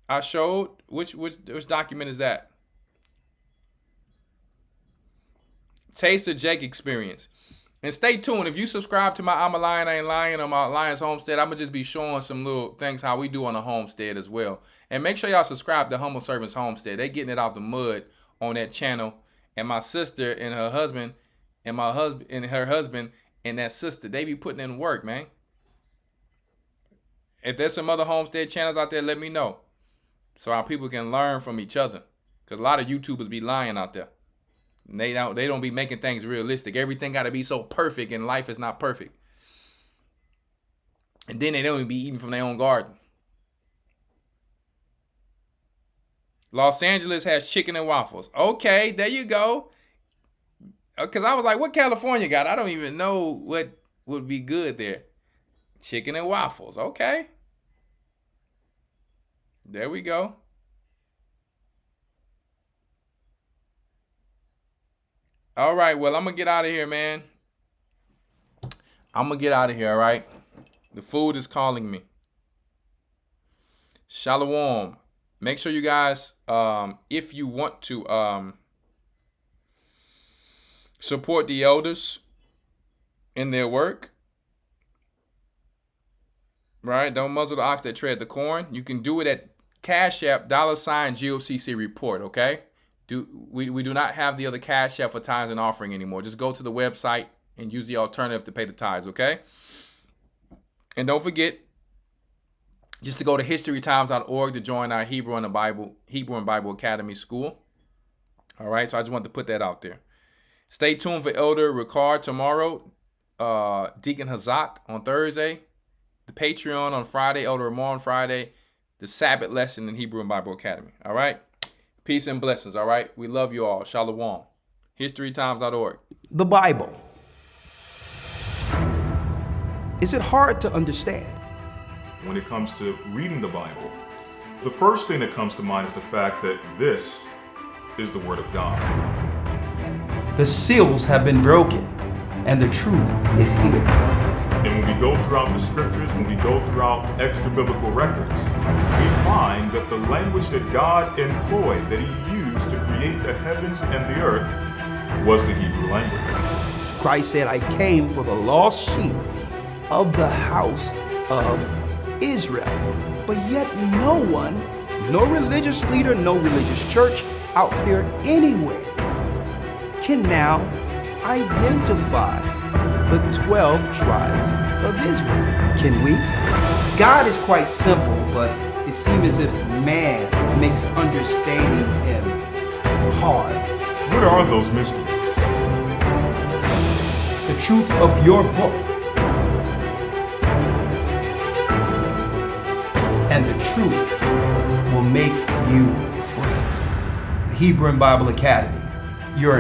I showed? Which document is that? Taste of Jake experience. And stay tuned. If you subscribe to my I'm a Lion, I Ain't Lying on my Lions Homestead, I'm going to just be showing some little things how we do on the homestead as well. And make sure y'all subscribe to Humble Servants Homestead. They getting it out the mud on that channel. And my sister and her husband and her husband and that sister, they be putting in work, man. If there's some other homestead channels out there, let me know. So our people can learn from each other. Because a lot of YouTubers be lying out there. And they don't be making things realistic. Everything got to be so perfect, and life is not perfect. And then they don't even be eating from their own garden. Los Angeles has chicken and waffles. Okay, there you go. Because I was like, what California got? I don't even know what would be good there. Chicken and waffles. Okay. There we go. All right, well, I'm going to get out of here, man. I'm going to get out of here, all right? The food is calling me. Shalom. Make sure you guys, if you want to support the elders in their work, right? Don't muzzle the ox that tread the corn. You can do it at Cash App, $GOCC report, okay? We do not have the other Cash App for tithes and offering anymore. Just go to the website and use the alternative to pay the tithes, okay? And don't forget, just to go to historytimes.org to join our Hebrew and Bible Academy school. All right, so I just wanted to put that out there. Stay tuned for Elder Rawchaa tomorrow, Deacon Hazak on Thursday, the Patreon on Friday, Elder Ramon on Friday, the Sabbath lesson in Hebrew and Bible Academy. All right, peace and blessings. All right, we love you all. Shalom. Historytimes.org. The Bible. Is it hard to understand? When it comes to reading the Bible, the first thing that comes to mind is the fact that this is the Word of God. The seals have been broken, and the truth is here. And when we go throughout the scriptures, when we go throughout extra biblical records, we find that the language that God employed, that He used to create the heavens and the earth, was the Hebrew language. Christ said, I came for the lost sheep of the house of Israel. But yet no one, no religious leader, no religious church out there anywhere can now identify the 12 tribes of Israel. Can we? God is quite simple, but it seems as if man makes understanding Him hard. What are those mysteries? The truth of your book and the truth will make you free. The Hebrew and Bible Academy.